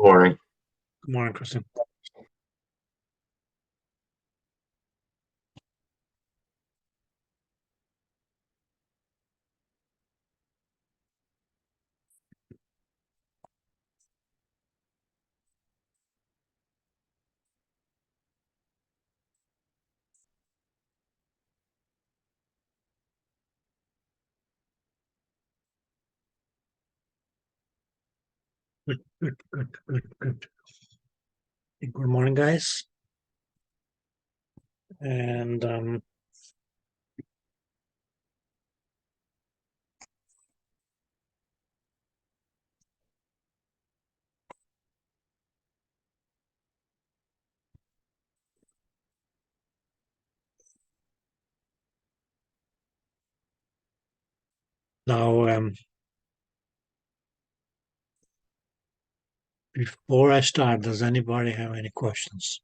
Morning. Good morning, Kristen. Good. Good morning, guys. And now, before I start, does anybody have any questions?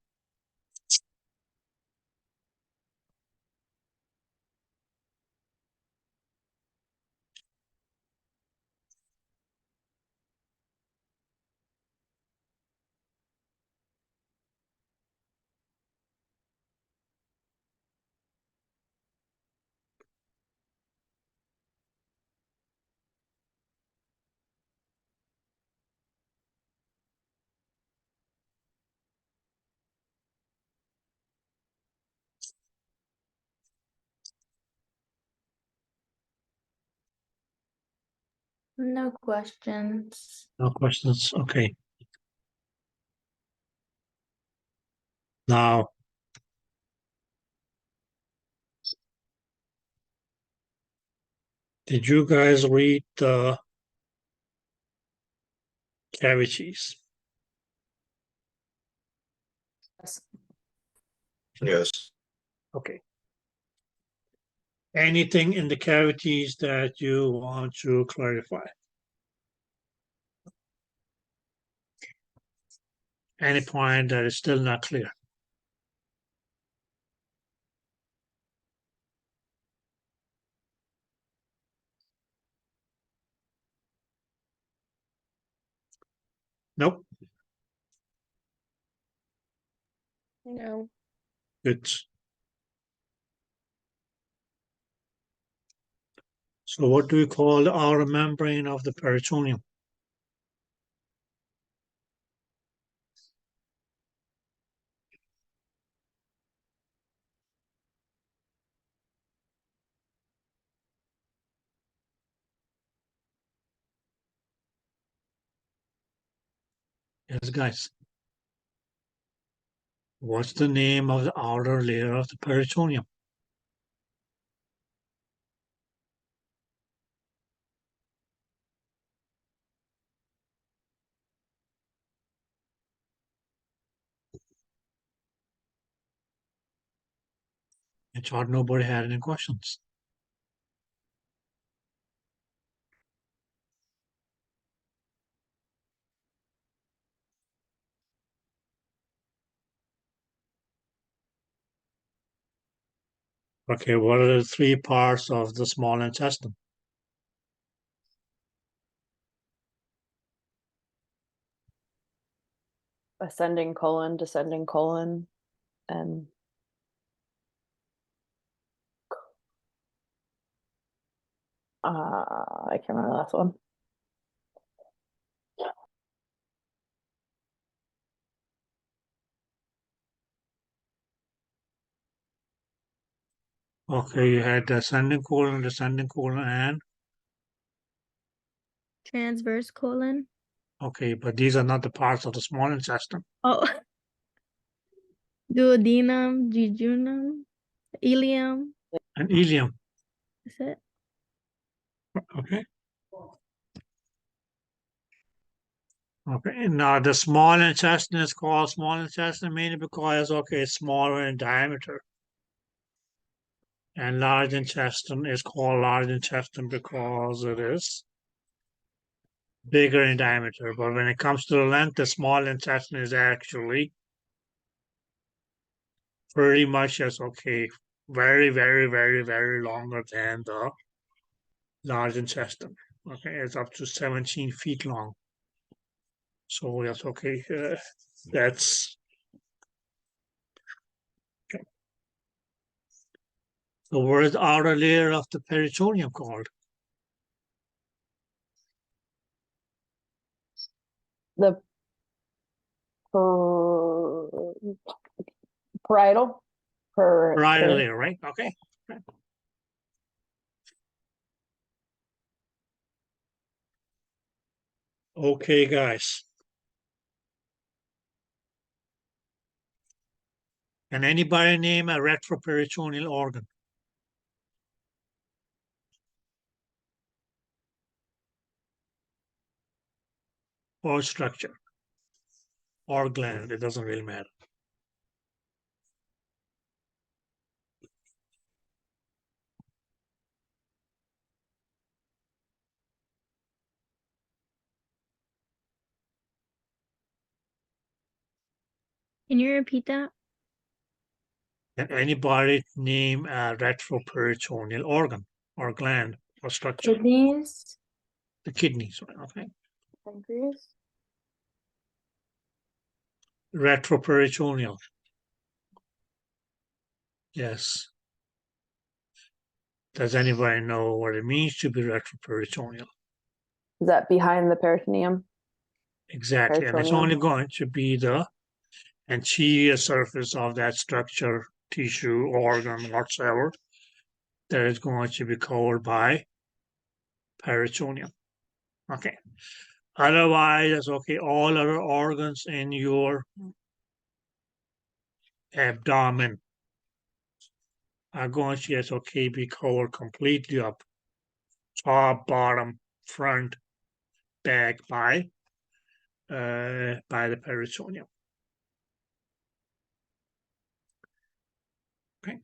No questions. No questions? Okay. Now, did you guys read the cavities? Yes. Okay. Anything in the cavities that you want to clarify? Any point that is still not clear? Nope. No. Good. So what do we call the outer membrane of the peritoneum? Yes, guys. What's the name of the outer layer of the peritoneum? I thought nobody had any questions. Okay, what are the three parts of the small intestine? Ascending colon, descending colon, and I can't remember the last one. Okay, you had descending colon, and Transverse colon. okay, but these are not the parts of the small intestine. Oh. Duodenum, jejunum, ileum. And ileum. Is it? Okay. Okay, now the small intestine is called small intestine mainly because, okay, it's smaller in diameter. And large intestine is called large intestine because it is bigger in diameter. But when it comes to the length, the small intestine is actually pretty much as okay, very, very, very, very longer than the large intestine. Okay, it's up to 17 feet long. So yes, okay, that's okay. So where is the outer layer of the peritoneum called? The parietal. Parietal layer, right? Okay. Okay, guys. Can anybody name a retroperitoneal organ? Or structure? Or gland? It doesn't really matter. Can you repeat that? Can anybody name a retroperitoneal organ or gland or structure? Kidneys, The kidneys, right? Okay. pancreas, Retroperitoneal. Yes. Does anybody know what it means to be retroperitoneal? Is that behind the peritoneum? Exactly. And it's Peritoneum. only going to be the anterior surface of that structure, tissue, organ, whatsoever, that is going to be covered by peritoneum. Okay. Otherwise, that's okay. All other organs in your abdomen are going to, yes, okay, be covered completely up, top, bottom, front, back by the peritoneum. Okay.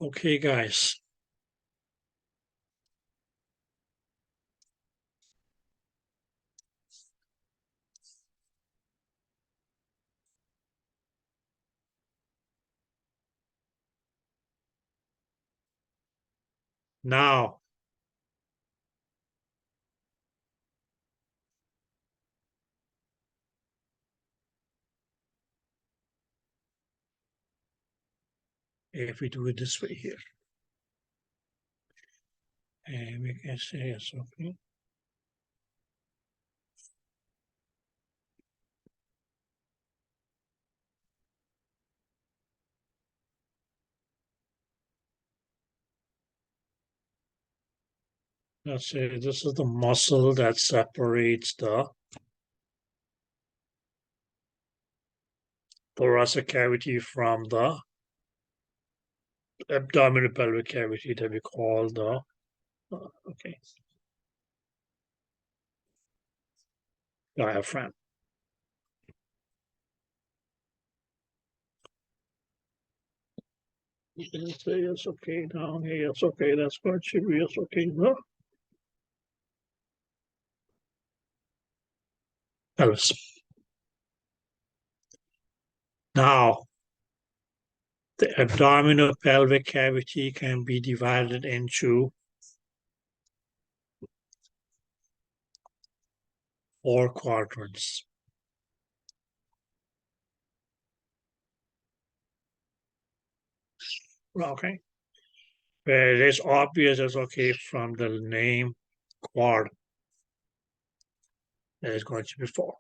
Okay, guys. Now, if we do it this way here, and we can say it's okay. Let's say this is the muscle that separates the thoracic cavity from the abdominal pelvic cavity that we call the, okay, diaphragm. You can say it's okay down here, it's okay, that's what should be, it's okay, no. Pelvis. Now, the abdominal pelvic cavity can be divided into 4 quadrants. Okay. But it is obvious as okay from the name quad. That is going to be 4.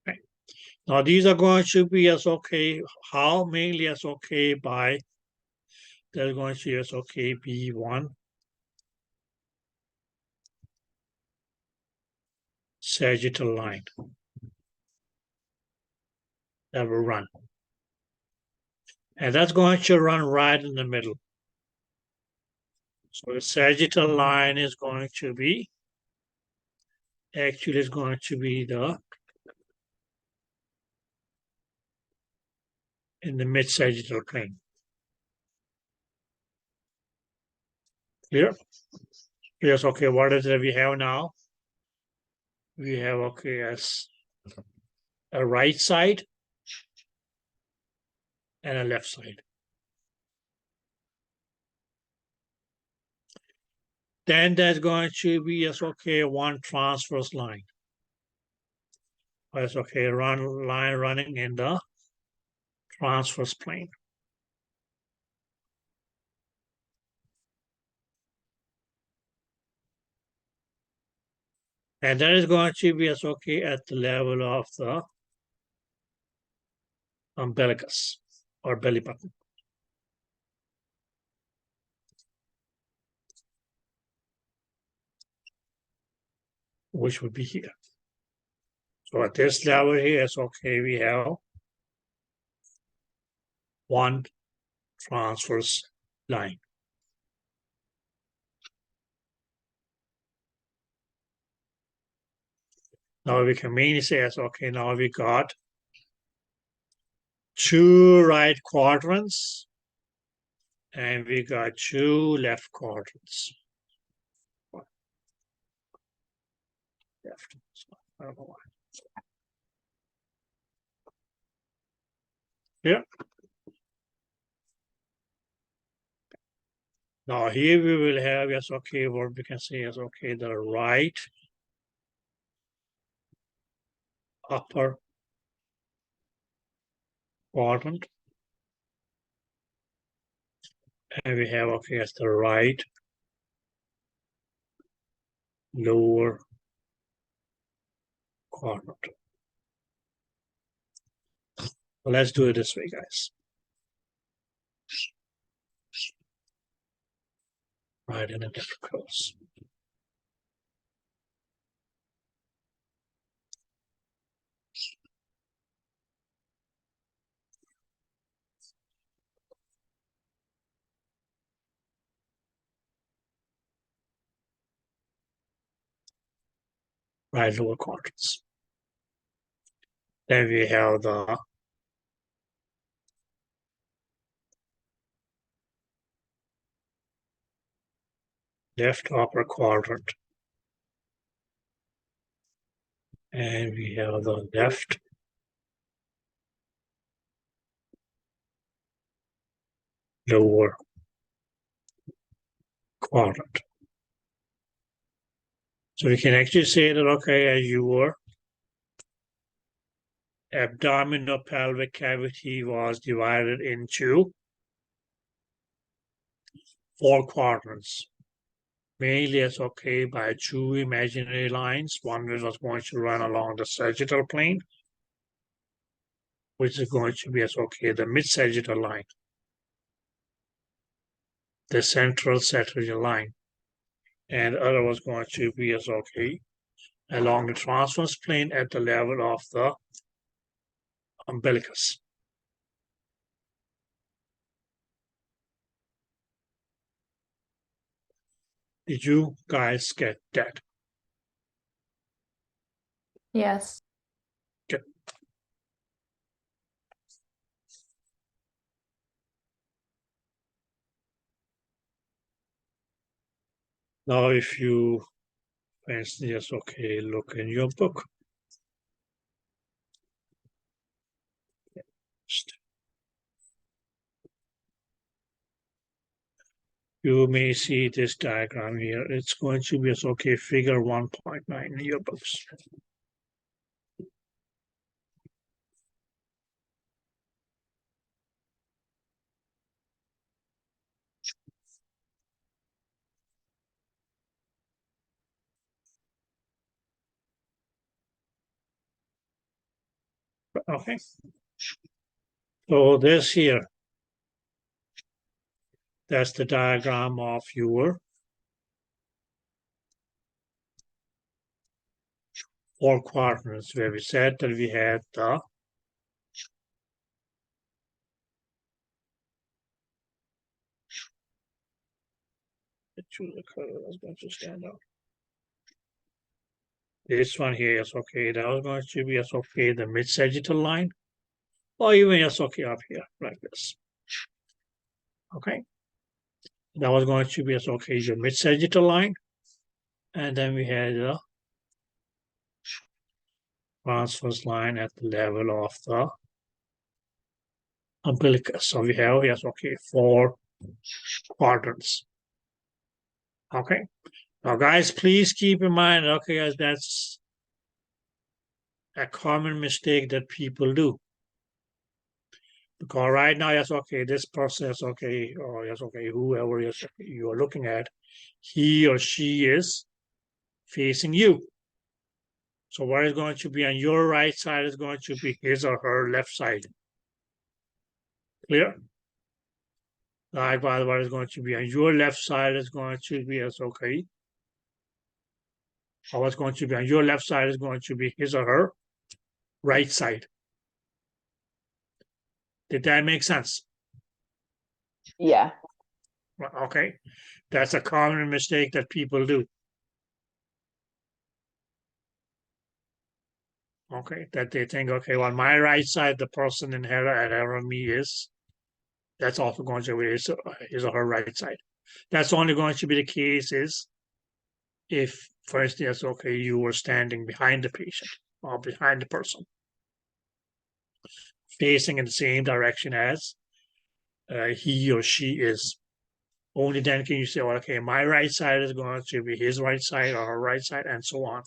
Okay. Now these are going to be as okay. How? Mainly as okay by, they're going to be as okay B1 sagittal line that will run. And that's going to run right in the middle. So the sagittal line is going to be, actually is going to be in the mid-sagittal plane. Clear? Yes, okay, what is it we have now? We have, okay, as a right side and a left side. Then there's going to be, yes, okay, one transverse line. Yes, okay, line running in the transverse plane. And that is going to be, yes, okay, at the level of the umbilicus or belly button. Which would be here. So at this level here, it's okay, we have one transverse line. Now we can mainly say, as okay, now we got two right quadrants and we got two left quadrants. Left. I don't know why. Yeah. Now here we will have, yes, okay, what we can say is okay, the right upper quadrant. And we have, okay, as the right lower quadrant. Well, let's do it this way, guys. Right in a different colors. Right lower quadrants. Then we have the left upper quadrant. And we have the left lower quadrant. So we can actually say that, okay, as your abdominal pelvic cavity was divided into 4 quadrants. Mainly it's okay by 2 imaginary lines. One was going to run along the sagittal plane, which is going to be as okay, the mid-sagittal line, the central sagittal line. And the other was going to be as okay, along the transverse plane at the level of the umbilicus. Did you guys get that? Yes. Good. Now, if you, for instance, yes, okay, look in your book. You may see this diagram here. It's going to be, okay, figure 1.9 in your books. Okay. So this here, that's the diagram of your 4 quadrants, where we said that we had the choose the color that's going to stand out. This one here is okay. That was going to be as okay, the mid-sagittal line, or even as okay up here, like this. Okay. That was going to be as okay, your mid-sagittal line. And then we had the transverse line at the level of the umbilicus. So we have, yes, okay, 4 quadrants. Okay. Now, guys, please keep in mind, okay, guys, that's a common mistake that people do. Because right now, yes, okay, this person is okay, or yes, okay, whoever yes, you are looking at, he or she is facing you. So what is going to be on your right side is going to be his or her left side. Clear? Likewise, what is going to be on your left side is going to be as okay. Or what's going to be on your left side is going to be his or her right side. Did that make sense? Yeah. Okay. That's a common mistake that people do. Okay, that they think, okay, well, my right side, the person in ahead of me is, that's also going to be his or her right side. That's only going to be the case is if, for instance, okay, you were standing behind the patient or behind the person, facing in the same direction as he or she is. Only then can you say, well, okay, my right side is going to be his right side or her right side, and so on.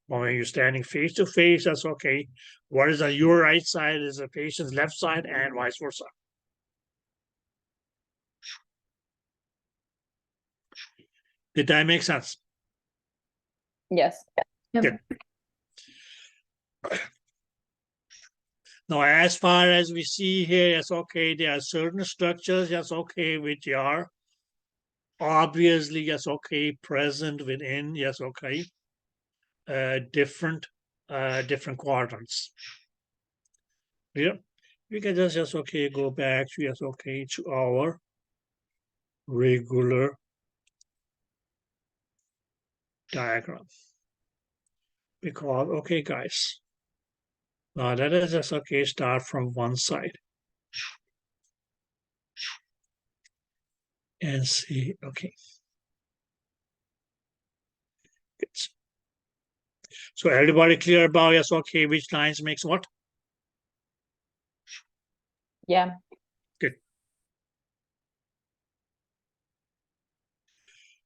But when you're standing face to face, that's okay. What is on your right side is the patient's left side, and vice versa. Did that make sense? Yes. Good. Now, as far as we see here, yes, okay, there are certain structures, yes, okay, which are obviously, yes, okay, present within, yes, okay, different quadrants. Yeah, we can just okay, go back to, yes, okay, to our regular diagram. Because, okay, guys, now let us just, okay, start from one side. And see, okay. Good. So everybody clear about, yes, okay, which lines makes what? Yeah. Good.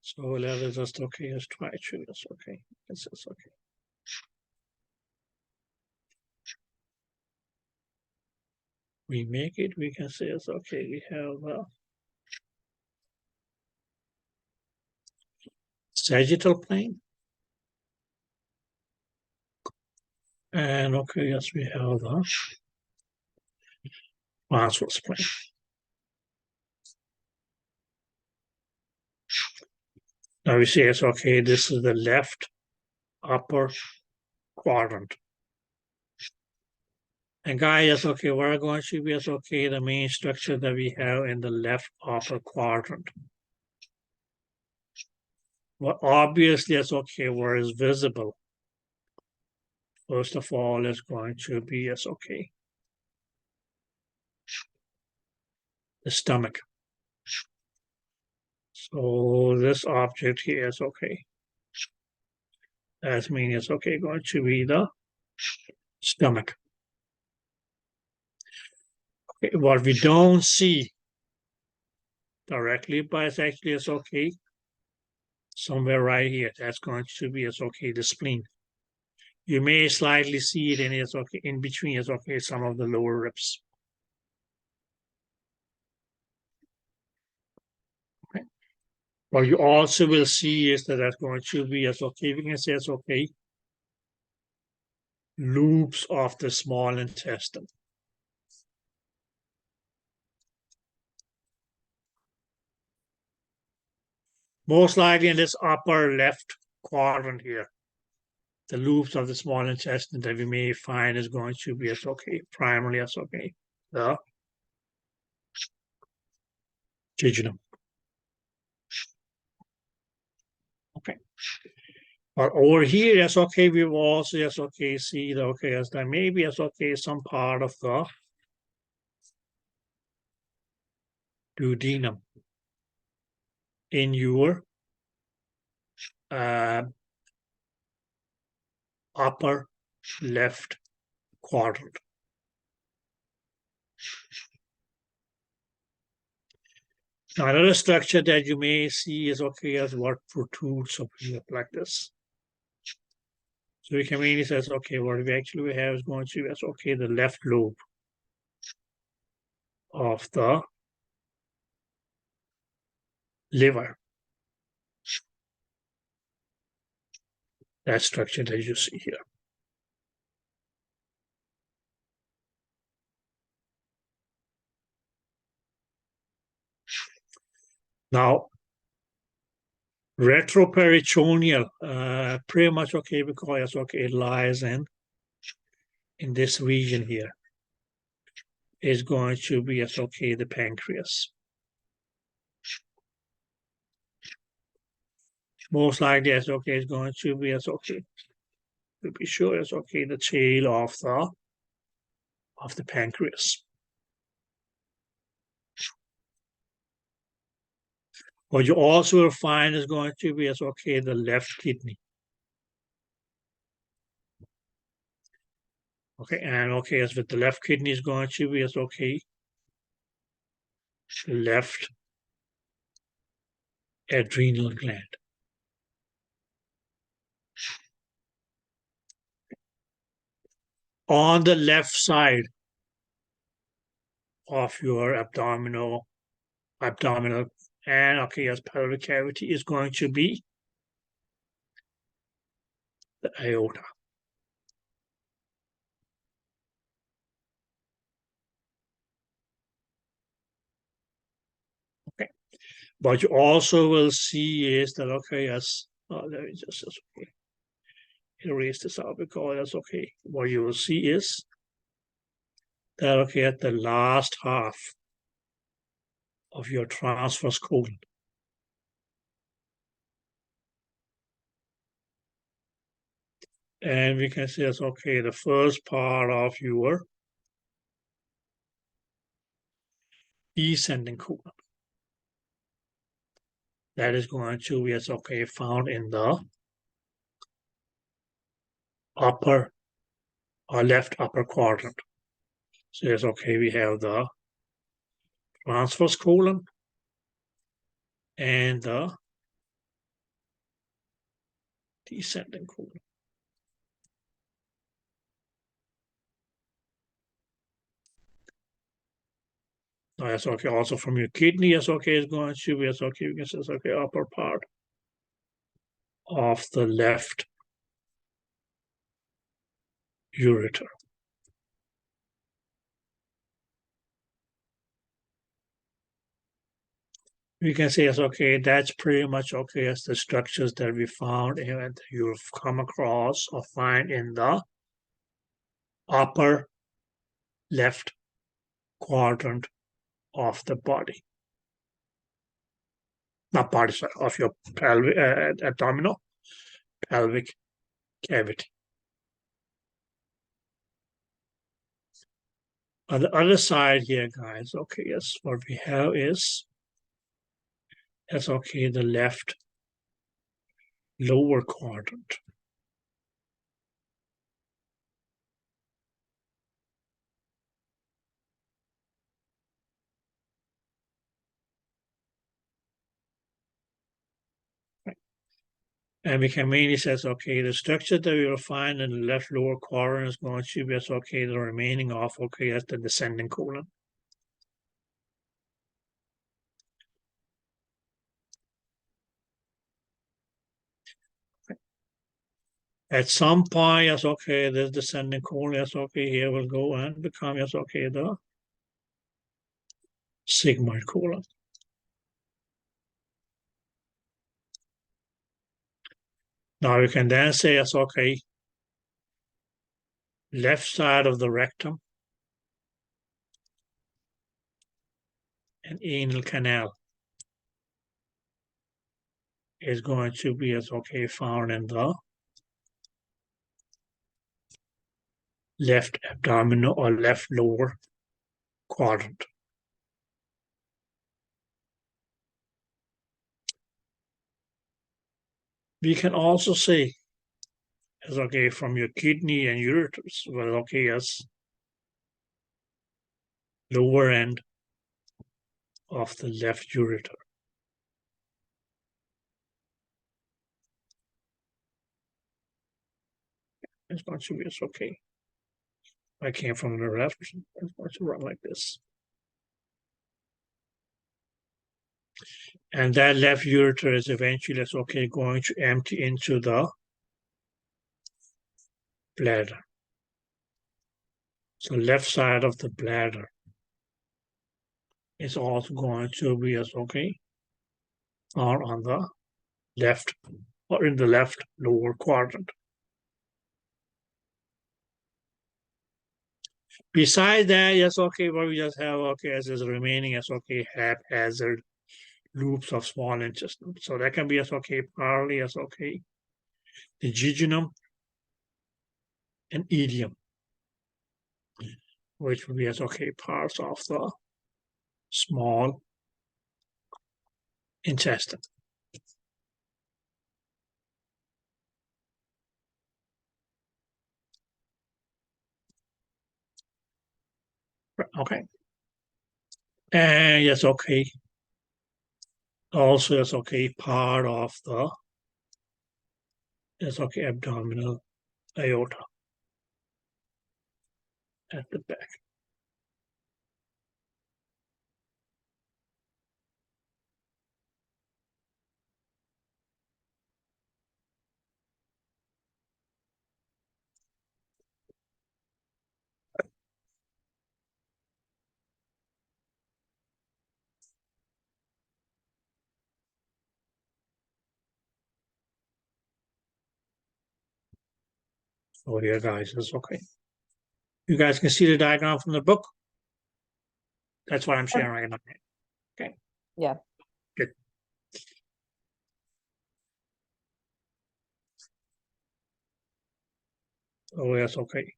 So let us just, okay, let's try to, yes, okay, it's just okay. We make it, we can say it's okay, we have sagittal plane. And okay, yes, we have the transverse plane. Now we see it's okay, this is the left upper quadrant. And guys, yes, okay, we're going to be, yes, okay, the main structure that we have in the left upper quadrant. Well, obviously, it's okay, where is visible. First of all, it's going to be, yes, okay, the stomach. So this object here is okay. That means it's okay, going to be the stomach. Okay, what we don't see directly, but it's actually it's okay. Somewhere right here, that's going to be it's okay, the spleen. You may slightly see it in it's okay, in between it's okay, some of the lower ribs. Okay. What you also will see is that that's going to be as okay, we can say it's okay, loops of the small intestine. Most likely in this upper left quadrant here, the loops of the small intestine that we may find is going to be as okay, primarily as okay, the jejunum. Okay. But over here, yes, okay, we will also, yes, okay, see the, okay, as there may be, yes, okay, some part of the duodenum in your upper left quadrant. Now, another structure that you may see is okay as what protrudes up here like this. So we can mainly say, okay, what we actually have is going to be as okay, the left lobe of the liver. That structure that you see here. Now, retroperitoneal, pretty much okay because okay, it lies in this region here. Is going to be as okay the pancreas. Most likely as okay is going to be as okay. To be sure as okay the tail of the pancreas. What you also will find is going to be as okay the left kidney. Okay, and okay, as with the left kidney is going to be as okay left adrenal gland. On the left side of your abdominal and okay, as pelvic cavity is going to be the aorta. Okay, but you also will see is that okay, as let me just okay, erase this out because that's okay. What you will see is that okay, at the last half of your transverse colon. And we can say that's okay, the first part of your descending colon. That is going to be as okay, found in the upper or left upper quadrant. So it's okay, we have the transverse colon and the descending colon. Now that's okay. Also from your kidney, that's okay. Is going to be that's okay. We can say it's okay. Upper part of the left ureter. We can say it's okay. That's pretty much okay as the structures that we found and you've come across or find in the upper left quadrant of the body. Not body, sorry, of your pelvic, abdominal pelvic cavity. On the other side here, guys, okay, yes, what we have is, that's okay, the left lower quadrant. And we can mainly say, okay, the structure that we will find in the left lower quadrant is going to be, okay, the remaining of, okay, that's the descending colon. At some point, yes, okay, this descending colon, yes, okay, here will go and become, yes, okay, the sigmoid colon. Now you can then say, yes, okay, left side of the rectum and anal canal is going to be, as okay, found in the left abdominal or left lower quadrant. We can also say, as okay, from your kidney and ureters, well, okay, as lower end of the left ureter. It's going to be okay. I came from the left. It's going to run like this. And that left ureter is eventually, it's okay, going to empty into the bladder. So left side of the bladder is also going to be as okay, or on the left, or in the left lower quadrant. Besides that, yes, okay, what we just have, okay, as is remaining, yes, okay, haphazard loops of small intestine. So that can be as okay, partly as okay, the jejunum and ileum, which would be as okay, parts of the small intestine. Okay. And yes, okay. Also, yes, okay, part of the yes, okay, abdominal aorta at the back. So here, guys, is okay. You guys can see the diagram from the book. That's what I'm sharing right now. Okay. Yeah. Good. Oh, yes, okay.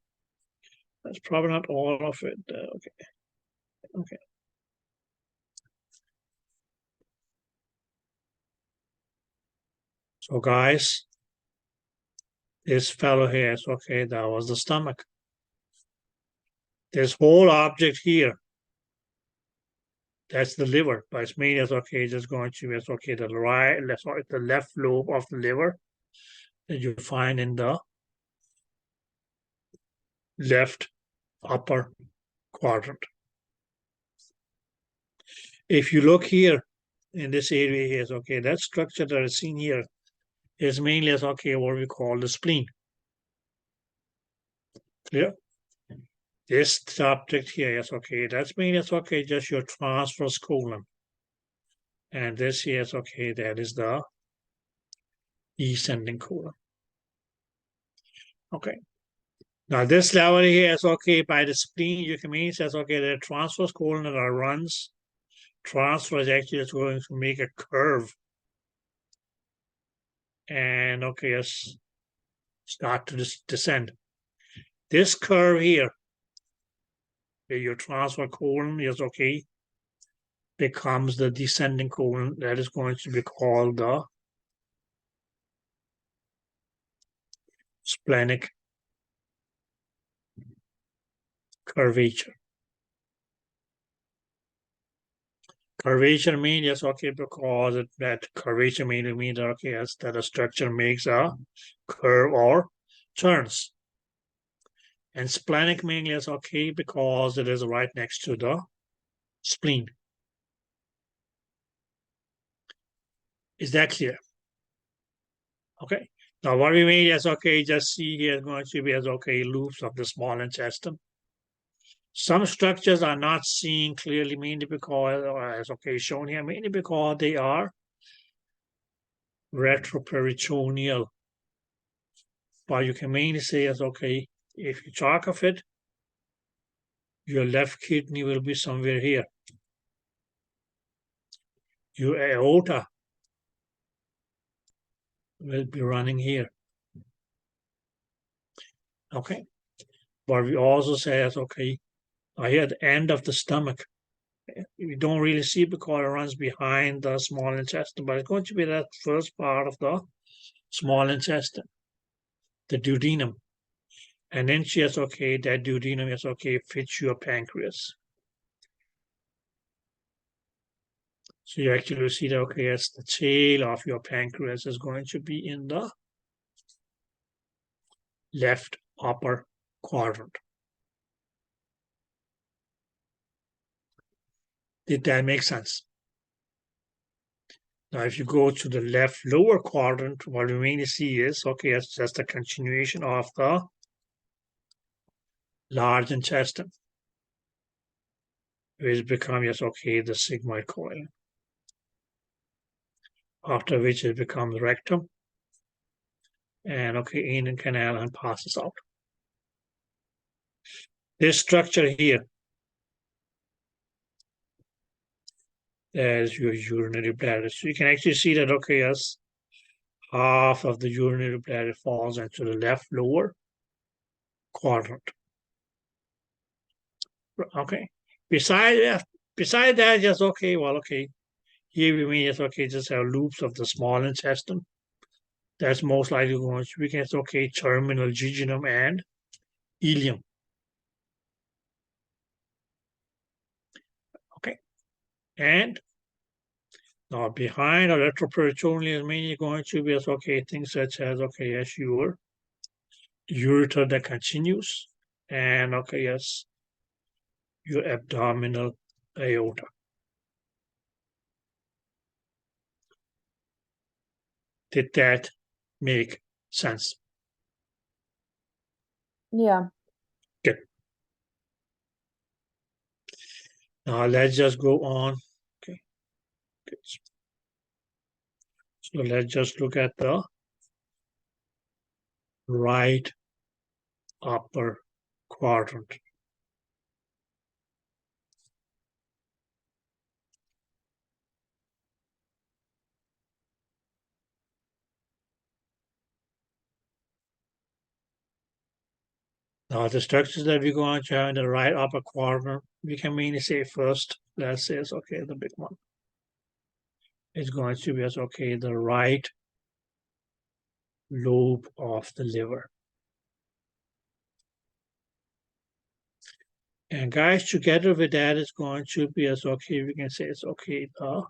That's probably not all of it. Okay. Okay. So, guys, this fellow here is okay. That was the stomach. This whole object here, that's the liver. But it's made as okay. Just going to be as okay. The right, sorry, the left lobe of the liver that you find in the left upper quadrant. If you look here in this area here, okay, that structure that is seen here is mainly as okay what we call the spleen. Clear? This subject here is okay. That's mainly as okay just your transverse colon, and this here is okay. That is the descending colon. Okay. Now this level here is okay by the spleen. You can mean says okay the transverse colon that runs transverse actually is going to make a curve, and okay, let's start to descend. This curve here, where your transverse colon is okay, becomes the descending colon. That is going to be called the splenic curvature. Curvature means yes, okay, because that curvature means okay, yes, that a structure makes a curve or turns. And splenic means yes, okay, because it is right next to the spleen. Is that clear? Okay. Now what we made is okay, just see here is going to be as okay, loops of the small intestine. Some structures are not seen clearly, mainly because, as okay, shown here, mainly because they are retroperitoneal. But you can mainly say as okay, if you talk of it, your left kidney will be somewhere here. Your aorta will be running here. Okay. But we also say as okay, here at the end of the stomach. You don't really see because it runs behind the small intestine, but it's going to be that first part of the small intestine, the duodenum. And then she has okay, that duodenum is okay, fits your pancreas. So you actually see that, okay, yes, the tail of your pancreas is going to be in the left upper quadrant. Did that make sense? Now, if you go to the left lower quadrant, what you mainly see is, okay, it's just a continuation of the large intestine, which becomes, yes, okay, the sigmoid colon. After which it becomes rectum, and okay, anal canal, and passes out. This structure here is your urinary bladder. So you can actually see that, okay, yes, half of the urinary bladder falls into the left lower quadrant. Okay. Beside that, just okay, well, okay. Here we mean, yes, okay, just have loops of the small intestine. That's most likely going to be, yes, okay, terminal jejunum and ileum. Okay. And now behind or retroperitoneal is mainly going to be, yes, okay, things such as, okay, yes, your ureter that continues, and okay, yes, your abdominal aorta. Did that make sense? Yeah. Good. Now let's just go on. Okay. Good. So let's just look at the right upper quadrant. Now the structures that we're going to have in the right upper quadrant, we can mainly say first, let's say it's okay, the big one. It's going to be as okay, the right lobe of the liver. And guys, together with that, it's going to be as okay, we can say it's okay, the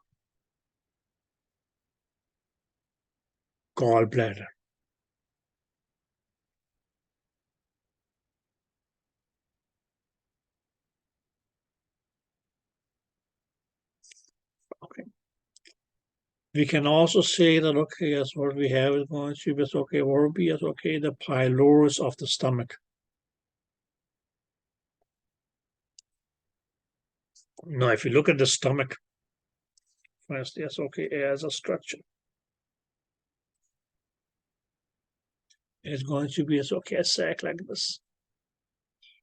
gallbladder. Okay. We can also say that, okay, as what we have is going to be as okay, or be as okay, the pylorus of the stomach. Now, if you look at the stomach, first, yes, okay, as a structure, it's going to be as okay, a sac like this.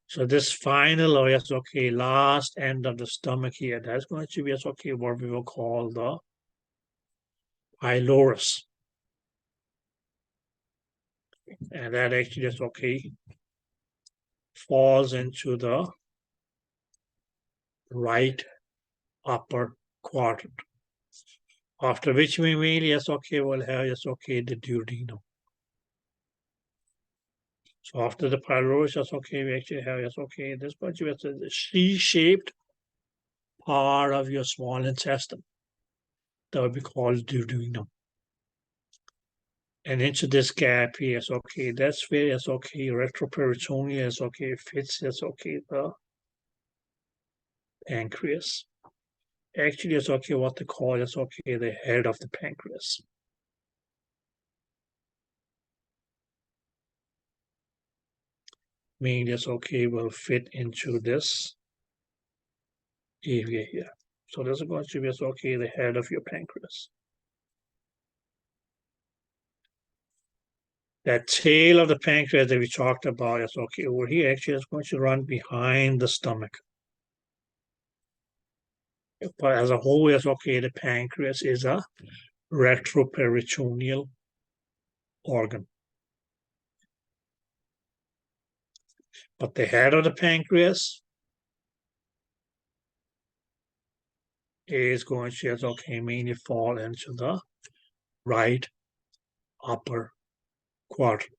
So this final, or yes, okay, last end of the stomach here, that's going to be as okay, what we will call the pylorus. And that actually is okay, falls into the right upper quadrant. After which we mainly, yes, okay, we'll have, yes, okay, the duodenum. So after the pylorus, yes, okay, we actually have, yes, okay, this going to be the C-shaped part of your small intestine. That would be called duodenum. And into this gap here, yes, okay, that's where, yes, okay, retroperitoneal, yes, okay, fits, yes, okay, the pancreas. Actually, it's okay, what they call, it's okay, the head of the pancreas. Meaning it's okay, will fit into this area here. So this is going to be, okay, the head of your pancreas. That tail of the pancreas that we talked about is okay over here. Actually, it's going to run behind the stomach. But as a whole, it's okay, the pancreas is a retroperitoneal organ. But the head of the pancreas is going to, okay, mainly fall into the right upper quadrant.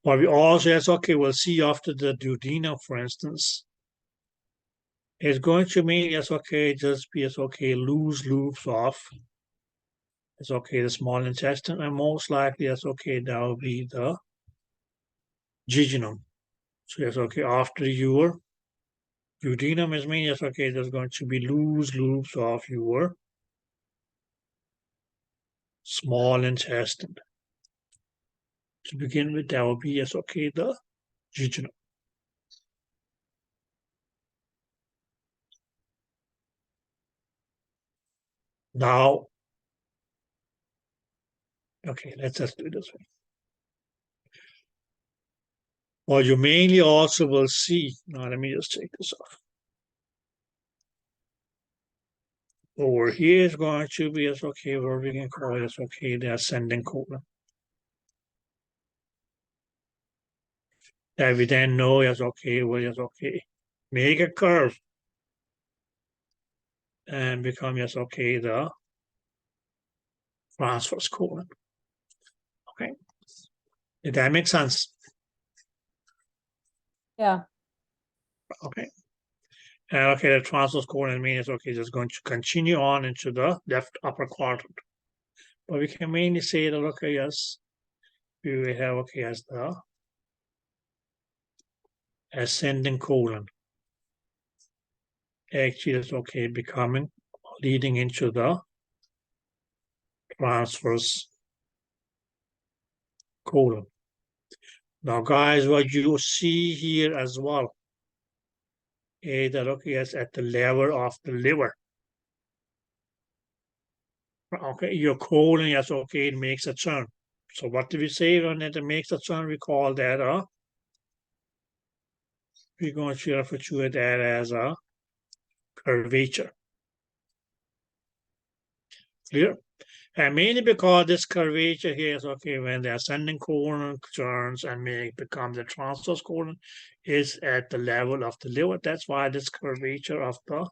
What we also, yes, okay, we'll see after the duodenum, for instance, is going to mean, yes, okay, just be, yes, okay, loose loops of, it's okay, the small intestine, and most likely, yes, okay, that will be the jejunum. So, yes, okay, after your duodenum is mean, yes, okay, there's going to be loose loops of your small intestine. To begin with, that will be, yes, okay, the jejunum. Now, okay, let's just do it this way. What you mainly also will see, now let me just take this off. Over here is going to be, yes, okay, where we can call it, okay, the ascending colon. That we then know, yes, okay, well, yes, okay, make a curve and become, yes, okay, the transverse colon. Okay, did that make sense? Yeah. Okay. And okay, the transverse colon means, okay, just going to continue on into the left upper quadrant. But we can mainly say that, okay, yes, we will have, okay, as the ascending colon. Actually, it's okay, becoming, leading into the transverse colon. Now, guys, what you see here as well is that, okay, yes, at the level of the liver. Okay, your colon, yes, okay, it makes a turn. So what do we say when it makes a turn? We call that we're going to refer to that as a curvature. Clear? And mainly because this curvature here is okay when the ascending colon turns and becomes the transverse colon is at the level of the liver. That's why this curvature of the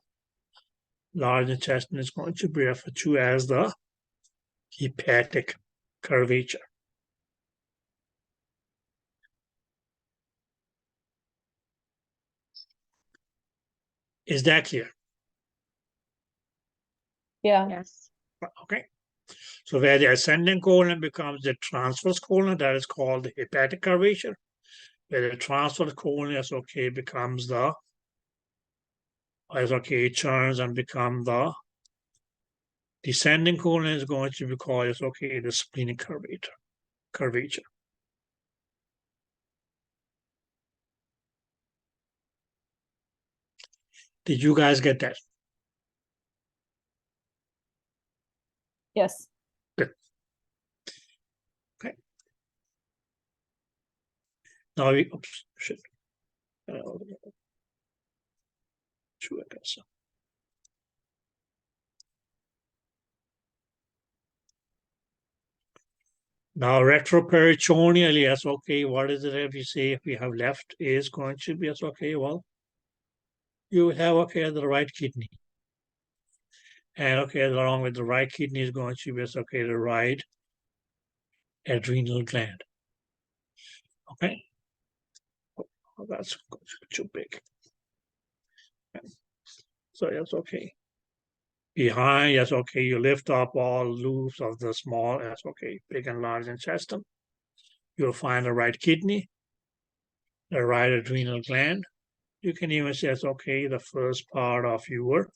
large intestine is going to be referred to as the hepatic curvature. Is that clear? Yeah. Yes. Okay. So where the ascending colon becomes the transverse colon, that is called the hepatic curvature. Where the transverse colon is okay becomes the it turns and become the descending colon is going to be called the splenic curvature. Did you guys get that? Yes. Good. Okay. Now we, oops, shit. True, I guess. Now retroperitoneal, yes, okay, what is it if you say if we have left is going to be, yes, okay, well, you have, okay, the right kidney. And, okay, along with the right kidney is going to be, yes, okay, the right adrenal gland. Okay? Oh, that's too big. So, yes, okay. Behind, yes, okay, you lift up all loops of the small, yes, okay, big and large intestine. You'll find the right kidney, the right adrenal gland. You can even say, it's okay, the first part of your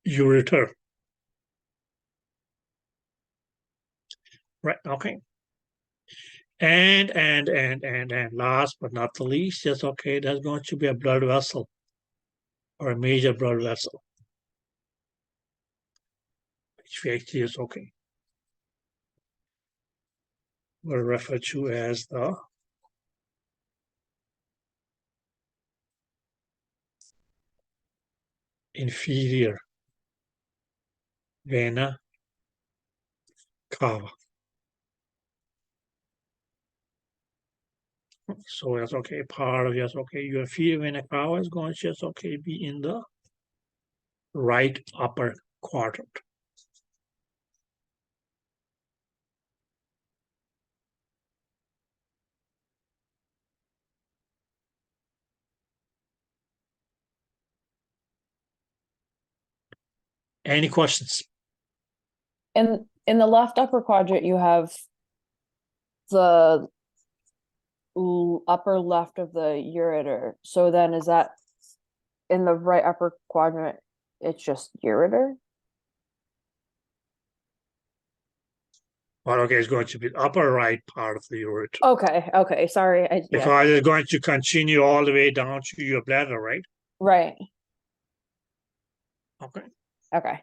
ureter. Right, okay. And last but not the least, yes, okay, there's going to be a blood vessel or a major blood vessel, which actually is okay. We'll refer to as the inferior vena cava. So that's okay, part of yes, okay, your inferior vena cava is going to just okay be in the right upper quadrant. Any questions? In the left upper quadrant, you have the upper left of the ureter. So then is that in the right upper quadrant, it's just ureter? Well, okay, it's going to be the upper right part of the ureter. Okay, sorry. Yeah. Because it's going to continue all the way down to your bladder, right? Right. Okay. Okay.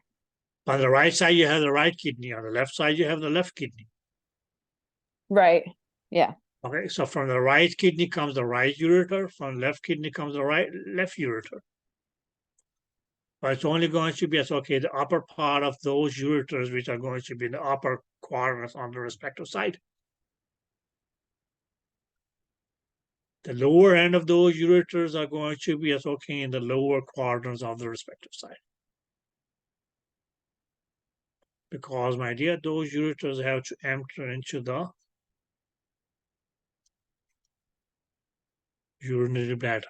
On the right side, you have the right kidney. On the left side, you have the left kidney. Right. Yeah. Okay, so from the right kidney comes the right ureter. From the left kidney comes the left ureter. But it's only going to be, okay, the upper part of those ureters, which are going to be in the upper quadrants on the respective side. The lower end of those ureters are going to be, okay, in the lower quadrants of the respective side. Because, my dear, those ureters have to enter into the urinary bladder.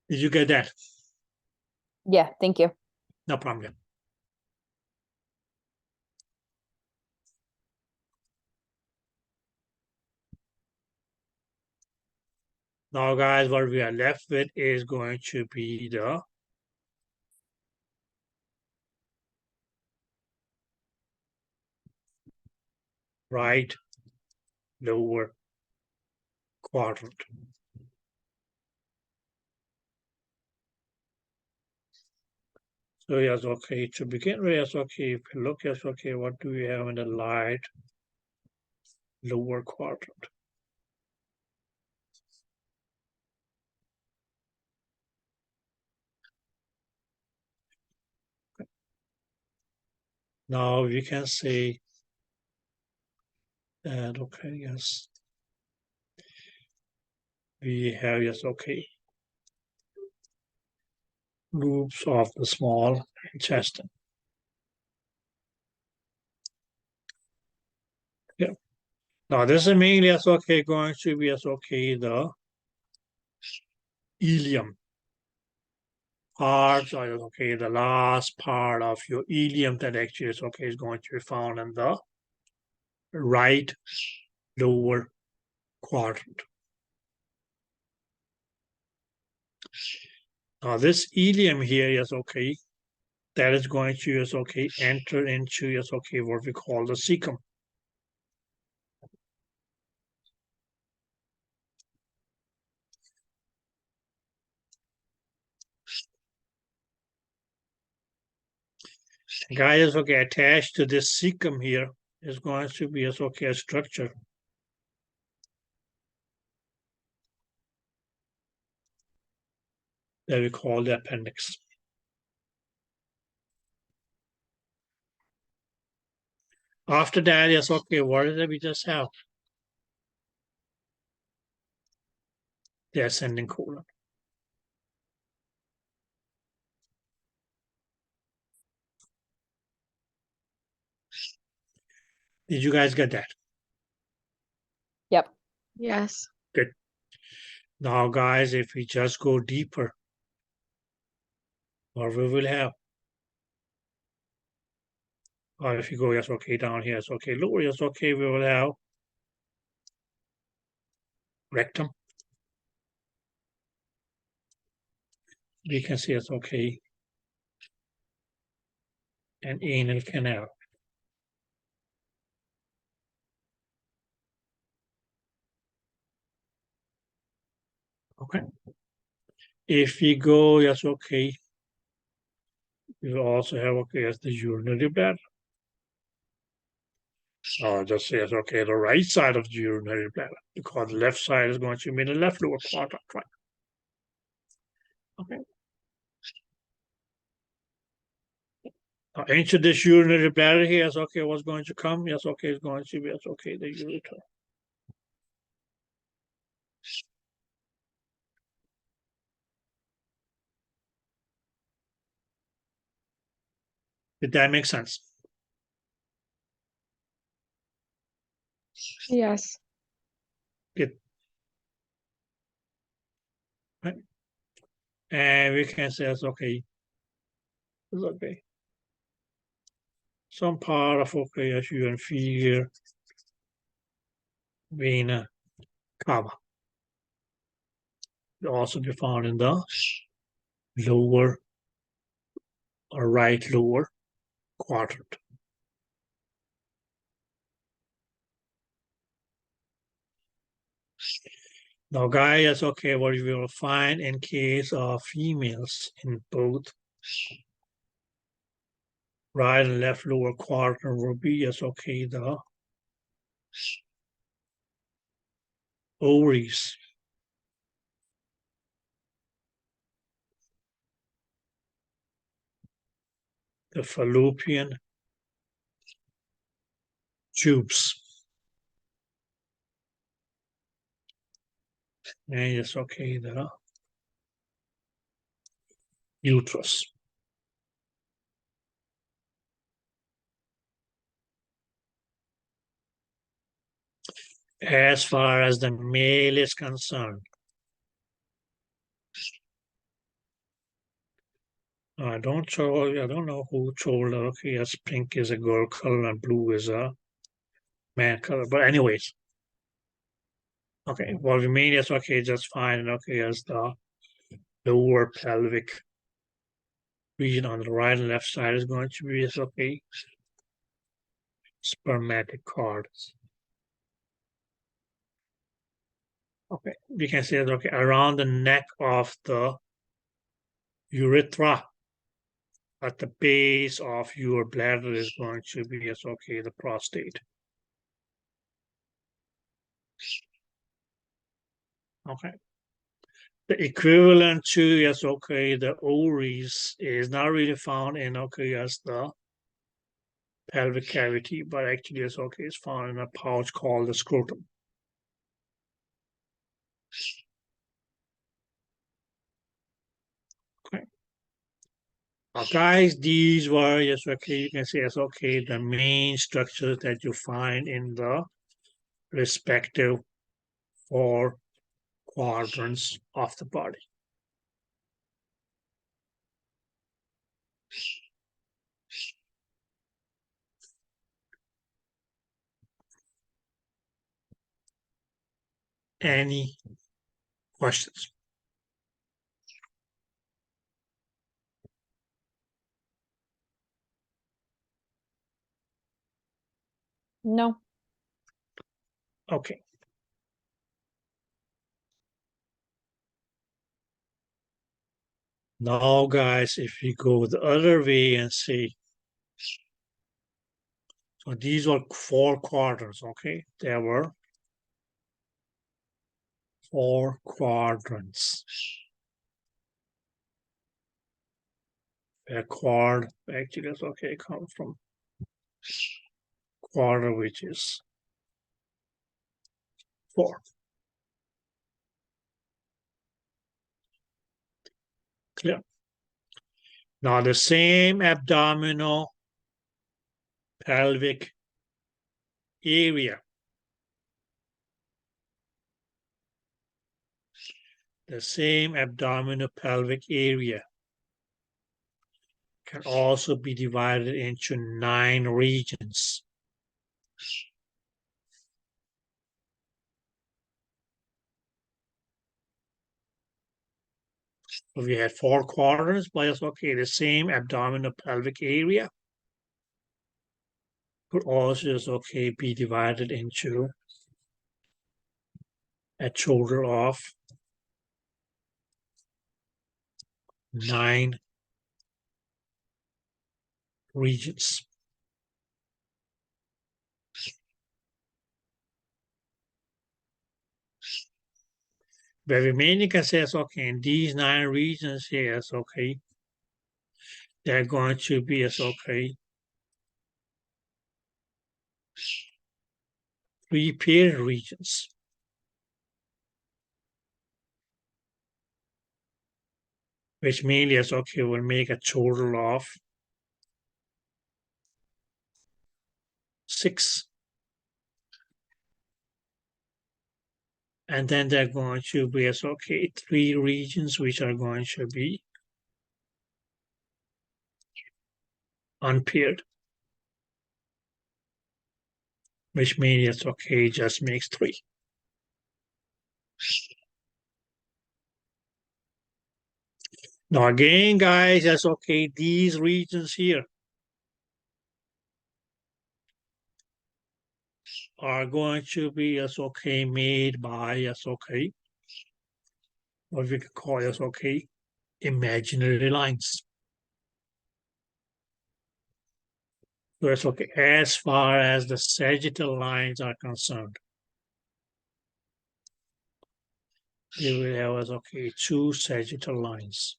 Did you get that? Yeah, thank you. No problem. Now, guys, what we are left with is going to be the right lower quadrant. So yes, okay, to begin with, yes, okay, if you look, yes, okay, what do we have in the right lower quadrant? Now we can say that, okay, yes, we have, yes, okay, loops of the small intestine. Yeah. Now this is mainly, yes, okay, going to be, yes, okay, the ileum part, or okay, the last part of your ileum that actually is, okay, is going to be found in the right lower quadrant. Now this ileum here is, okay, that is going to, is, okay, enter into, is, okay, what we call the cecum. Guys, okay, attached to this cecum here is going to be, is, okay, a structure that we call the appendix. After that, yes, okay, what is it we just have? The ascending colon. Did you guys get that? Yep. Yes. Good. Now, guys, if we just go deeper, what we will have? Or if you go, yes, okay, down here, it's okay, lower, yes, okay, we will have rectum. We can see it's okay, and anal canal. Okay. If we go, yes, okay, we will also have, okay, as the urinary bladder. So just say it's okay, the right side of the urinary bladder, because the left side is going to be the left lower quadrant, right? Okay. Now into this urinary bladder here, yes, okay, what's going to come? Yes, okay, it's going to be, yes, okay, the ureter. Did that make sense? Yes. And we can say, okay, some part of, as you inferior vena cava. Will also be found in the lower or right lower quadrant. Now, guys, okay, what you will find in case of females in both right and left lower quadrant will be okay, the ovaries. The fallopian tubes. And it's okay, the uterus. As far as the male is concerned, I don't know who told her, okay, yes, pink is a girl color and blue is a man color. But anyways, okay, what we mean is okay, just fine, okay, as the lower pelvic region on the right and left side is going to be okay, spermatic cords. Okay, we can say that okay, around the neck of the urethra at the base of your bladder is going to be okay, the prostate. Okay. The equivalent to yes, okay, the ovaries is not really found in okay as the pelvic cavity, but actually it's okay, it's found in a pouch called the scrotum. Okay. Now, guys, these were yes, okay, you can say yes, okay, the main structures that you find in the respective 4 quadrants of the body. Any questions? No. Okay. Now, guys, if we go the other way and see, so these were 4 quadrants, okay? There were 4 quadrants. A quad actually is okay, comes from quarter, which is 4. Clear. Now the same abdominal pelvic area, can also be divided into 9 regions. So we had 4 quadrants, but okay, the same abdominal pelvic area could also okay be divided into a total of 9 regions. Where we mainly can say, okay, in these 9 regions here, okay, they're going to be okay, 3 paired regions. Which mainly okay, will make a total of 6 And then they're going to be, okay, 3 regions which are going to be unpaired, which means it's okay, just makes 3. Now again, guys, that's okay, these regions here are going to be okay made by okay, what we could call okay, imaginary lines. So it's okay as far as the sagittal lines are concerned. We will have as okay 2 sagittal lines.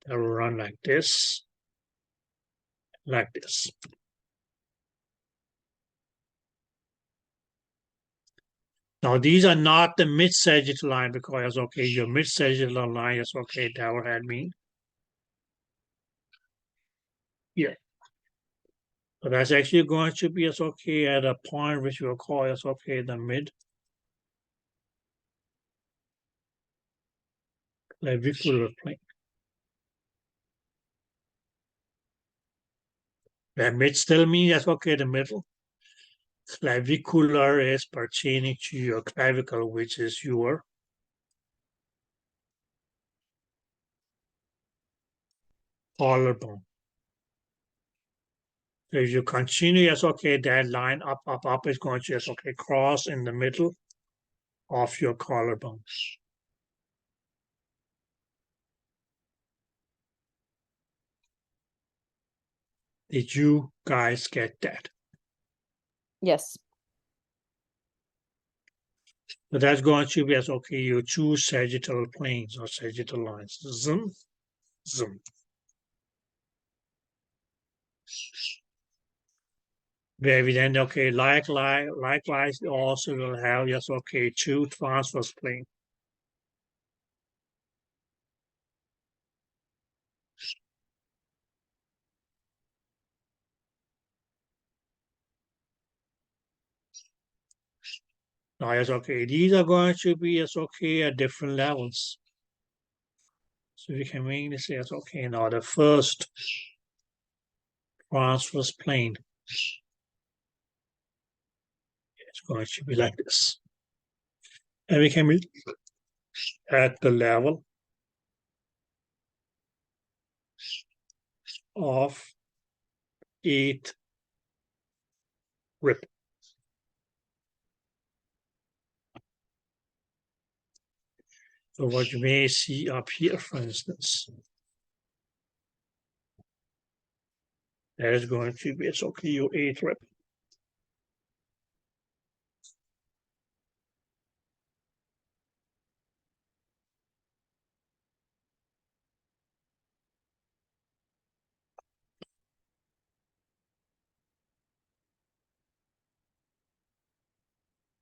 That will run like this, like this. Now these are not the mid-sagittal line because okay, your mid-sagittal line is okay, that would have mean. Yeah. So that's actually going to be as okay at a point which we'll call as okay the mid clavicular plane. That mid still means that's okay the middle. Clavicular is pertaining to your clavicle, which is your collarbone. So if you continue, yes, okay, that line up is going to, yes, okay, cross in the middle of your collarbone. Did you guys get that? Yes. So that's going to be as okay, your 2 sagittal planes or sagittal lines. Zoom, zoom. Very then, okay, likewise, you also will have, yes, okay, 2 transverse planes. Now, yes, okay, these are going to be, yes, okay, at different levels. So we can mainly say, yes, okay, now the first transverse plane is going to be like this. And we can be at the level of 8th rib. So what you may see up here, for instance, that is going to be, it's okay, your 8th rib.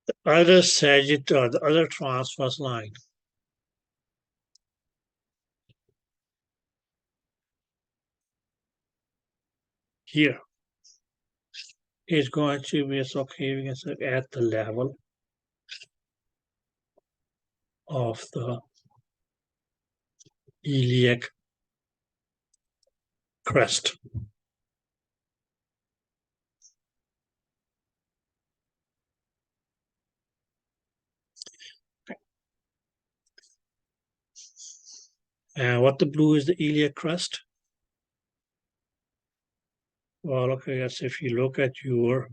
The other sagittal, the other transverse line here is going to be, it's okay, we can say at the level of the iliac crest. And what the blue is the iliac crest? Well, okay, that's if you look at your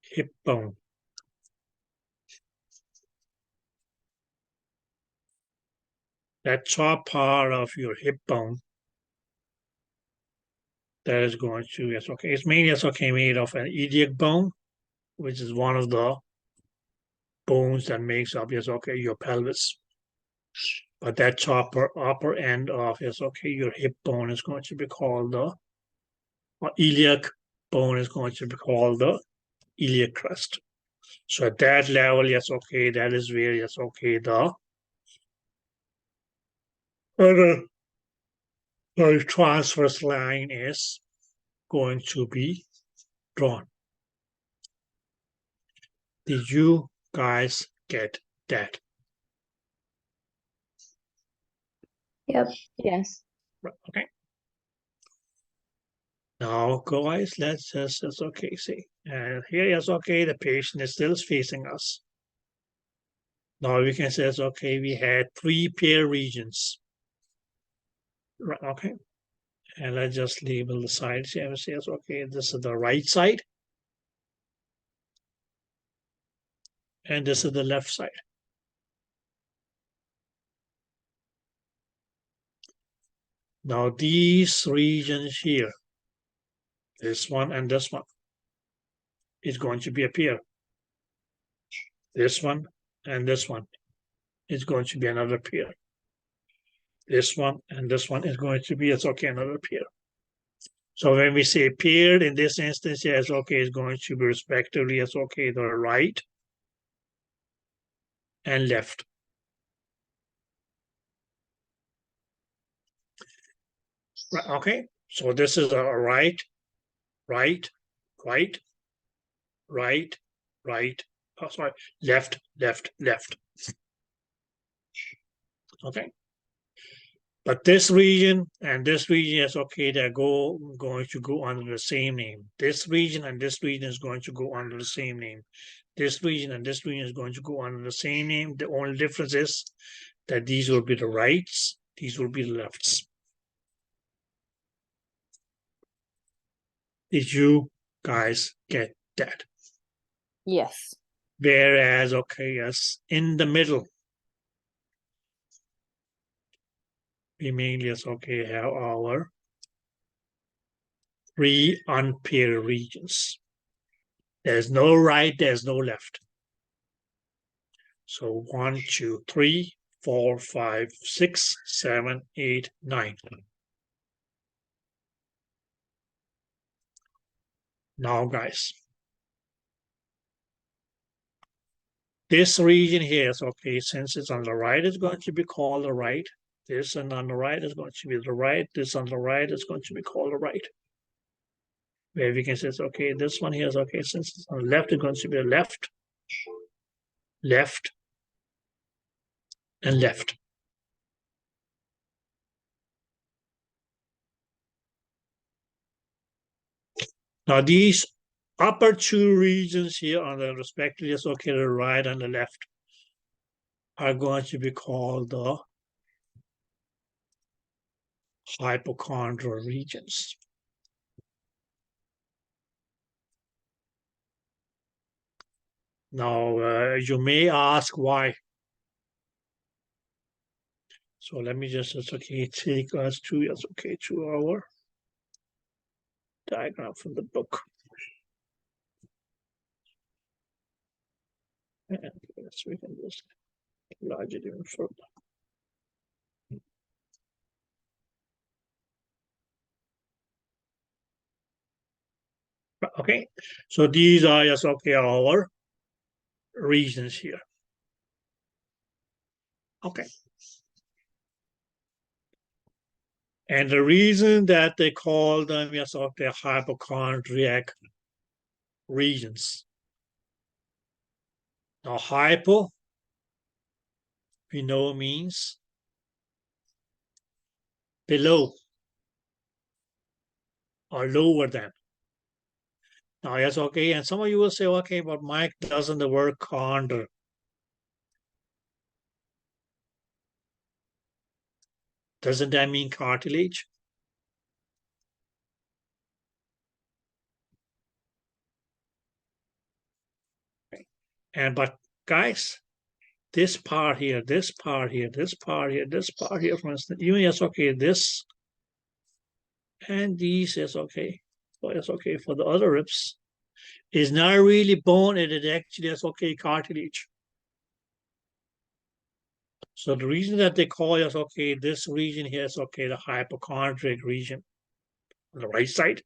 hip bone. That top part of your hip bone, that is going to, yes, okay, it's mainly, yes, okay, made of an iliac bone, which is one of the bones that makes up, yes, okay, your pelvis. But that upper end of, yes, okay, your hip bone is going to be called the, or iliac bone is going to be called the iliac crest. So at that level, yes, okay, that is where, yes, okay, the other the transverse line is going to be drawn. Did you guys get that? Yep. Yes. Okay. Now, guys, let's just, it's okay, see. Here is okay, the patient is still facing us. Now we can say, it's okay, we had 3 pair regions. Right, okay. And let's just label the sides here and say, it's okay, this is the right side. And this is the left side. Now these regions here, this one and this one, is going to be a pair. This one and this one is going to be another pair. This one and this one is going to be, it's okay, another pair. So when we say paired, in this instance, yes, okay, is going to be respectively, it's okay, the right and left. Right, okay, so this is a right, right, right, right, right, oh, sorry, left, left, left. Okay. But this region and this region is okay, they're going to go under the same name. This region and this region is going to go under the same name. This region and this region is going to go under the same name. The only difference is that these will be the rights, these will be the lefts. Did you guys get that? Yes. Whereas, okay, yes, in the middle, we mainly, yes, okay, have our 3 unpaired regions. There's no right, there's no left. So 1, 2, 3, 4, 5, 6, 7, 8, 9. Now, guys, this region here is okay, since it's on the right, it's going to be called the right. This and on the right is going to be the right. This on the right is going to be called the right. Where we can say, okay, this one here is okay, since it's on the left, it's going to be the left, left, and left. Now, these upper 2 regions here on the respectively, is okay, the right and the left, are going to be called the hypochondral regions. Now, you may ask why. So let me just, it's okay, take us to, yes, okay, to our diagram from the book. And yes, we can just enlarge it even further. Okay, so these are, yes, okay, our regions here. Okay. And the reason that they call them, yes, okay, hypochondriac regions. Now, hypo, we know means below or lower than. Now, yes, okay, and some of you will say, okay, but Mike, doesn't the word chondr? Doesn't that mean cartilage? Okay. And but guys, this part here, this part here, this part here, this part here, for instance, even yes, okay, this and these is okay. So it's okay for the other ribs. Is not really bone, it is actually is okay cartilage. So the reason that they call us okay, this region here is okay, the hypochondriac region on the right side.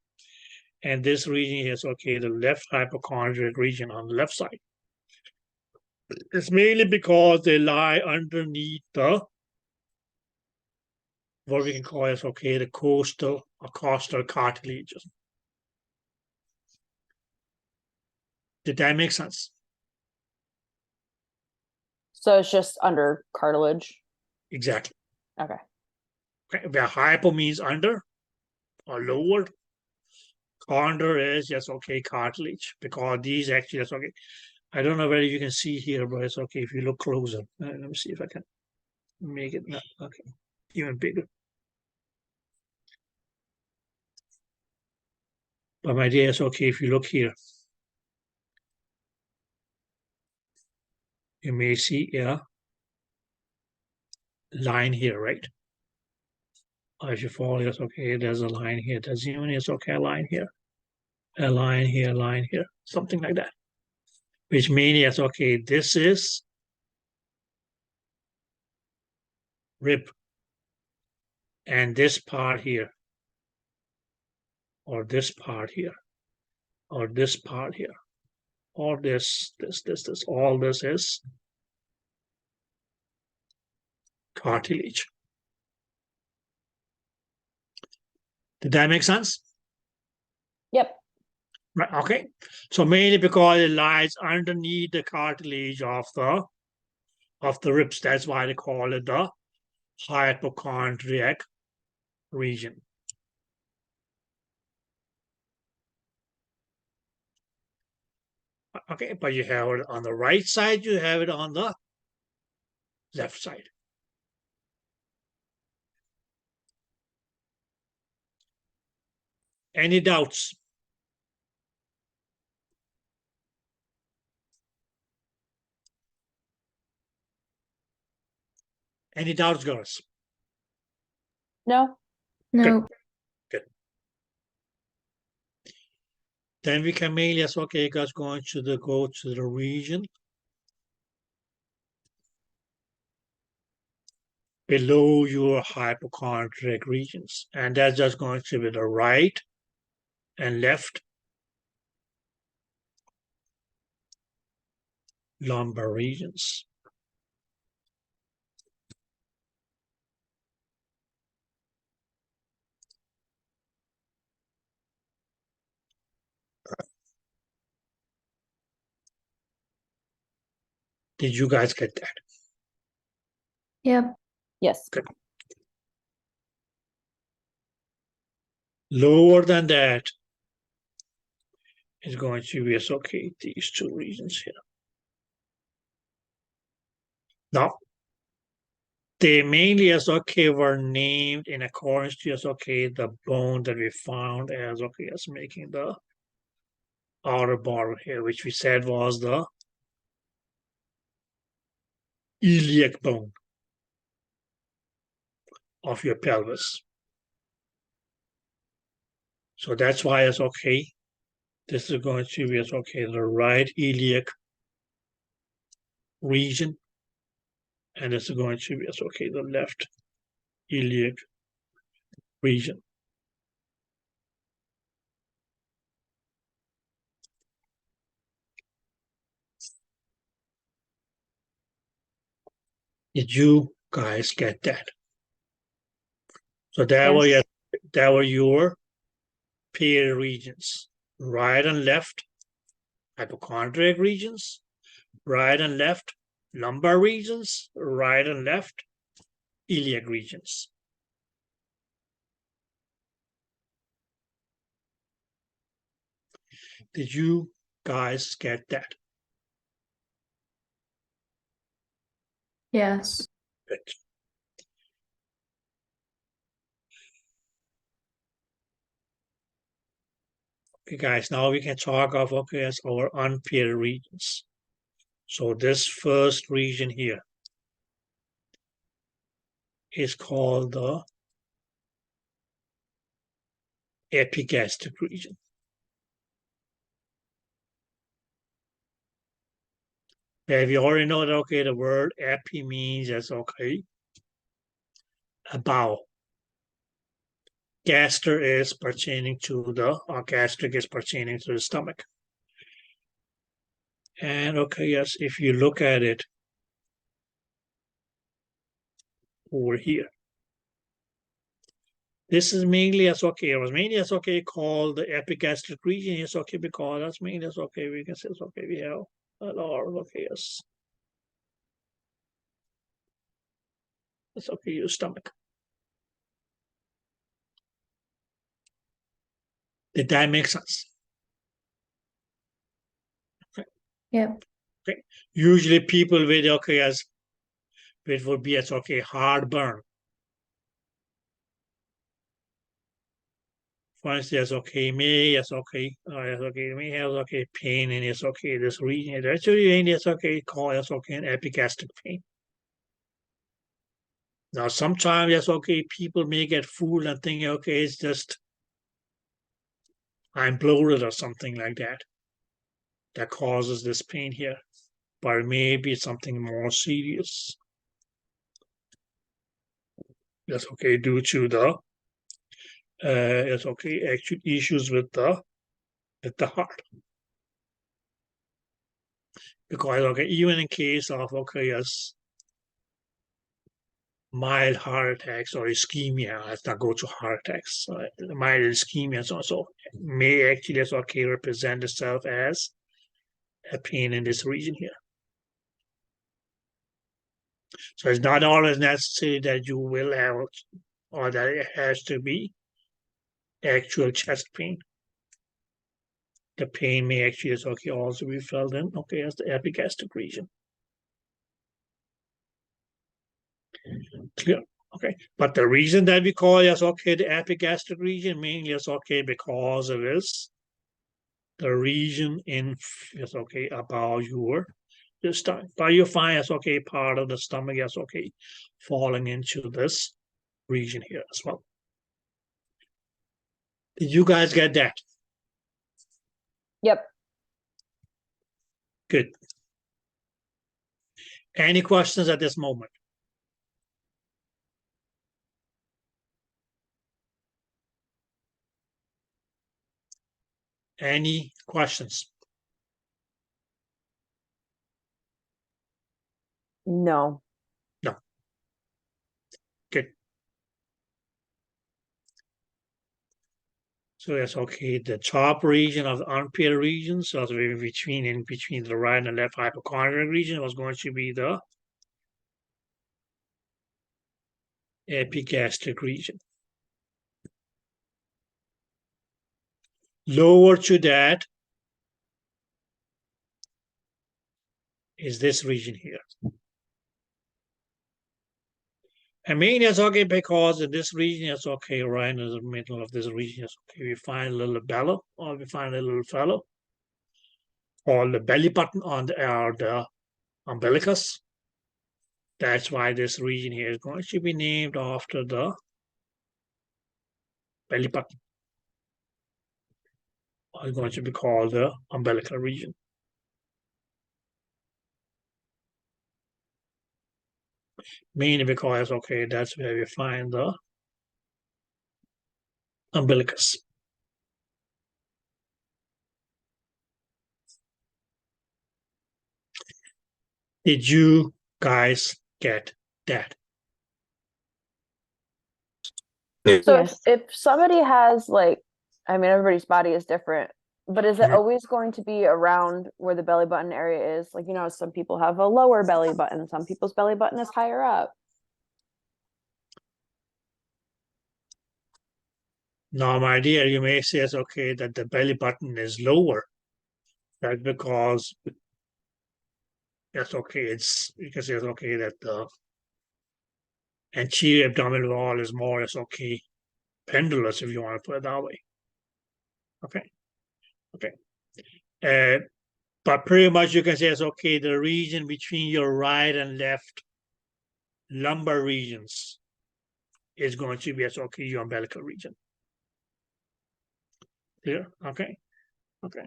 And this region here is okay, the left hypochondriac region on the left side. It's mainly because they lie underneath the, what we can call as, okay, the costal or costal cartilages. Did that make sense? So it's just under cartilage. Exactly. Okay. Okay. Where hypo means under or lower, under is, yes, okay, cartilage, because these actually, that's okay. I don't know whether you can see here, but it's okay if you look closer. Let me see if I can make it, okay, even bigger. But my dear, it's okay if you look here. You may see a line here, right? Or if you follow, it's okay, there's a line here. There's even, it's okay, a line here. A line here, a line here, something like that. Which means, yes, okay, this is rib. And this part here, or this part here, or this part here, or this, all this is cartilage. Did that make sense? Yep. Right, okay. So mainly because it lies underneath the cartilage of the ribs. That's why they call it the hypochondriac region. Okay, but you have it on the right side, you have it on the left side. Any doubts? Any doubts, girls? No. No. Good. Then we can mainly as okay, guys, go to the region below your hypochondriac regions, and that's just going to be the right and left lumbar regions. Did you guys get that? Yep. Yes. Good. Lower than that is going to be as okay, these two regions here. Now, they mainly as okay were named in accordance to as okay the bone that we found as okay as making the outer border here, which we said was the iliac bone of your pelvis. So that's why it's okay. This is going to be as okay the right iliac region, and this is going to be as okay the left iliac region. Did you guys get that? So that Yes. were your peer regions, right and left hypochondriac regions, right and left lumbar regions, right and left iliac regions. Did you guys get that? Yes. Good. Okay, guys, now we can talk of okay as our unpaired regions. So this first region here is called the epigastric region. Have you already know that okay the word epi means that's okay about. Gaster is pertaining to the, or gastric is pertaining to the stomach. And okay, yes, if you look at it over here, This is mainly as okay. It was mainly as okay called the epigastric region. It's okay because that's mainly as okay. We can say it's okay. We have a lot of okay. Yes, it's okay. Your stomach. Did that make sense? Yep. Okay. Usually people with okay as it would be as okay heartburn. For instance, okay, may yes, okay, may have okay pain and it's okay this region. Actually, it's okay call it's okay an epigastric pain. Now sometimes it's okay people may get fooled and think okay it's just I'm bloated or something like that that causes this pain here, but it may be something more serious. That's okay due to the it's okay actual issues with the heart. Because okay, even in case of okay, yes, mild heart attacks or ischemia, let's not go to heart attacks. Mild ischemia so may actually as okay represent itself as a pain in this region here. So it's not always necessary that you will have or that it has to be actual chest pain. The pain may actually as okay also be felt in okay as the epigastric region. Clear. Okay, but the reason that we call it as okay the epigastric region mainly is okay because it is the region in is okay about your stomach. But you find it's okay part of the stomach is okay falling into this region here as well. Did you guys get that? Yep. Good. Any questions at this moment? Any questions? No. No. Good. So that's okay. The top region of the armpit region, so in between the right and left hypochondriac region was going to be the epigastric region. Lower to that is this region here. I mean, it's okay because in this region, it's okay, right in the middle of this region, it's okay. We find a little bellow, or we find a little fellow, or the belly button on the umbilicus. That's why this region here is going to be named after the belly button. It's going to be called the umbilical region. Mainly because, okay, that's where we find the umbilicus. Did you guys get that? So Yes. if somebody has like, I mean, everybody's body is different, but is it Mhm. always going to be around where the belly button area is? Like, you know, some people have a lower belly button, some people's belly button is higher up. Now, my dear, you may say it's okay that the belly button is lower. That's because that's okay. It's because it's okay that the anterior abdominal wall is more it's okay pendulous, if you want to put it that way. Okay. Okay. But pretty much you can say it's okay, the region between your right and left lumbar regions is going to be as okay, your umbilical region. Clear? Okay. Okay.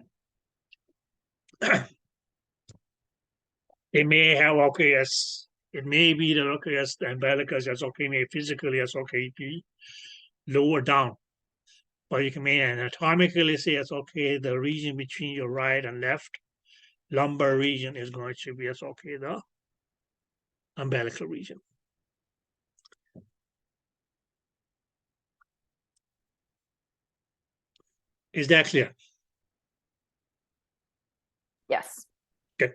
It may have okay as it may be that okay as the umbilicus as okay may physically as okay be lower down. But you can may anatomically say it's okay, the region between your right and left lumbar region is going to be as okay, the umbilical region. Is that clear? Yes. Good.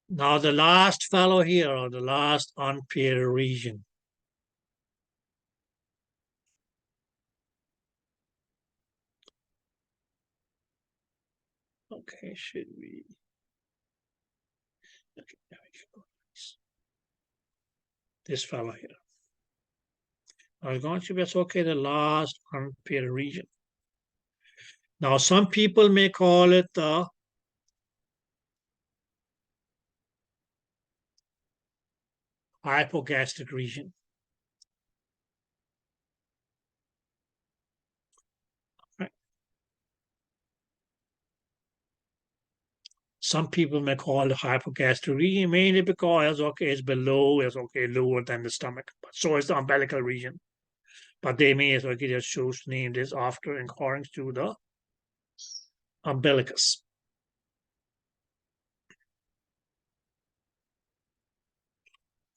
Now the last fellow here, or the last unpaired region. Okay, should we? Okay, there we go. This fellow here. Now going to be okay, the last unpaired region. Now some people may call it the hypogastric region. Right. Some people may call it hypogastric region mainly because it's below, it's lower than the stomach. But so is the umbilical region. But they may just choose to name this after according to the umbilicus.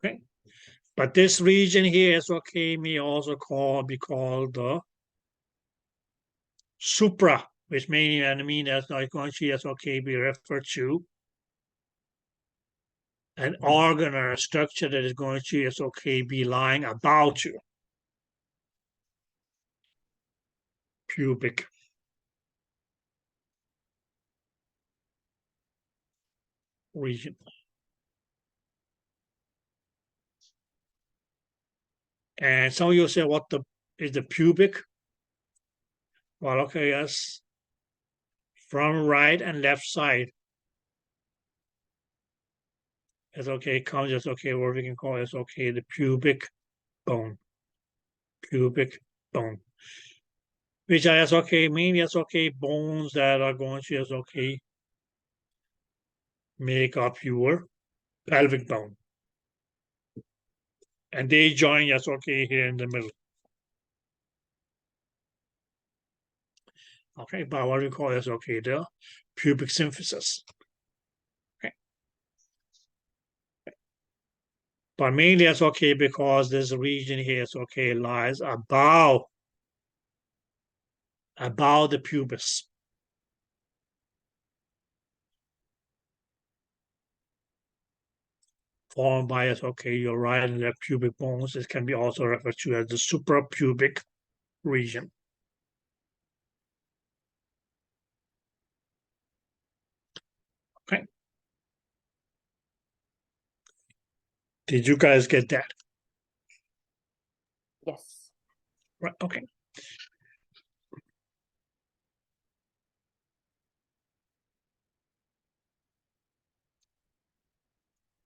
Okay. But this region here is may also be called the supra, which may mean that's not going to be referred to an organ or a structure that is going to be lying about you. Pubic region. And some of you say, what is the pubic? Well, okay, yes. From right and left side. It's comes as what we can call is the pubic bone. Pubic bone. Which is mainly as bones that are going to as make up your pelvic bone. And they join as here in the middle. Okay, but what we call is the pubic symphysis. Okay. But mainly it's because this region here is lies above the pubis. Formed by your right and left pubic bones. It can be also referred to as the suprapubic region. Okay. Did you guys get that? Yes. Right. Okay.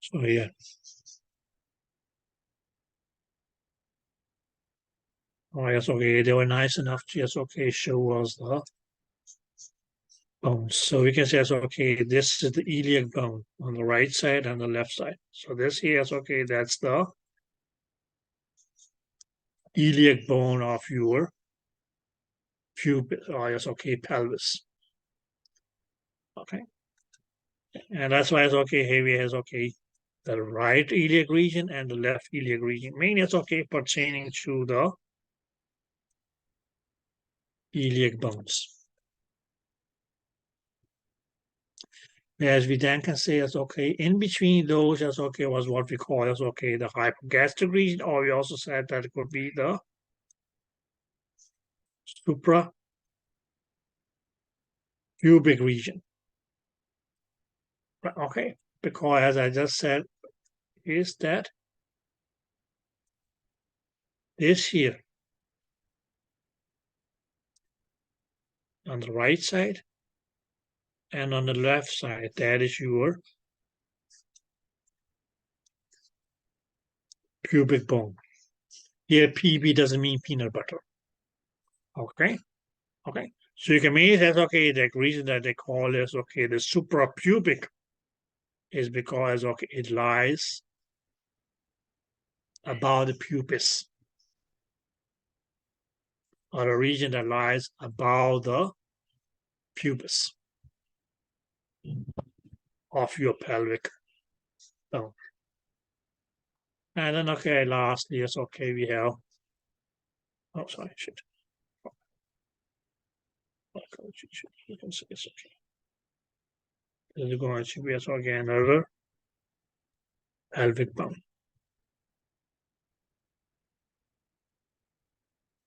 So yeah. Oh, yes, they were nice enough to just show us the bones. So we can say this is the iliac bone on the right side and the left side. So this here is that's the iliac bone of your pubis, pelvis. Okay. And that's why it's here we has the right iliac region and the left iliac region. Mainly it's pertaining to the iliac bones. As we then can say as in between those as was what we call as the hypogastric region, or we also said that it could be the supra pubic region. Okay, because as I just said, is that this here on the right side and on the left side, that is your pubic bone. Here, PB doesn't mean peanut butter. Okay, okay. So you can mean that the reason that they call this the suprapubic is because it lies above the pubis, or the region that lies above the pubis of your pelvic bone. And then, okay, lastly, yes, okay, we have, oh, sorry, shit. You can see it's okay. This is going to be, so again, another pelvic bone.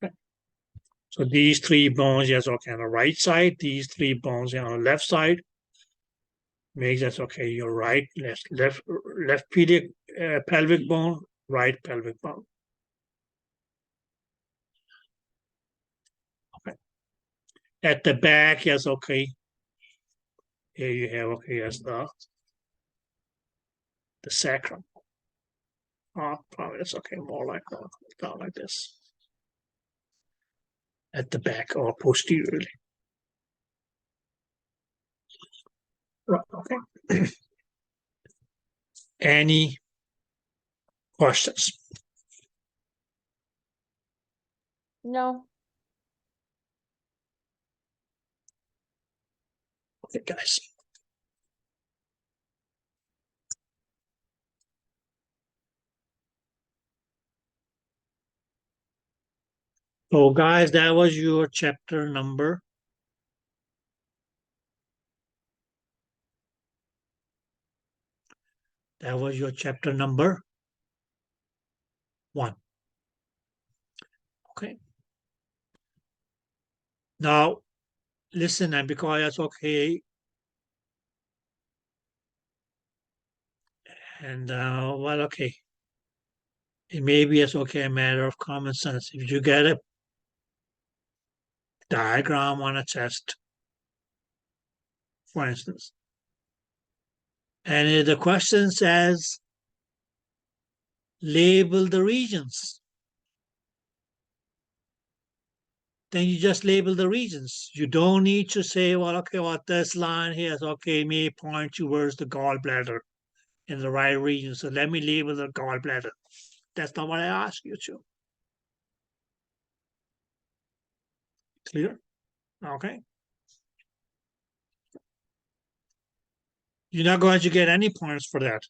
Okay. So these three bones, yes, okay, on the right side, these three bones on the left side, makes that okay, your right, left pelvic bone, right pelvic bone. Okay. At the back, yes, okay. Here you have, okay, yes, the sacrum. Probably it's okay, more like down like this. At the back or posteriorly. Right, okay. Any questions? No. Okay, guys. So, guys, that was your chapter number. That was your chapter number 1. Okay. Now, listen, and because that's okay, and well, okay, it may be it's okay a matter of common sense. If you get a diagram on a chest, for instance, and if the question says label the regions, then you just label the regions. You don't need to say, well, okay, what this line here is okay, may point towards the gallbladder in the right region. So let me label the gallbladder. That's not what I asked you to. Clear? Okay. You're not going to get any points for that.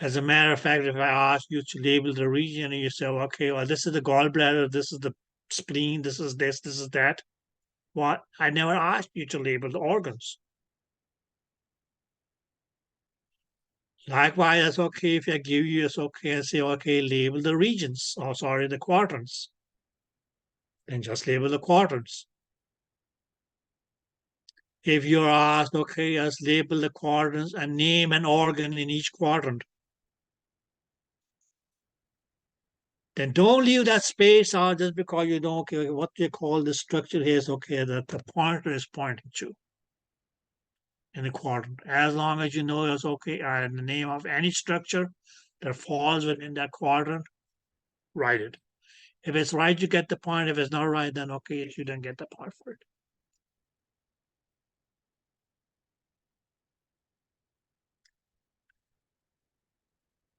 As a matter of fact, if I ask you to label the region and you say, okay, well, this is the gallbladder, this is the spleen, this is this is that. What? I never asked you to label the organs. Likewise, it's okay if I give you, it's okay and say, okay, label the regions, or sorry, the quadrants. Then just label the quadrants. If you're asked, okay, just label the quadrants and name an organ in each quadrant. Then don't leave that space out just because you don't, okay, what they call the structure here is okay, that the pointer is pointing to in the quadrant. As long as you know it's okay, and the name of any structure that falls within that quadrant, write it. If it's right, you get the point. If it's not right, then okay, you don't get the point for it.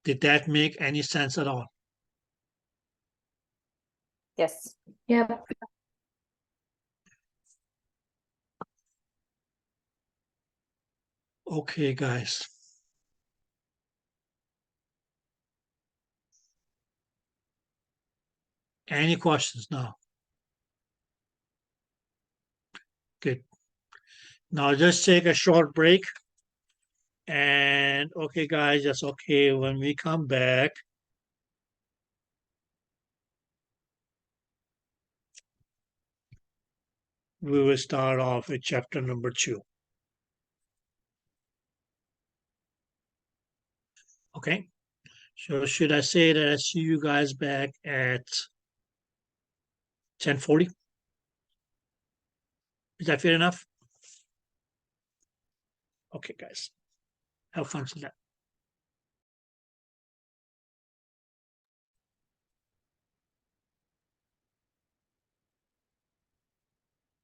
Did that make any sense at all? Yes. Yep. Okay, guys. Any questions now? Good. Now just take a short break. And okay, guys, that's okay. When we come back, we will start off with chapter number 2. Okay. So should I say that I see you guys back at 10:40? Is that fair enough? Okay, guys. Have fun with that.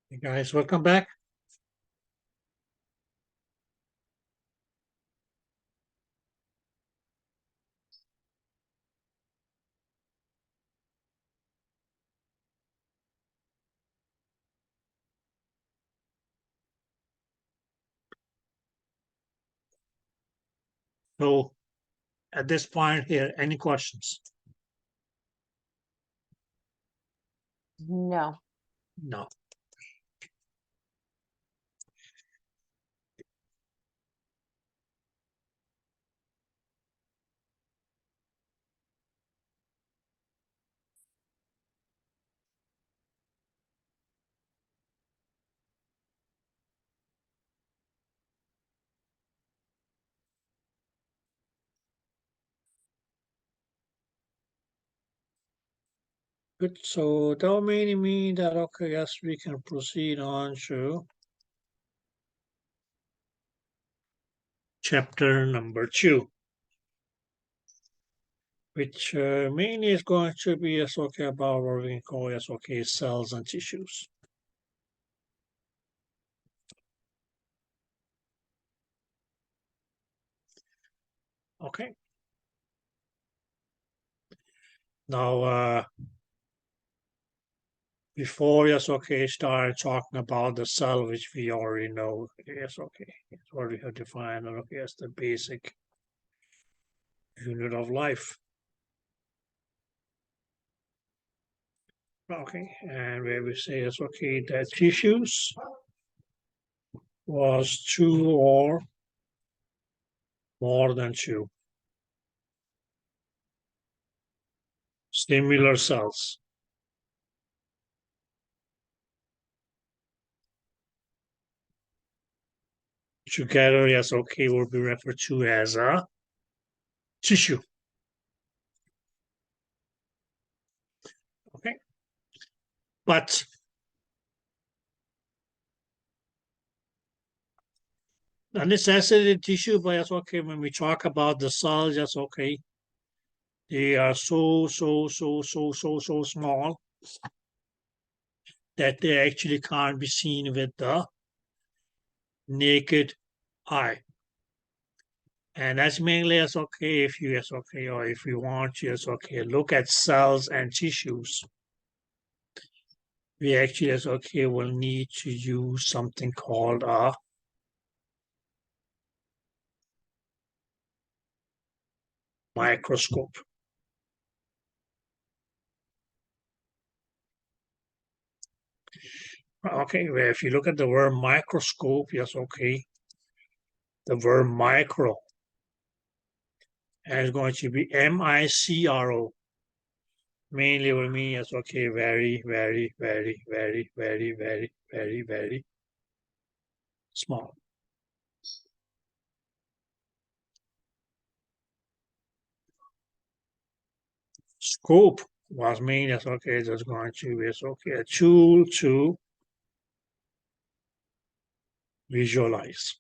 Hey guys, welcome back. So at this point here, any questions? No. No. Good, so that will mainly mean that, okay, yes, we can proceed on to chapter number 2, which mainly is going to be yes, okay, about what we can call yes, okay, cells and tissues. Okay. Now, before yes, okay, start talking about the cell, which we already know. Yes, okay, it's what we have defined. Okay, as the basic unit of life. Okay, and where we say yes, okay, that tissues was 2 or more than 2 similar cells. Together, yes, okay, will be referred to as a tissue. Okay, but the necessity tissue, but yes, okay, when we talk about the cells, yes, okay, they are so small that they actually can't be seen with the naked eye. And that's mainly yes, okay, if you yes, okay, or if you want to yes, okay, look at cells and tissues, we actually yes, okay, will need to use something called a microscope. Okay, well, if you look at the word microscope, yes, okay, the word micro, and it's going to be M-I-C-R-O. Mainly will mean yes, okay, very small. Scope was mean yes, okay, that's going to be yes, okay, a tool to visualize.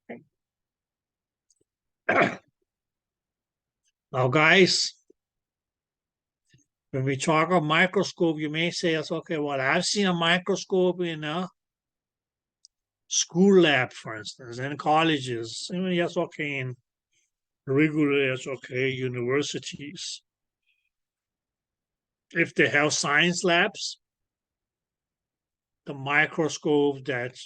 Okay. Now, guys, when we talk of microscope, you may say, yes, okay, well, I've seen a microscope in a school lab, for instance, in colleges, even yes, okay, in regular, yes, okay, universities. If they have science labs, the microscope that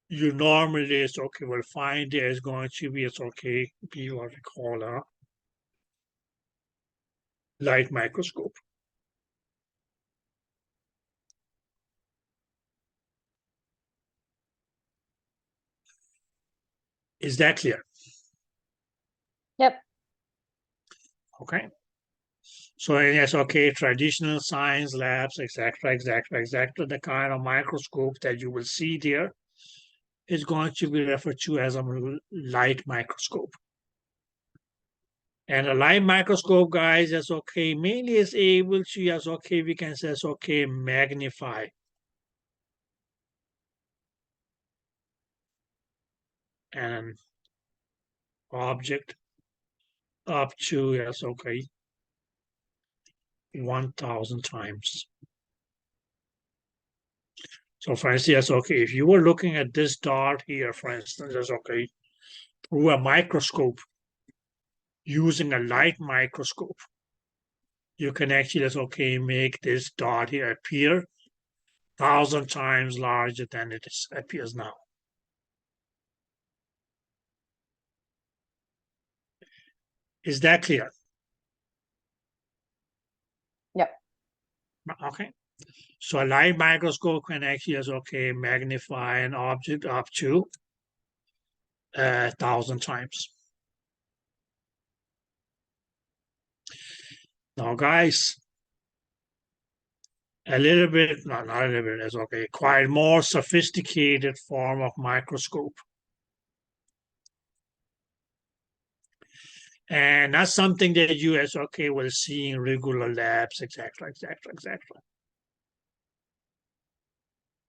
you normally is okay will find there is going to be it's okay be what we call a light microscope. Is that clear? Yep. Okay. So yes, okay, traditional science labs, etc., the kind of microscope that you will see there is going to be referred to as a light microscope. And a light microscope, guys, that's okay, mainly is able to, yes, okay, we can say, it's okay, magnify an object up to, yes, okay, 1,000 times. So for instance, yes, okay, if you were looking at this dot here, for instance, that's okay, through a microscope, using a light microscope, you can actually, that's okay, make this dot here appear 1,000 times larger than it appears now. Is that clear? Yep. Okay. So a light microscope can actually magnify an object up to 1,000 times. Now, guys, a little bit, not a little bit, it's okay, quite more sophisticated form of microscope. And that's something that you will see in regular labs, etc.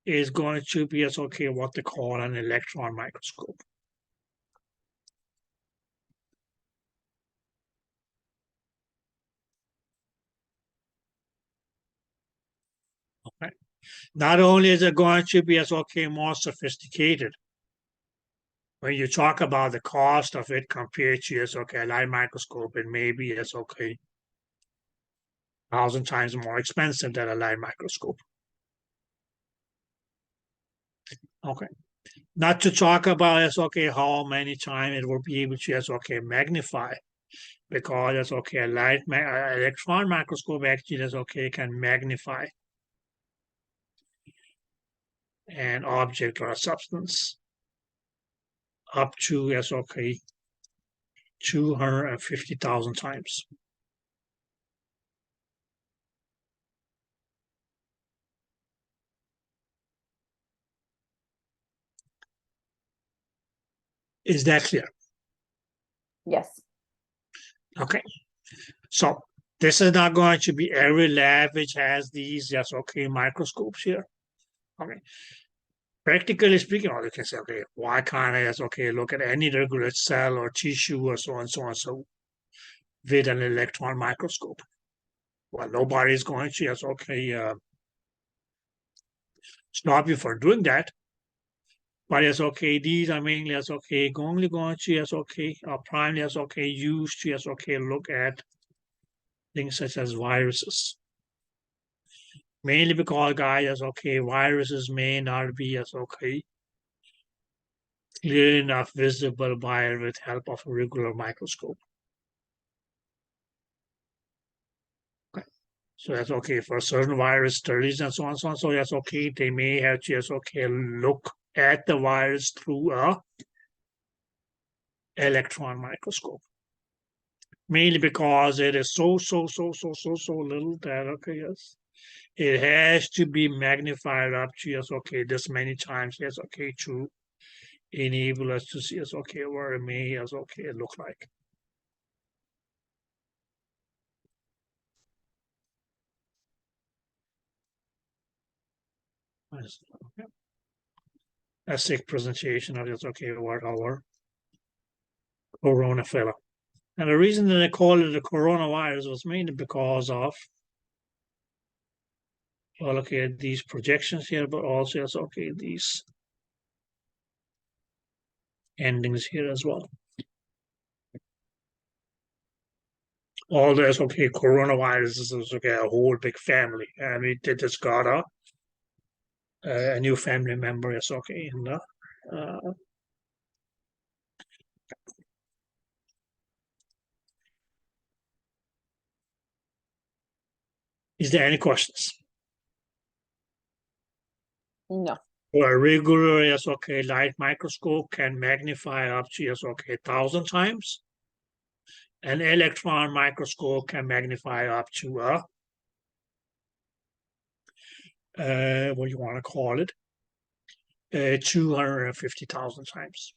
Is going to be what they call an electron microscope. Okay. Not only is it going to be more sophisticated, when you talk about the cost of it compared to a light microscope, it may be 1,000 times more expensive than a light microscope. Okay. Not to talk about how many times it will be able to magnify, because a light electron microscope actually can magnify an object or a substance up to 250,000 times. Is that clear? Yes. Okay. So this is not going to be every lab which has these microscopes here. Okay. Practically speaking, or you can say, why can't I look at any regular cell or tissue or so and so with an electron microscope? Well, nobody is going to stop you for doing that. But these are mainly only going to are primarily used to look at things such as viruses. Mainly because guys viruses may not be clear enough visible by with help of a regular microscope. Okay. So that's for certain virus studies and so on. So that's they may have to look at the virus through a electron microscope. Mainly because it is so little that it has to be magnified up to this many times to enable us to see where it may look like. A sick presentation of what our corona fella. And the reason that they call it the coronavirus was mainly because of these projections here, but also these endings here as well. All this coronavirus is a whole big family, and we just got a new family member is in the is there any questions? No. Well, a regular light microscope can magnify up to 1,000 times. An electron microscope can magnify up to what do you want to call it? 250,000 times.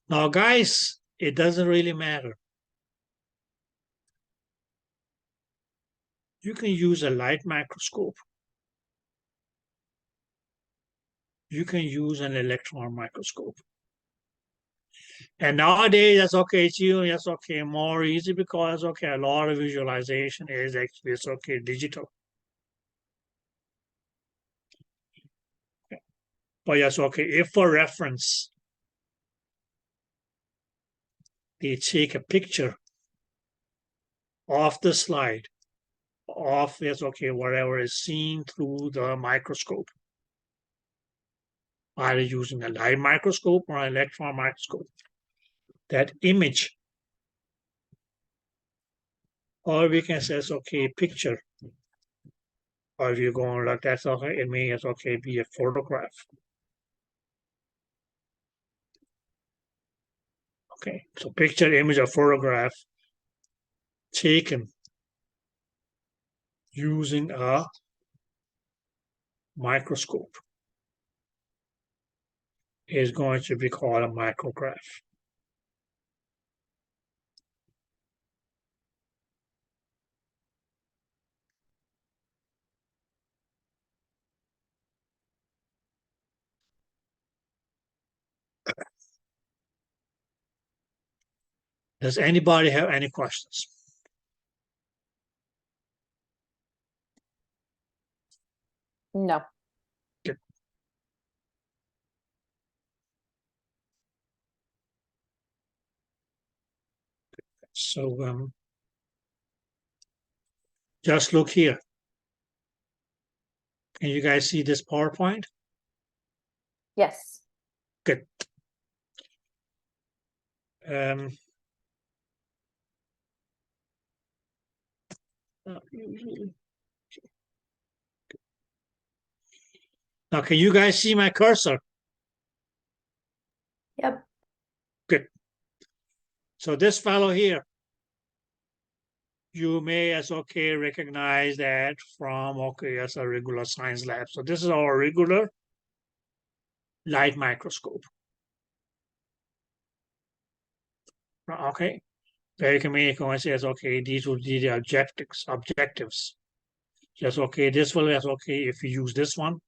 Now, guys, it doesn't really matter. You can use a light microscope. You can use an electron microscope. And nowadays, it's more easy because a lot of visualization is actually digital. Okay. But if for reference, they take a picture of the slide of yes, okay, whatever is seen through the microscope, either using a light microscope or an electron microscope. That image, or we can say, okay, picture, or if you're going like that's okay, it may as okay be a photograph. Okay, so picture, image, or photograph taken using a microscope is going to be called a micrograph. Does anybody have any questions? No. Good. So just look here. Can you guys see this PowerPoint? Yes. Good. Now, can you guys see my cursor? Yep. Good. So this fellow here, you may as okay recognize that from okay as a regular science lab. So this is our regular light microscope. Okay. Very communicative says okay, these will be the objectives. Just okay, this will is okay if you use this one.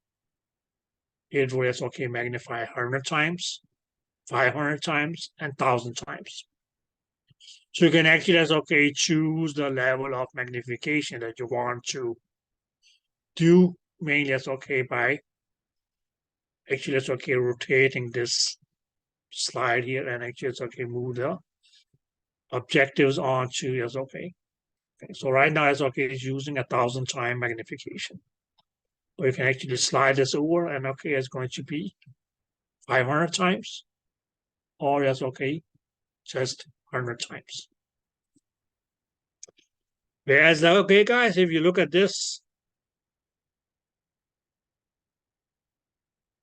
It will is okay magnify 100 times, 500 times, and 1,000 times. So you can actually as okay choose the level of magnification that you want to do, mainly as okay by actually it's okay rotating this slide here, and actually it's okay move the objectives onto as okay. So right now it's okay is using 1,000 time magnification. Or you can actually slide this over, and okay it's going to be 500 times, or that's okay just 100 times. Whereas okay guys, if you look at this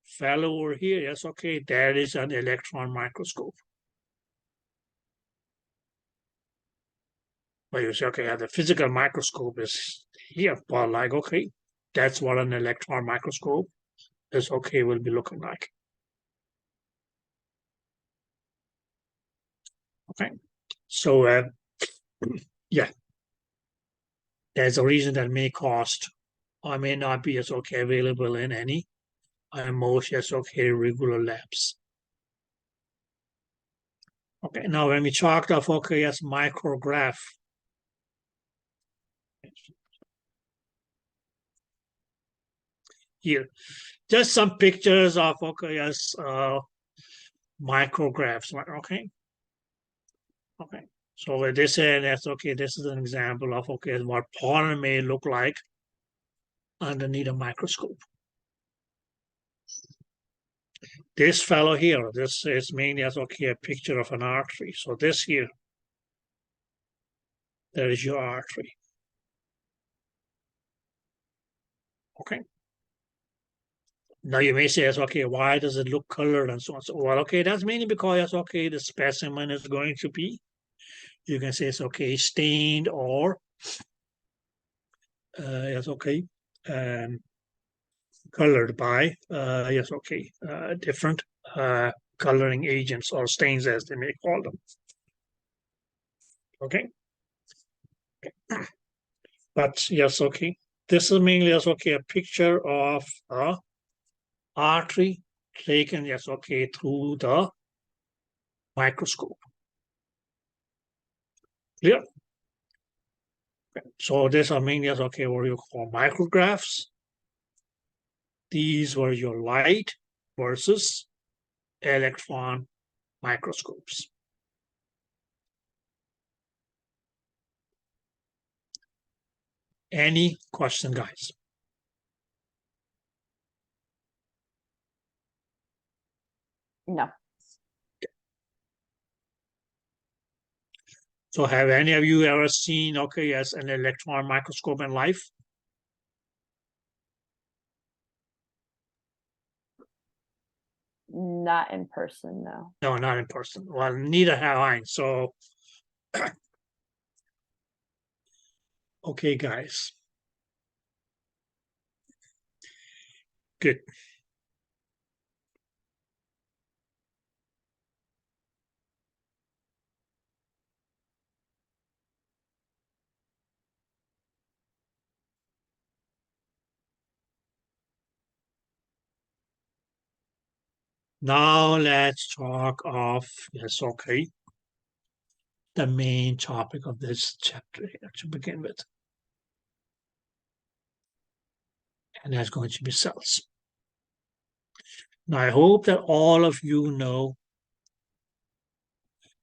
fellow over here, yes, okay, that is an electron microscope. But you say, okay, the physical microscope is here, but like, okay, that's what an electron microscope is okay will be looking like. Okay, so yeah, there's a reason that may cost or may not be as okay available in any most as okay regular labs. Okay, now when we talked of okay as micrograph, here, just some pictures of okay as micrographs, okay? Okay, so with this that's okay, this is an example of okay what pollen may look like underneath a microscope. This fellow here, this is mainly as okay a picture of an artery. So this here, there is your artery. Okay. Now you may say, okay, why does it look colored and so on? So, well, okay, that's mainly because okay, the specimen is going to be, you can say it's okay, stained or yes, okay, colored by yes, okay, different coloring agents or stains as they may call them. Okay. But yes, okay. This is mainly as okay a picture of a artery taken yes, okay, through the microscope. Clear? Okay. So these are mainly as okay what you call micrographs. These were your light versus electron microscopes. Any question, guys? No. So have any of you ever seen, okay, yes, an electron microscope in life? Not in person, no. No, not in person. Well, neither have I. So, okay, guys. Good. Now let's talk of, yes, okay, the main topic of this chapter here to begin with. And that's going to be cells. Now, I hope that all of you know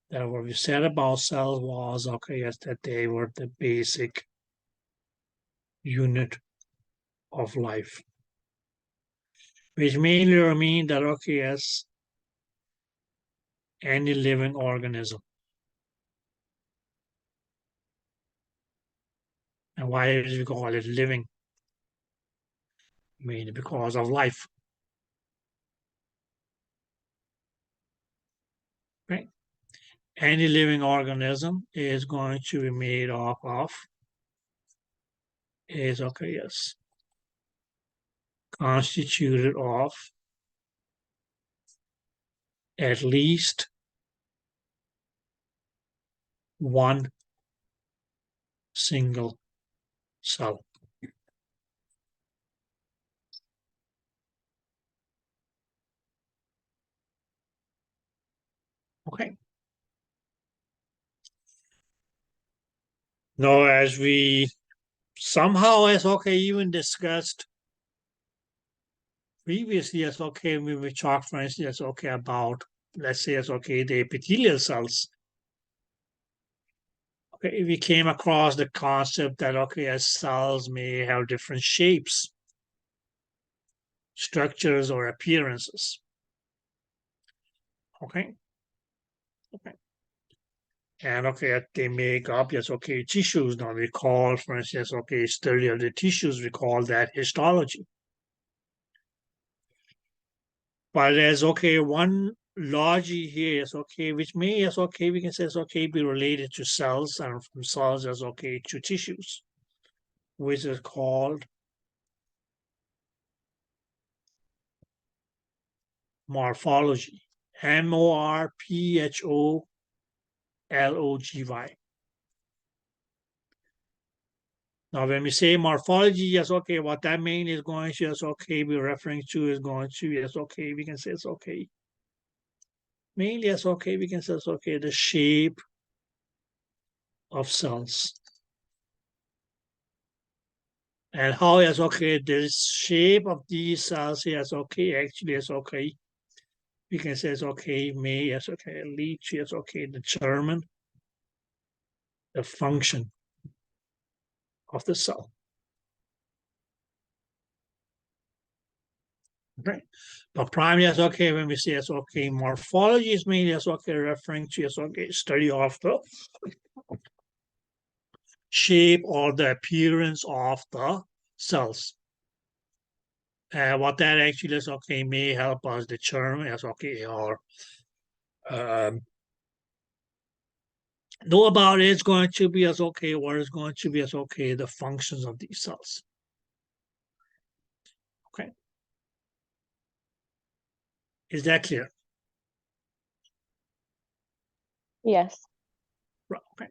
that what we said about cells was, okay, yes, that they were the basic unit of life, which mainly mean that, okay, yes, any living organism. And why do we call it living? Mainly because of life. Right? Any living organism is going to be made up of, is, okay, yes, constituted of at least one single cell. Okay. Now, as we somehow, as okay, even discussed previously, as okay, when we talked, for instance, as okay, about, let's say, as okay, the epithelial cells. Okay, we came across the concept that, okay, as cells may have different shapes, structures, or appearances. Okay. Okay. And okay, they make up, yes, okay, tissues. Now we call, for instance, okay, study of the tissues, we call that histology. But there's okay, one logi here is okay, which may, yes, okay, we can say, okay, be related to cells, and from cells as okay to tissues, which is called morphology. MORPHOLOGY. Now, when we say morphology, yes, okay, what that means is going to, yes, okay, be referring to is going to, yes, okay, we can say it's okay. Mainly, yes, okay, we can say it's okay, the shape of cells. And how, yes, okay, the shape of these cells, yes, okay, actually, yes, okay, we can say it's okay, may, yes, okay, lead to, yes, okay, determine the function of the cell. Right. But primarily, yes, okay, when we say yes, okay, morphology is mainly yes, okay, referring to yes, okay, study of the shape or the appearance of the cells. What that actually is, okay, may help us determine yes, okay, or know about it's going to be as okay, what is going to be as okay, the functions of these cells. Okay. Is that clear? Yes. Right. Okay.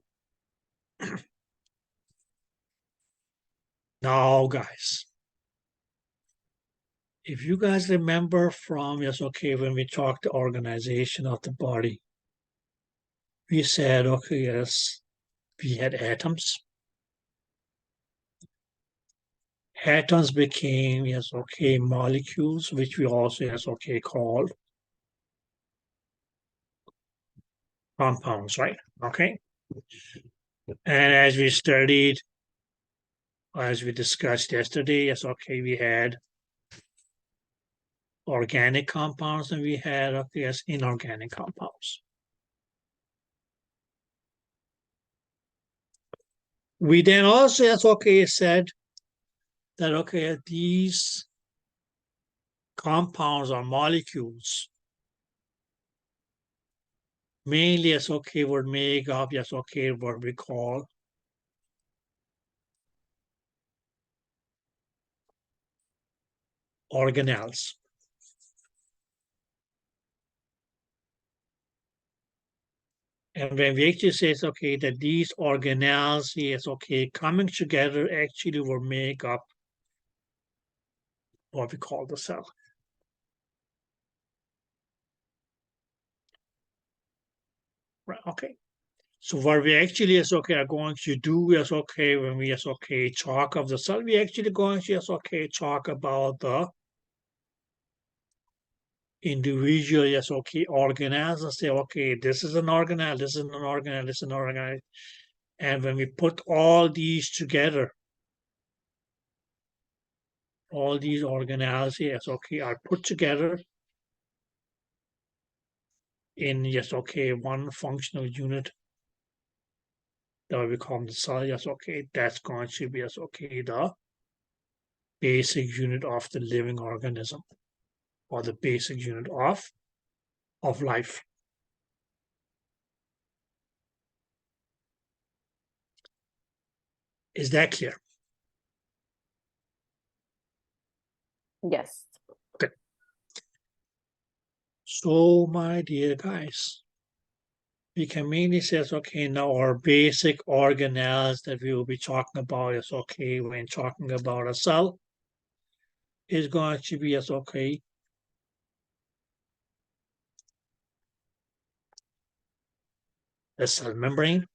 Now, guys, if you guys remember from, yes, okay, when we talked the organization of the body, we said, okay, yes, we had atoms. Atoms became, yes, okay, molecules, which we also, yes, okay, called compounds, right? Okay. And as we studied as we discussed yesterday, yes, okay, we had organic compounds and we had, okay, yes, inorganic compounds. We then also, yes, okay, said that, okay, these compounds or molecules mainly, yes, okay, would make up, yes, okay, what we call organelles. And when we actually say, okay, that these organelles, yes, okay, coming together actually will make up what we call the cell. Right, okay. So what we actually is okay are going to do is okay when we is okay talk of the cell, we actually going to is okay talk about the individual yes okay organelles and say okay this is an organelle, this is an organelle, this is an organelle, and when we put all these together, all these organelles yes okay are put together in yes okay one functional unit that we call the cell yes okay that's going to be yes okay the basic unit of the living organism or the basic unit of life. Is that clear? Yes. Good. So, my dear guys, we can mainly say, okay, now our basic organelles that we will be talking about is okay when talking about a cell is going to be as okay the cell membrane.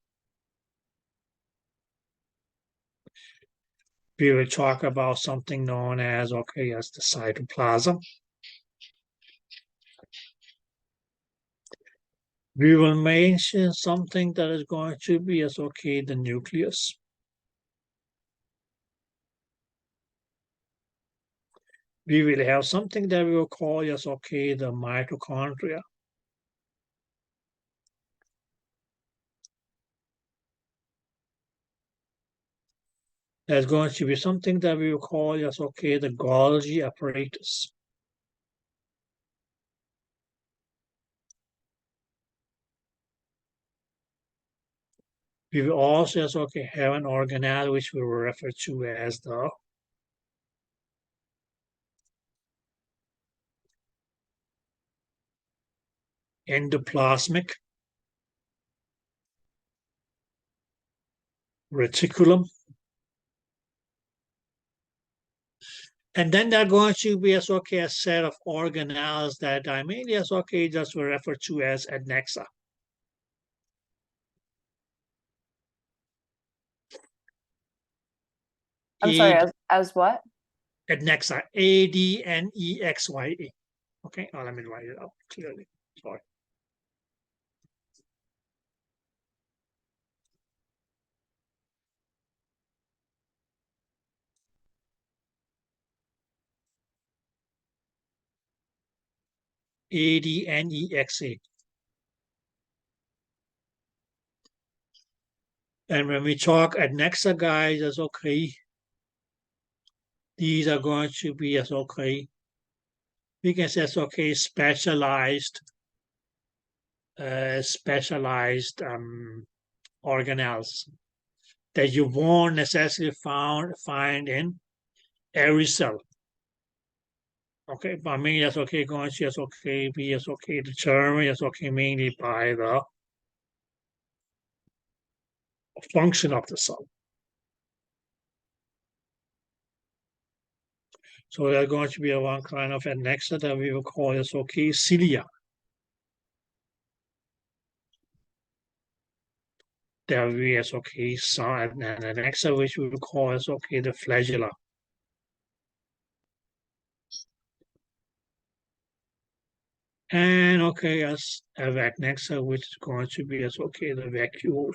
We will talk about something known as okay as the cytoplasm. We will mention something that is going to be as okay the nucleus. We will have something that we will call as okay the mitochondria. There's going to be something that we will call as okay the Golgi apparatus. We will also as okay have an organelle which we will refer to as the endoplasmic reticulum. And then there are going to be as okay a set of organelles that I mainly as okay just will refer to as adnexa. I'm sorry, as what? Adnexa, ADNEXYA. Okay, oh, let me write it out clearly. Sorry. ADNEXA. And when we talk adnexa, guys, that's okay. These are going to be as okay. We can say as okay specialized organelles that you won't necessarily find in every cell. Okay, but mainly that's okay going to that's okay be as okay determined as okay mainly by the function of the cell. So there's going to be a one kind of adnexa that we will call as okay cilia. There will be as okay some and adnexa which we will call as okay the flagella. And okay, as a adnexa, which is going to be as okay the vacuole.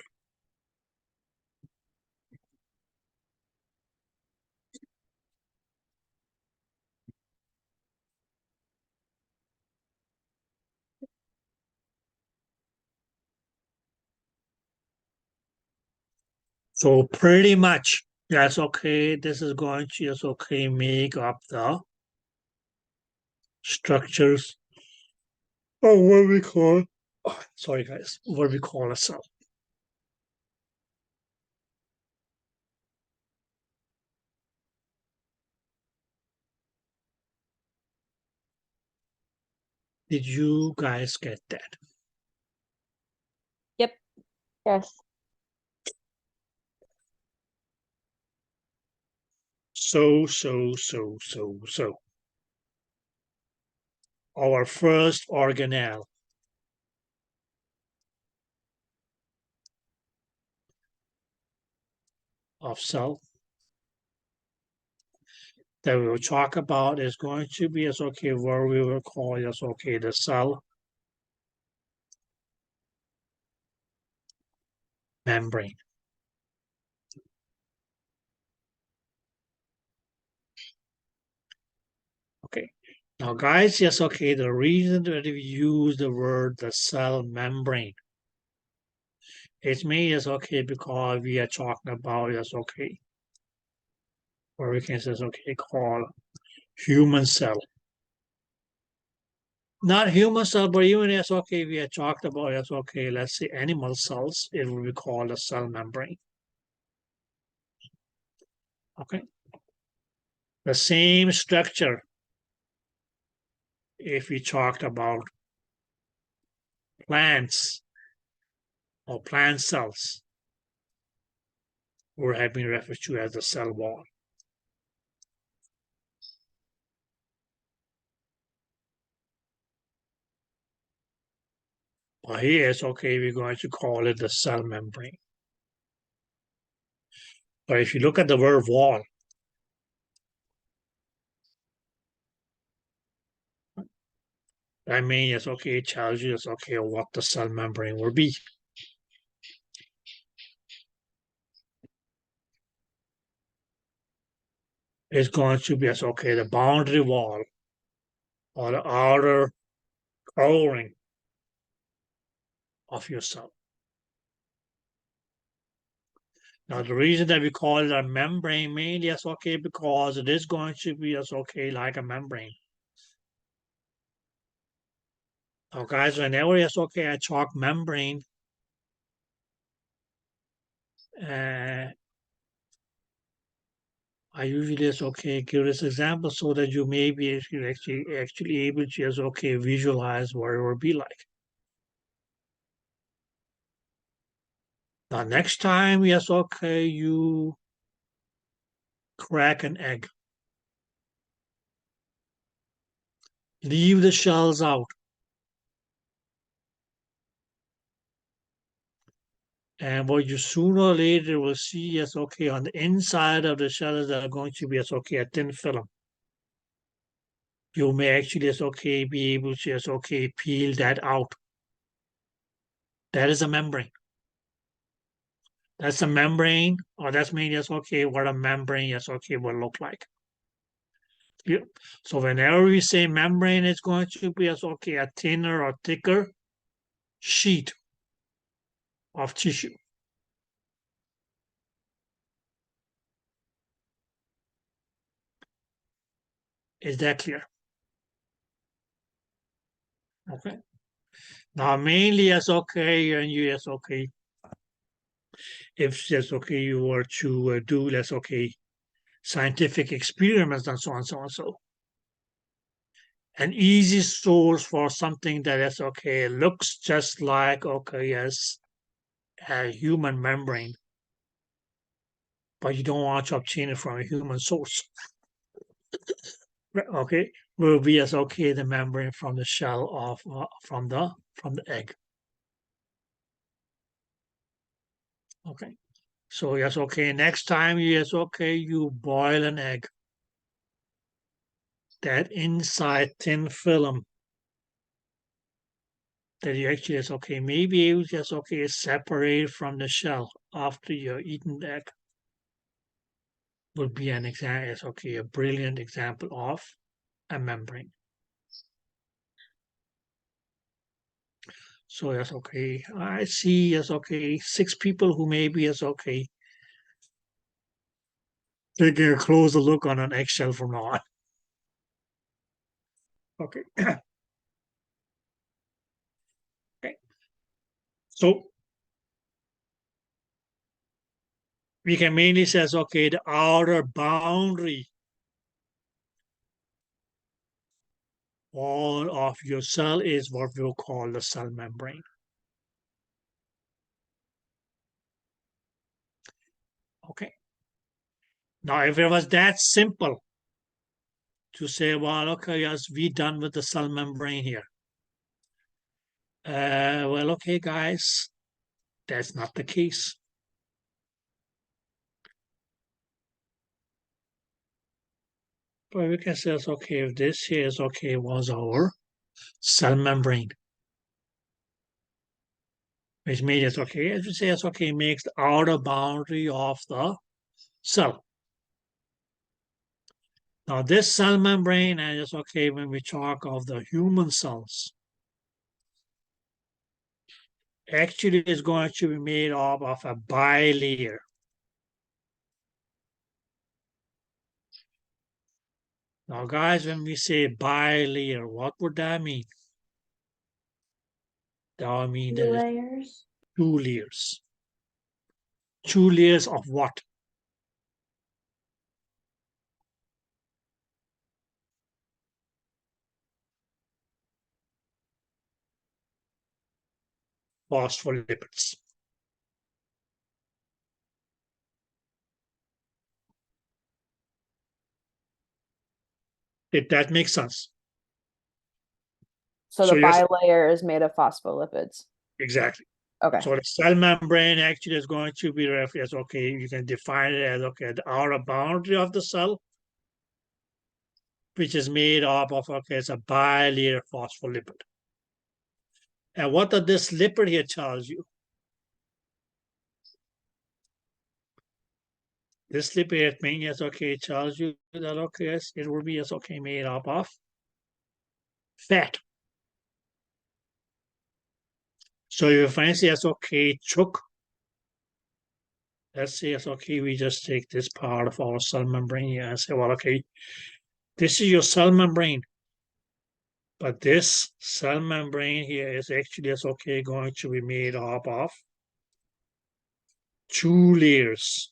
So pretty much, yes, okay, this is going to just okay make up the structures of what we call, sorry guys, what we call a cell. Did you guys get that? Yep. Yes. So. Our first organelle of cell that we will talk about is going to be as okay where we will call as okay the cell membrane. Okay. Now guys, yes, okay, the reason that we use the word the cell membrane, it's made as okay because we are talking about as okay, where we can say okay call human cell. Not human cell, but even as okay, we are talked about as okay, let's say animal cells, it will be called a cell membrane. Okay. The same structure if we talked about plants or plant cells would have been referred to as the cell wall. But here it's okay, we're going to call it the cell membrane. But if you look at the word wall, that means it's okay, it tells you it's okay what the cell membrane will be. It's going to be as okay, the boundary wall or the outer covering of your cell. Now, the reason that we call it a membrane mainly is okay because it is going to be as okay like a membrane. Now, guys, whenever it's okay, I talk membrane. I usually it's okay give this example so that you may be actually able to just okay visualize what it will be like. Now, next time, yes, okay, you crack an egg. Leave the shells out. And what you sooner or later will see is okay on the inside of the shells that are going to be as okay a thin film. You may actually as okay be able to as okay peel that out. That is a membrane. That's a membrane, or that's mean yes okay what a membrane yes okay will look like. Yeah. So whenever we say membrane, it's going to be as okay a thinner or thicker sheet of tissue. Is that clear? Okay. Now mainly as okay, and you as okay. If that's okay, you were to do less okay scientific experiments and so on, so on, so. An easy source for something that is okay looks just like okay as a human membrane, but you don't want to obtain it from a human source. Okay, will be as okay the membrane from the shell of from the egg. Okay, so yes, okay. Next time, yes, okay. You boil an egg. That inside thin film that you actually is okay. Maybe you just okay separate from the shell after you're eaten the egg. Would be an example. Is okay, a brilliant example of a membrane. So yes, okay. I see yes, okay. 6 people who maybe is okay taking a closer look on an eggshell from now on. Okay. Okay. So we can mainly say, okay, the outer boundary wall of your cell is what we'll call the cell membrane. Okay. Now, if it was that simple to say, well, okay, yes, we're done with the cell membrane here. Well, okay, guys, that's not the case. But we can say, okay, if this here is okay, was our cell membrane, which means it's okay, as we say, it's okay, makes the outer boundary of the cell. Now, this cell membrane, and it's okay when we talk of the human cells, actually is going to be made up of a bilayer. Now, guys, when we say bilayer, what would that mean? That would mean Two that it's layers. 2 layers. 2 layers of what? Phospholipids. If that makes sense. So So the yes, bilayer is made of phospholipids. exactly. Okay. So the cell membrane actually is going to be referred as, okay, you can define it as, okay, the outer boundary of the cell, which is made up of, okay, it's a bilayer phospholipid. And what does this lipid here tells you? This lipid means, yes, okay, it tells you that, okay, yes, it will be, yes, okay, made up of fat. So you find, yes, okay, chook. Let's say, yes, okay, we just take this part of our cell membrane here and say, well, okay, this is your cell membrane. But this cell membrane here is actually, yes, okay, going to be made up of 2 layers.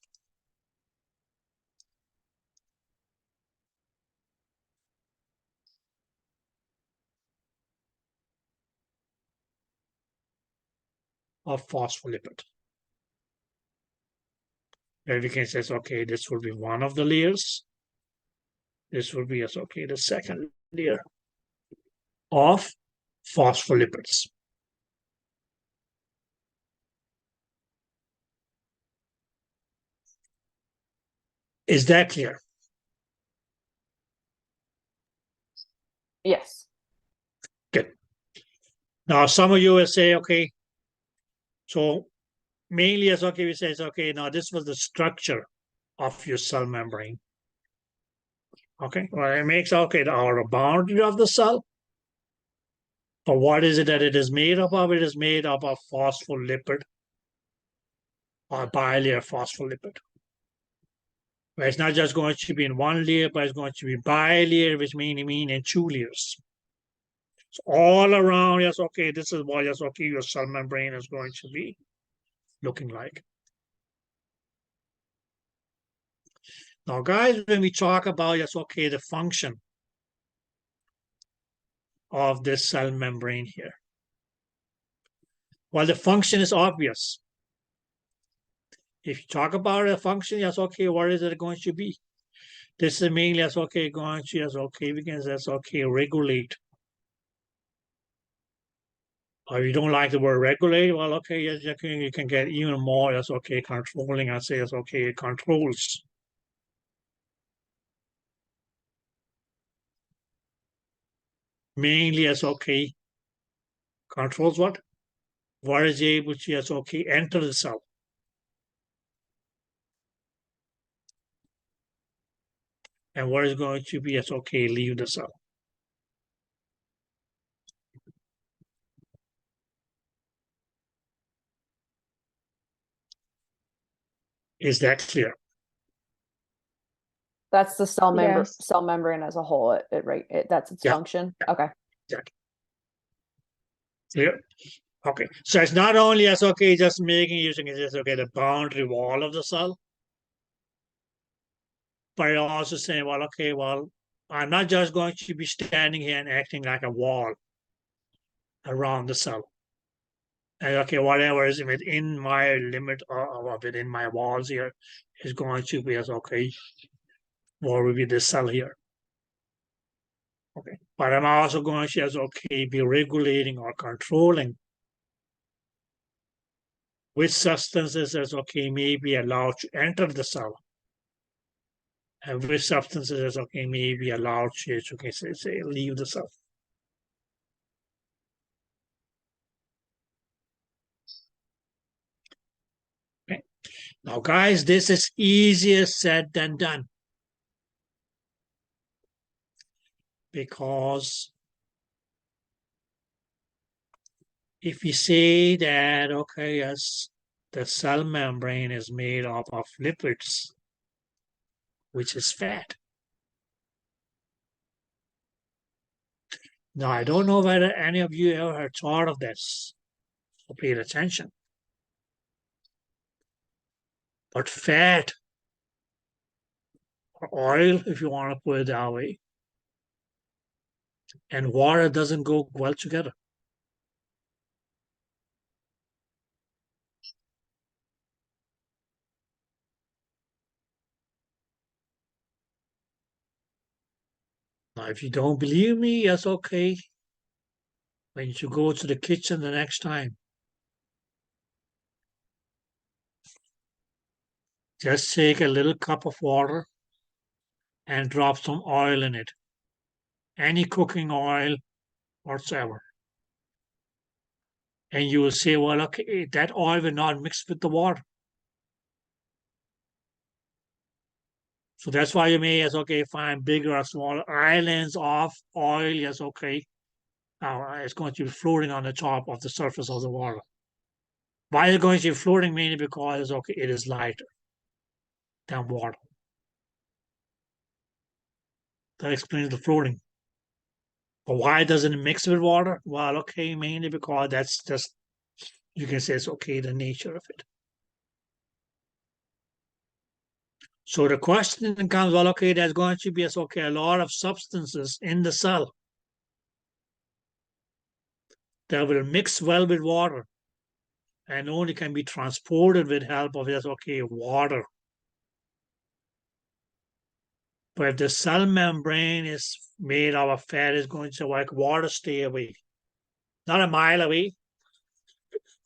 Of phospholipid. And we can say, okay, this will be one of the layers. This will be, yes, okay, the second layer of phospholipids. Is that clear? Yes. Good. Now, some of you will say, okay, so mainly as okay, we say, okay, now this was the structure of your cell membrane. Okay, well, it makes, okay, the outer boundary of the cell. But what is it that it is made up of? It is made up of phospholipid or bilayer phospholipid. But it's not just going to be in one layer, but it's going to be bilayer, which means in 2 layers. So all around, yes, okay, this is what, yes, okay, your cell membrane is going to be looking like. Now, guys, when we talk about, yes, okay, the function of this cell membrane here, well, the function is obvious. If you talk about a function, yes, okay, what is it going to be? This is mainly, yes, okay, going to, yes, okay, we can say, yes, okay, regulate. Or you don't like the word regulate, well, okay, yes, you can get even more, yes, okay, controlling, I say, yes, okay, it controls. Mainly, yes, okay, controls what? What is able to, yes, okay, enter the cell. And what is going to be, yes, okay, leave the cell. Is that clear? That's the cell Yes. cell membrane as a whole. That's its Yeah. function. Okay. Exactly. Clear? Okay. So it's not only as okay, just using it as okay, the boundary wall of the cell, but you're also saying, well, okay, well, I'm not just going to be standing here and acting like a wall around the cell. And okay, whatever is within my limit or within my walls here is going to be as okay, what will be this cell here. Okay. But I'm also going to as okay be regulating or controlling which substances as okay may be allowed to enter the cell. And which substances as okay may be allowed to okay, say leave the cell. Okay. Now, guys, this is easier said than done. Because if we say that, okay, yes, the cell membrane is made up of lipids, which is fat. Now, I don't know whether any of you ever had thought of this or paid attention. But fat, or oil, if you want to put it that way, and water doesn't go well together. Now, if you don't believe me, that's okay. When you go to the kitchen the next time, just take a little cup of water and drop some oil in it. Any cooking oil whatsoever. And you will say, well, okay, that oil will not mix with the water. So that's why you may, yes, okay, find bigger or smaller islands of oil, yes, okay. Now it's going to be floating on the top of the surface of the water. Why is it going to be floating? Mainly because, okay, it is lighter than water. That explains the floating. But why doesn't it mix with water? Well, okay, mainly because that's just, you can say it's okay, the nature of it. So the question comes, well, okay, there's going to be a lot of substances in the cell that will mix well with water and only can be transported with help of water. But if the cell membrane is made out of fat, it's going to like water stay away. Not a mile away,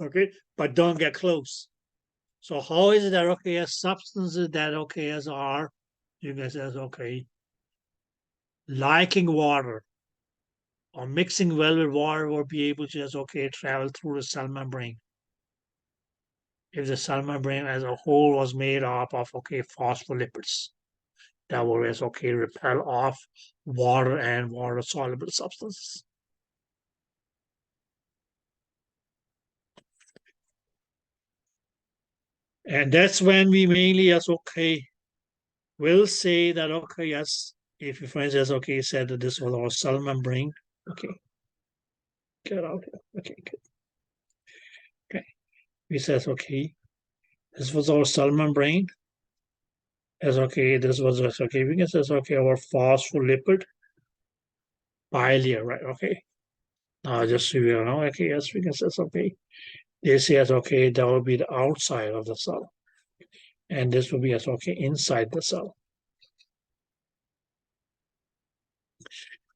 okay, but don't get close. So how is it that substances that are, you guys says liking water or mixing well with water will be able to just travel through the cell membrane. If the cell membrane as a whole was made up of phospholipids that will repel off water and water soluble substances. And that's when we mainly will say that yes, if your friend says said that this was our cell membrane, get out here, good. He says this was our cell membrane. As this was we can say our phospholipid bilayer, right? Now just so you know, yes, we can say this is that will be the outside of the cell. And this will be inside the cell.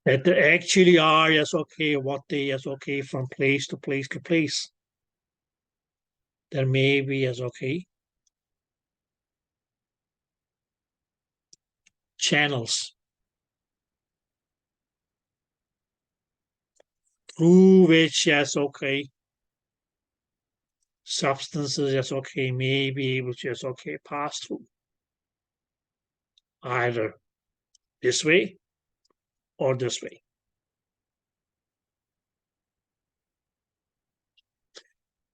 That they actually are what they from place to place to place. There may be channels through which substances may be able to pass through. Either this way or this way.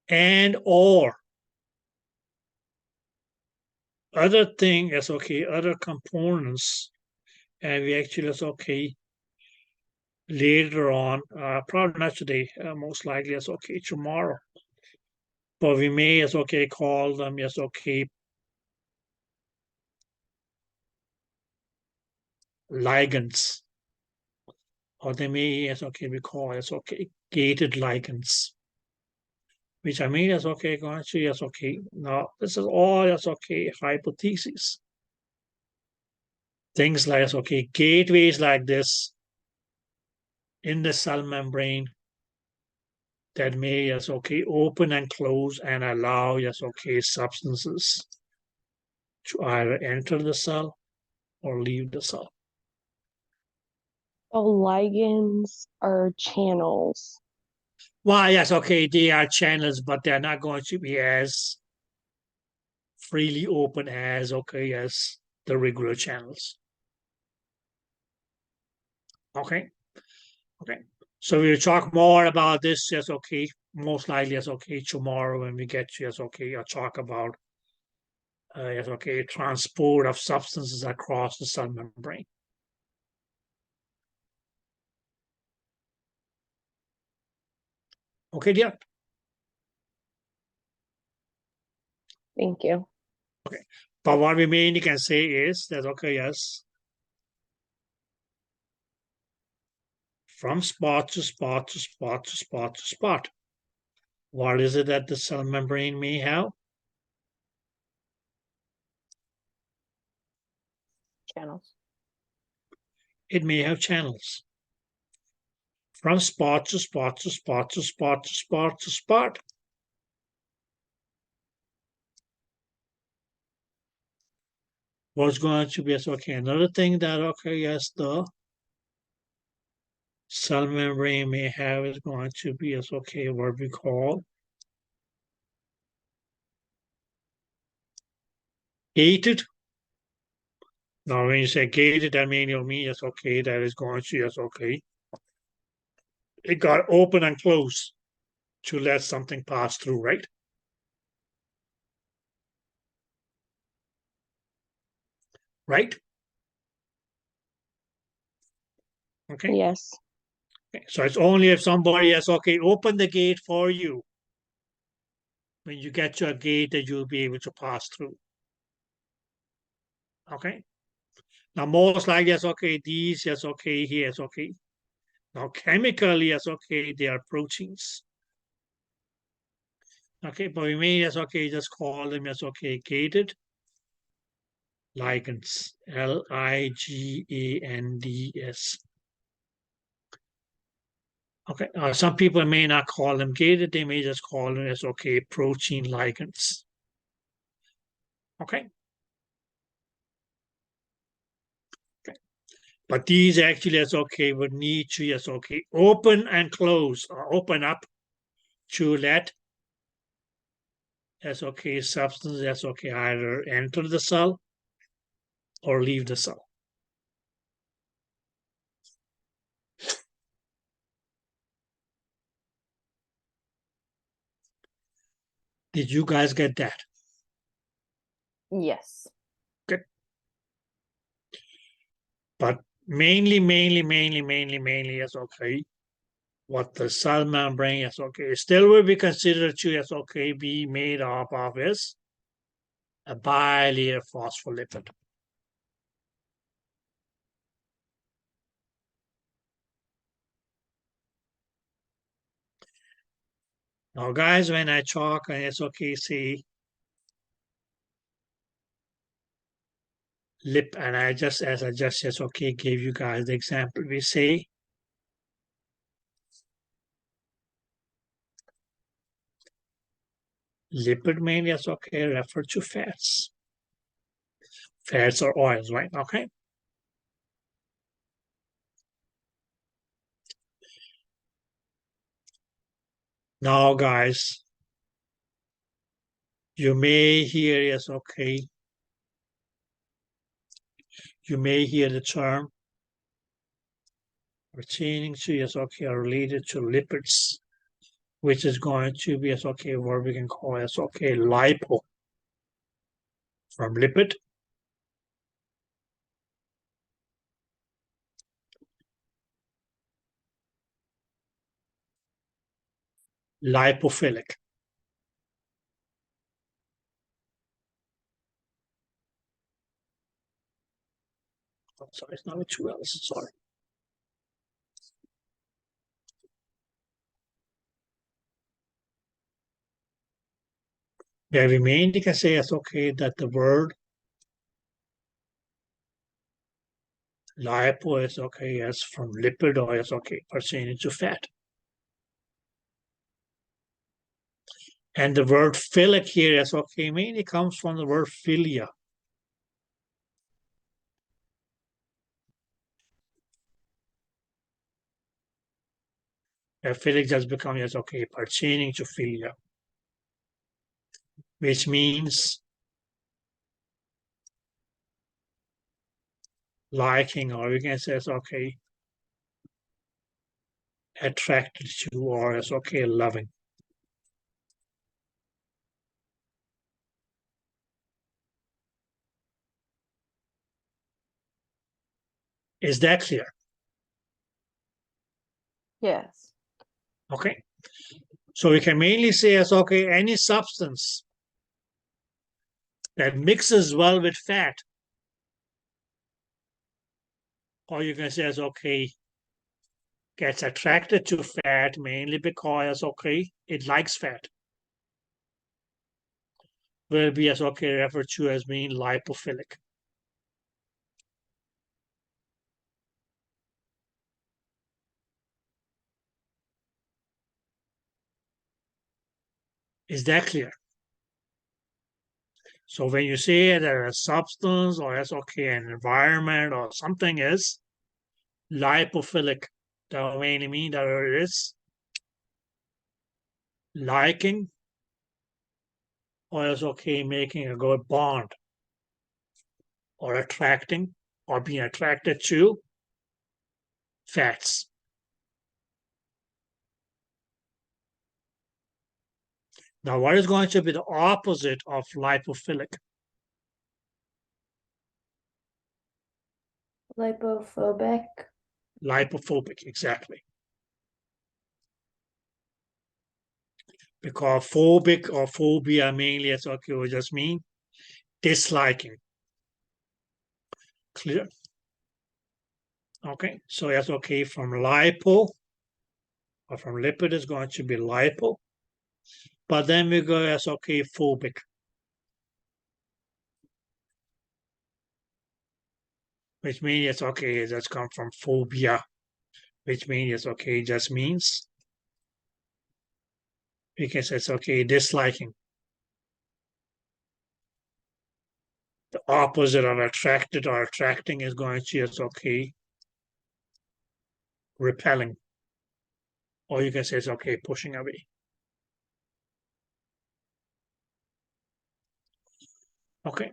And or other thing is other components and we actually is okay later on, probably not today, most likely it's okay tomorrow. But we may as okay call them as okay ligands, or they may as okay be called as okay gated ligands, which I mean as okay going to as okay. Now this is all as okay hypotheses. Things like as okay gateways like this in the cell membrane that may as okay open and close and allow as okay substances to either enter the cell or leave the cell. So ligands are channels. Well, yes, okay, they are channels, but they're not going to be as freely open as okay as the regular channels. Okay, okay. So we'll talk more about this, yes, okay, most likely yes, okay, tomorrow when we get to yes, okay, I'll talk about yes, okay, transport of substances across the cell membrane. Okay, dear. Thank you. But what we mainly can say is that okay, yes, from spot to spot to spot to spot to spot. What is it that the cell membrane may have? Channels. It may have channels. From spot to spot to spot to spot to spot to spot. What's going to be okay? Another thing that okay, yes, the cell membrane may have is going to be as okay what we call gated. Now, when you say gated, that means you mean it's okay that is going to yes okay. It got open and closed to let something pass through, right? Right? Okay. Yes. Okay. So it's only if somebody has okay open the gate for you. When you get to a gate that you'll be able to pass through. Okay. Now most likely yes okay these yes okay here yes okay. Now chemically yes okay they are proteins. Okay, but we may yes okay just call them yes okay gated ligands. Ligands. Okay, some people may not call them gated, they may just call them as okay protein ligands. Okay. Okay. But these actually as okay would need to yes okay open and close or open up to let as okay substance as okay either enter the cell or leave the cell. Did you guys get that? Yes. Good. But mainly is okay. What the cell membrane is okay. Still will be considered to as okay be made up of is a bilayer phospholipid. Now, guys, when I talk, and it's okay, see lip, and I just as I just yes, okay, gave you guys the example. We say lipid mainly is okay, refer to fats. Fats or oils, right? Okay. Now, guys, you may hear yes, okay. You may hear the term pertaining to yes, okay, are related to lipids, which is going to be yes, okay, what we can call yes, okay, lipo from lipid. lipophilic. Oh, sorry, it's not with two L's, sorry. Yeah, we mainly can say it's okay that the word lipo is okay as from lipid or is okay pertaining to fat. And the word philic here is okay mainly comes from the word philia. Philic just becomes yes, okay pertaining to philia, which means liking, or you can say it's okay attracted to, or it's okay loving. Is that clear? Yes. Okay. So we can mainly say as okay, any substance that mixes well with fat, or you can say as okay, gets attracted to fat mainly because okay, it likes fat, will be as okay referred to as being lipophilic. Is that clear? So when you say that a substance or as okay, an environment or something is lipophilic, that mainly mean that it is liking or is okay making a good bond or attracting or being attracted to fats. Now, what is going to be the opposite of lipophilic? Lipophobic. Lipophobic, exactly. Because phobic or phobia mainly, as okay, will just mean disliking. Clear? Okay, so that's okay from lipo or from lipid is going to be lipo. But then we go as okay, phobic. Which means it's okay, that's come from phobia. Which means it's okay, just means because it's okay, disliking. The opposite of attracted or attracting is going to it's okay, repelling. Or you can say it's okay, pushing away. Okay.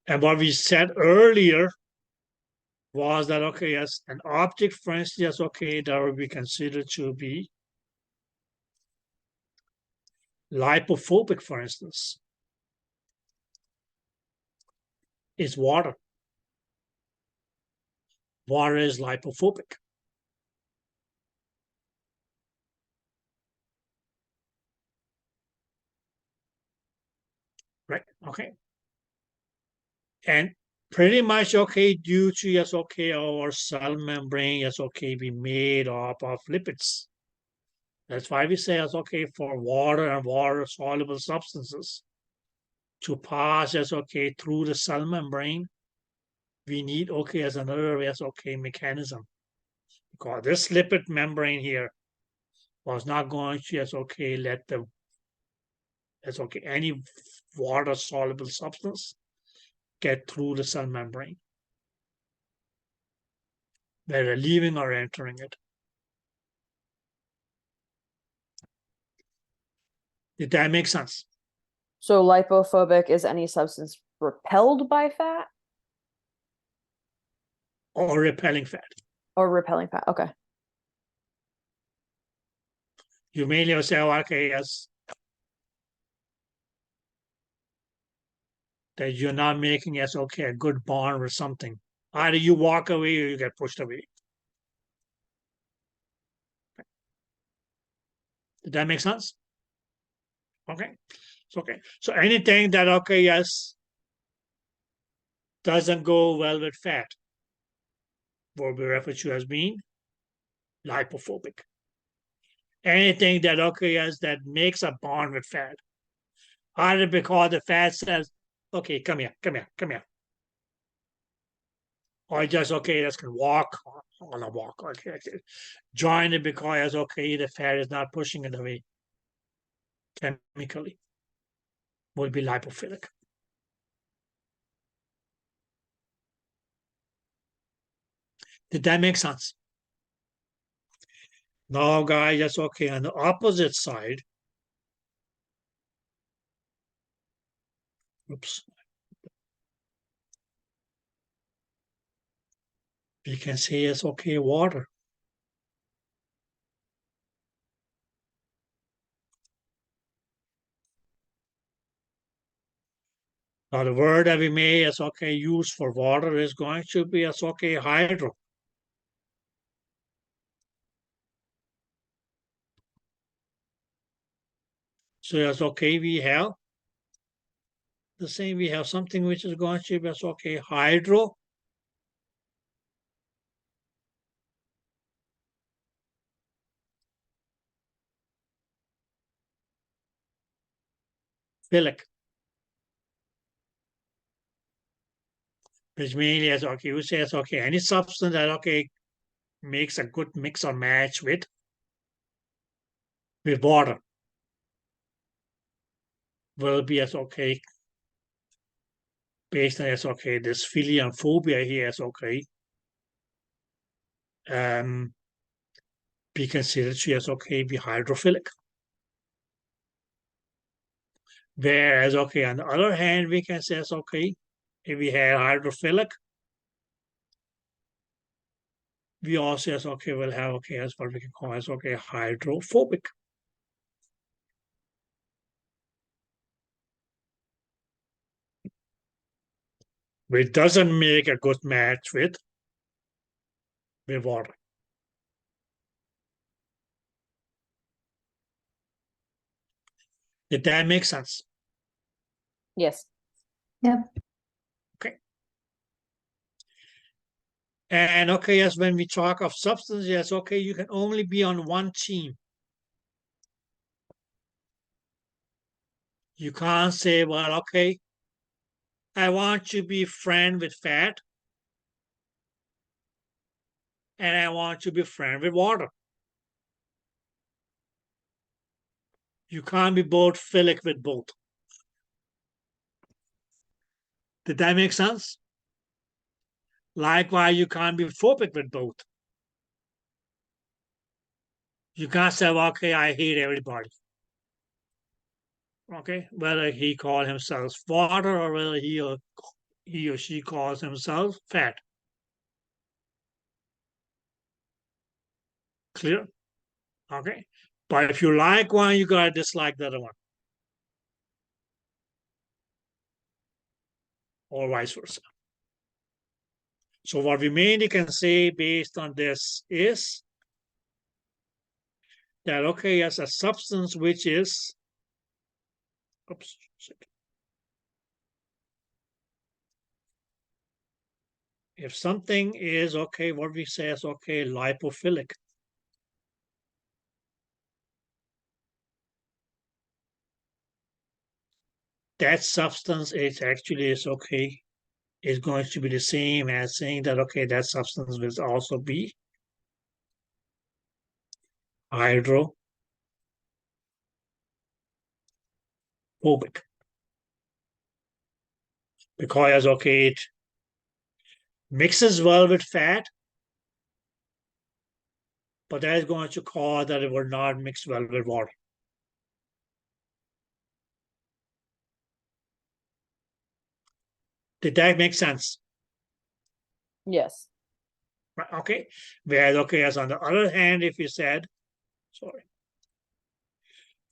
And what we said earlier was that, okay, yes, an object, for instance, yes, okay, that would be considered to be lipophobic, for instance, is water. Water is lipophobic. Right, okay. And pretty much, okay, due to, yes, okay, our cell membrane, yes, okay, be made up of lipids. That's why we say, yes, okay, for water and water-soluble substances to pass, yes, okay, through the cell membrane, we need, okay, as another, yes, okay, mechanism. Because this lipid membrane here was not going to, yes, okay, let the, yes, okay, any water-soluble substance get through the cell membrane, whether leaving or entering it. Did that make sense? So lipophobic is any substance repelled by fat Or repelling fat. or repelling fat. Okay. You mainly say, oh, okay, yes, that you're not making, yes, okay, a good bond or something. Either you walk away or you get pushed away. Did that make sense? Okay, so okay. So anything that okay, yes, doesn't go well with fat will be referred to as being lipophobic. Anything that okay, yes, that makes a bond with fat, either because the fat says, okay, come here, come here, come here. Or just okay, just can walk on a walk. Okay. Join it because okay, the fat is not pushing it away chemically. Will be lipophilic. Did that make sense? Now, guys, that's okay. On the opposite side, oops, we can say it's okay, water. Now, the word that we may as okay use for water is going to be as okay hydro. So as okay, we have the same. We have something which is going to be as okay hydrophilic. Which means as okay, you say as okay, any substance that okay makes a good mix or match with water will be as okay based on as okay this philia and phobia here as okay be considered to as okay be hydrophilic. Whereas okay on the other hand we can say as okay if we have hydrophilic we also as okay will have okay as what we can call as okay hydrophobic. Which doesn't make a good match with water. Did that make sense? Yes. Yep. Okay. And okay, yes, when we talk of substance, yes, okay, you can only be on one team. You can't say, well, okay, I want to be friend with fat, and I want to be friend with water. You can't be both philic with both. Did that make sense? Likewise, you can't be phobic with both. You can't say, well, okay, I hate everybody. Okay, whether he calls himself water or whether he or she calls himself fat. Clear? Okay. But if you like one, you gotta dislike the other one. Or vice versa. So what we mainly can say based on this is that okay, as a substance which is oops, if something is okay, what we say is okay, lipophilic. That substance is actually is okay, is going to be the same as saying that okay, that substance will also be hydrophobic. Because okay, it mixes well with fat, but that is going to cause that it will not mix well with water. Did that make sense? Yes. Right, okay. Whereas, okay, as on the other hand, if you said, sorry,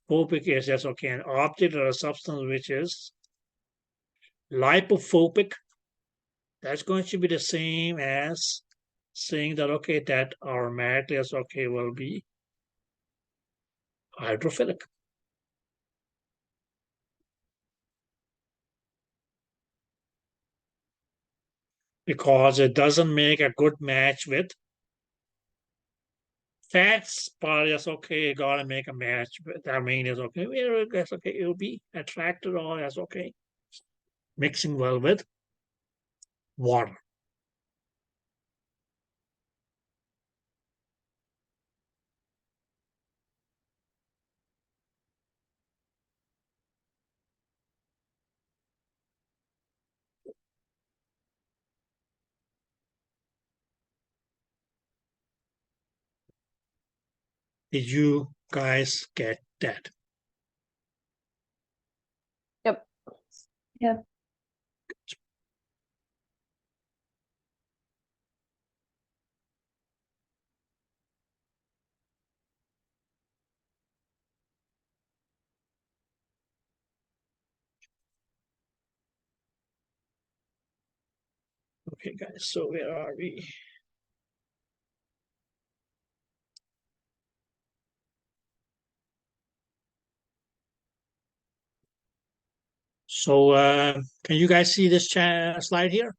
phobic is just okay, an object or a substance which is lipophobic, that's going to be the same as saying that okay, that automatically as okay will be hydrophilic. because it doesn't make a good match with fats, but it's okay, you gotta make a match with that mean is okay. That's okay, it'll be attracted or that's okay. Mixing well with water. Did you guys get that? Yep. Yep. Okay, guys, so where are we? So can you guys see this slide here?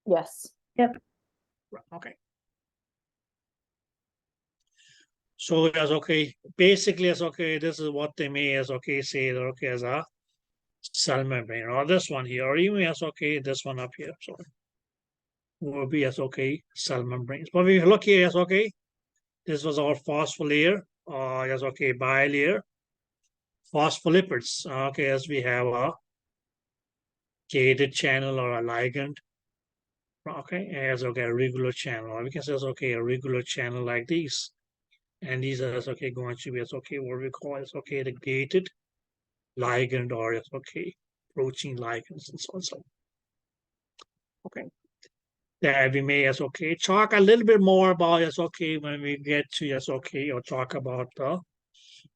Yes. Yep. Okay. So that's okay. Basically, it's okay. This is what they may as okay say that okay as a cell membrane, or this one here, or even as okay, this one up here. Sorry, will be as okay cell membranes. But if you look here, as okay, this was our phospholipid, as okay bilayer phospholipids. Okay, as we have a gated channel or a ligand. Okay, as okay a regular channel, or we can say as okay a regular channel like these. And these are okay going to be as okay what we call as okay the gated ligand or as okay protein ligands and so on. So okay, that we may as okay talk a little bit more about as okay when we get to as okay or talk about the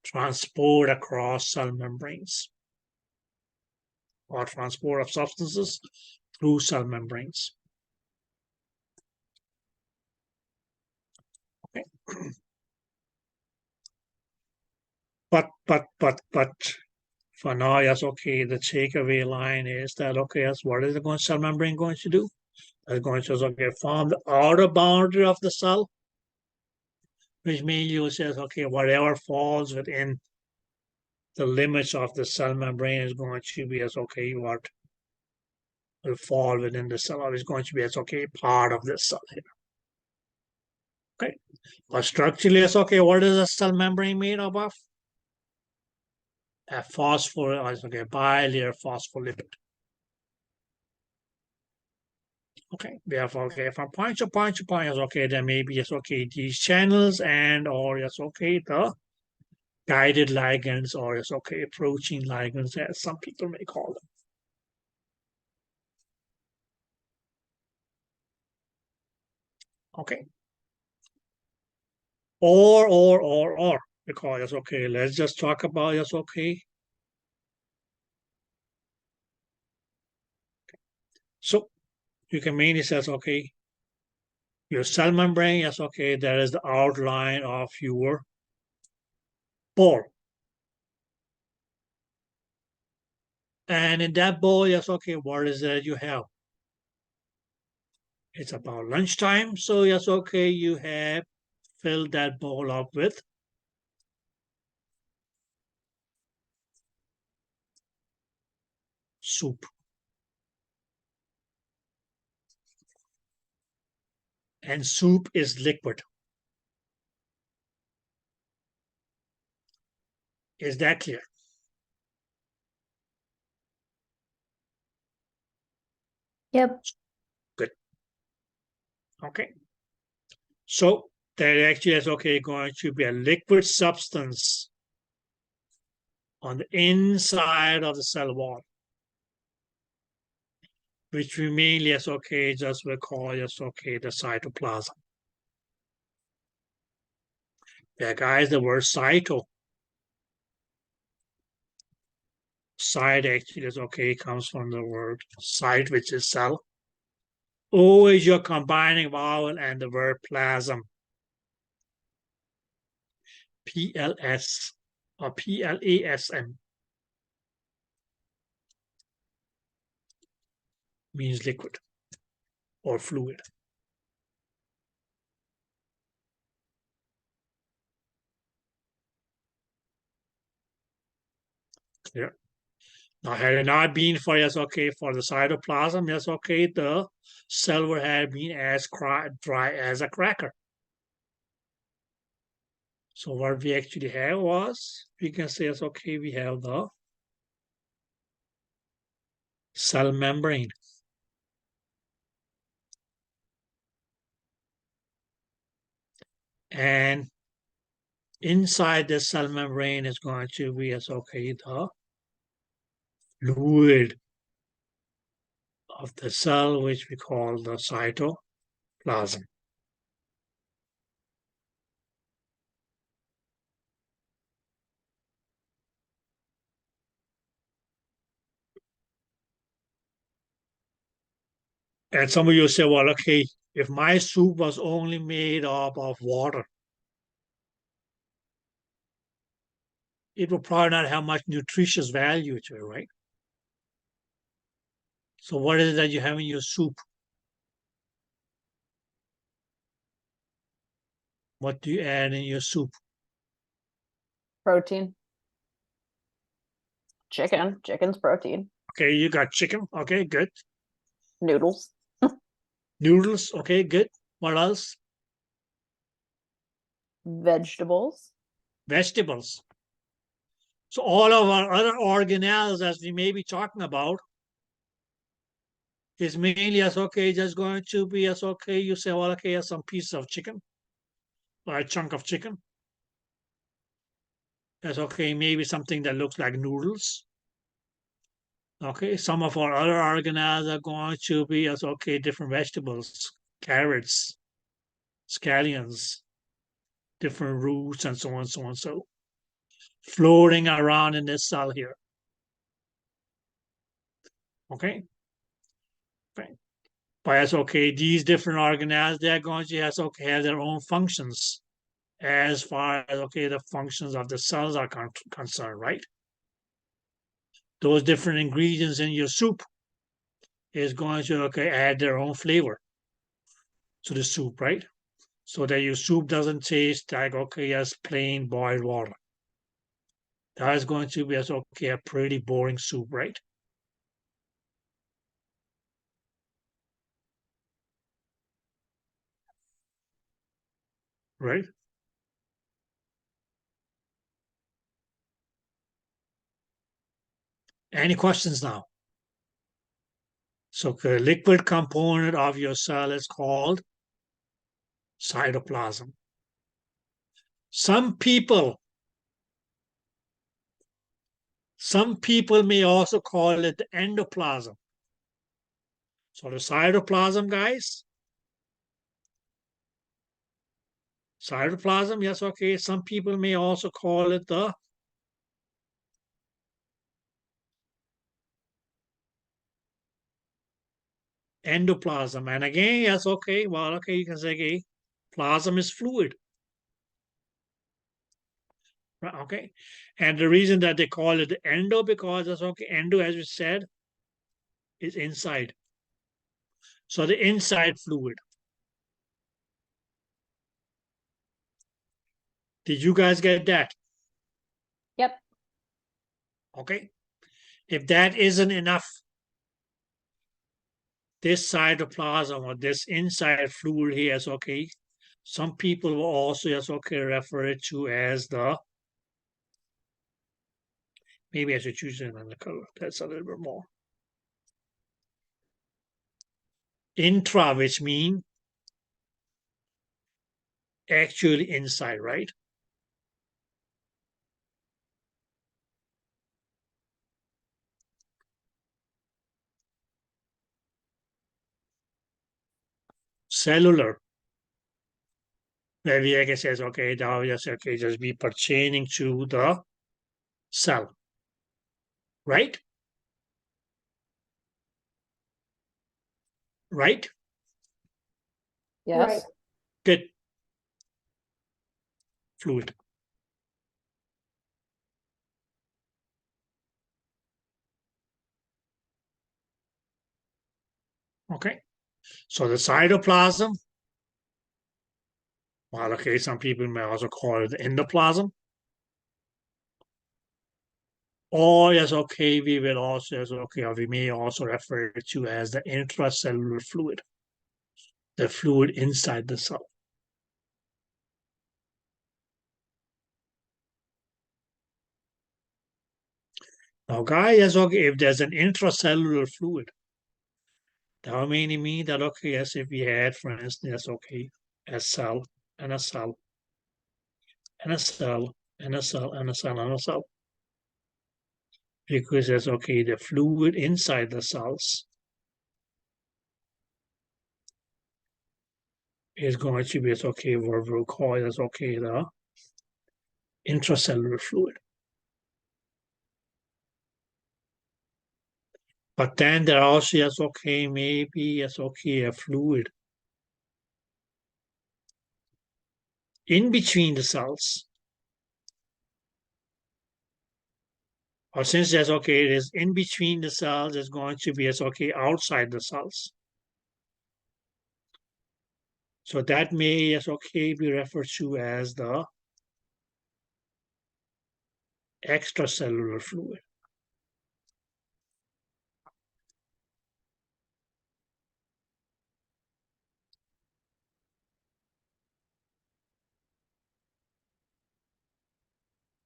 transport across cell membranes or transport of substances through cell membranes. Okay. But for now, yes, okay, the takeaway line is that, okay, yes, what is the cell membrane going to do? It's going to, okay, form the outer boundary of the cell, which means you says, okay, whatever falls within the limits of the cell membrane is going to be as, okay, what will fall within the cell, or is going to be as, okay, part of the cell here. Okay, but structurally, it's okay, what is a cell membrane made up of? A phosphorus, okay, bilayer phospholipid. Okay, therefore, okay, from point to point to point, yes, okay, there may be, yes, okay, these channels and or, yes, okay, the guided ligands or, yes, okay, protein ligands, as some people may call them. Okay. Or, because, yes, okay, let's just talk about, yes, okay. So you can mainly say, okay, your cell membrane, yes, okay, that is the outline of your ball. And in that ball, yes, okay, what is that you have? It's about lunchtime, so yes, okay, you have filled that bowl up with soup. And soup is liquid. Is that clear? Yep. Good. Okay. So that actually is okay going to be a liquid substance on the inside of the cell wall, which we mainly as okay just will call as okay the cytoplasm. Yeah, guys, the word cyto. Cyte actually is okay, comes from the word cyte, which is cell. Always you're combining vowel and the word plasm. PLS or PLASM. means liquid or fluid. Clear? Now, had it not been for, yes, okay, for the cytoplasm, yes, okay, the cell would have been as dry as a cracker. So what we actually have was, we can say, yes, okay, we have the cell membrane. And inside the cell membrane is going to be, yes, okay, the fluid of the cell, which we call the cytoplasm. And some of you say, well, okay, if my soup was only made up of water, it will probably not have much nutritious value to it, right? So what is it that you have in your soup? What do you add in your soup? Protein. Chicken. Chicken's protein. Okay, you got chicken. Okay, good. Noodles. Noodles. Okay, good. What else? Vegetables. Vegetables. So all of our other organelles, as we may be talking about, is mainly as okay, just going to be as okay. You say, well, okay, some piece of chicken or a chunk of chicken. That's okay, maybe something that looks like noodles. Okay, some of our other organelles are going to be as okay, different vegetables, carrots, scallions, different roots, and so on, so on, so floating around in this cell here. Okay, right. But as okay, these different organelles, they're going to have their own functions as far as okay, the functions of the cells are concerned, right? Those different ingredients in your soup is going to okay, add their own flavor to the soup, right? So that your soup doesn't taste like okay, as plain boiled water. That is going to be as okay, a pretty boring soup, right? Right? Any questions now? So the liquid component of your cell is called cytoplasm. Some people may also call it the endoplasm. So the cytoplasm, guys. Cytoplasm, yes, okay. Some people may also call it the endoplasm. And again, yes, okay. Well, okay, you can say, okay, plasm is fluid. Okay. And the reason that they call it endo, because that's okay, endo, as we said, is inside. So the inside fluid. Did you guys get that? Yep. Okay. If that isn't enough, this cytoplasm or this inside fluid here is okay. Some people will also just okay refer it to as the, maybe I should choose another color. That's a little bit more. Intra, which means actually inside, right? Cellular, where we like says, okay, now just okay, just be pertaining to the cell, right? Right? Yes. Right. Good. Fluid. Okay, so the cytoplasm, well, okay, some people may also call it the endoplasm. Or yes, okay, we will also, yes, okay, or we may also refer to as the intracellular fluid, the fluid inside the cell. Now, guys, yes, okay, if there's an intracellular fluid, that would mainly mean that, okay, yes, if we had, for instance, yes, okay, a cell and a cell and a cell and a cell and a cell and a cell. Because yes, okay, the fluid inside the cells is going to be, yes, okay, what we'll call, yes, okay, the intracellular fluid. But then there also is okay, maybe it's okay, a fluid in between the cells. Or since there's okay, it is in between the cells, it's going to be it's okay outside the cells. So that may yes, okay, be referred to as the extracellular fluid.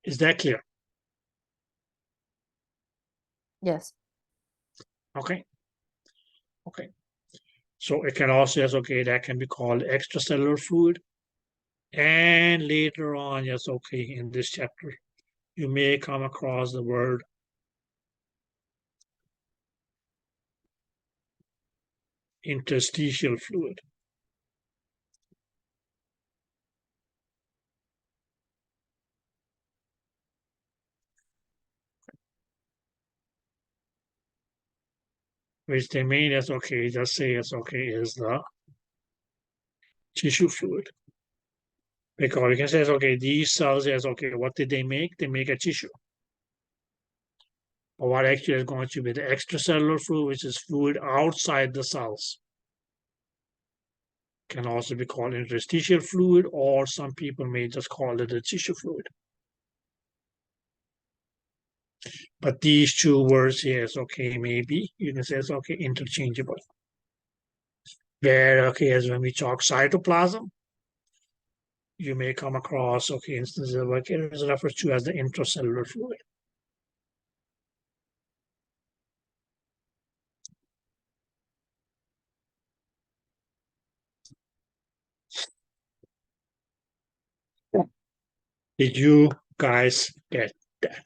Is that clear? Yes. Okay. Okay. So it can also, yes, okay, that can be called extracellular fluid. And later on, yes, okay, in this chapter, you may come across the word interstitial fluid. Which they mean as okay, just say as okay is the tissue fluid. Because we can say as okay, these cells as okay, what did they make? They make a tissue. But what actually is going to be the extracellular fluid, which is fluid outside the cells. Can also be called interstitial fluid, or some people may just call it a tissue fluid. But these two words here is okay, maybe you can say it's okay, interchangeable. Where okay, as when we talk cytoplasm, you may come across okay instances of like it is referred to as the intracellular fluid. Did you guys get that?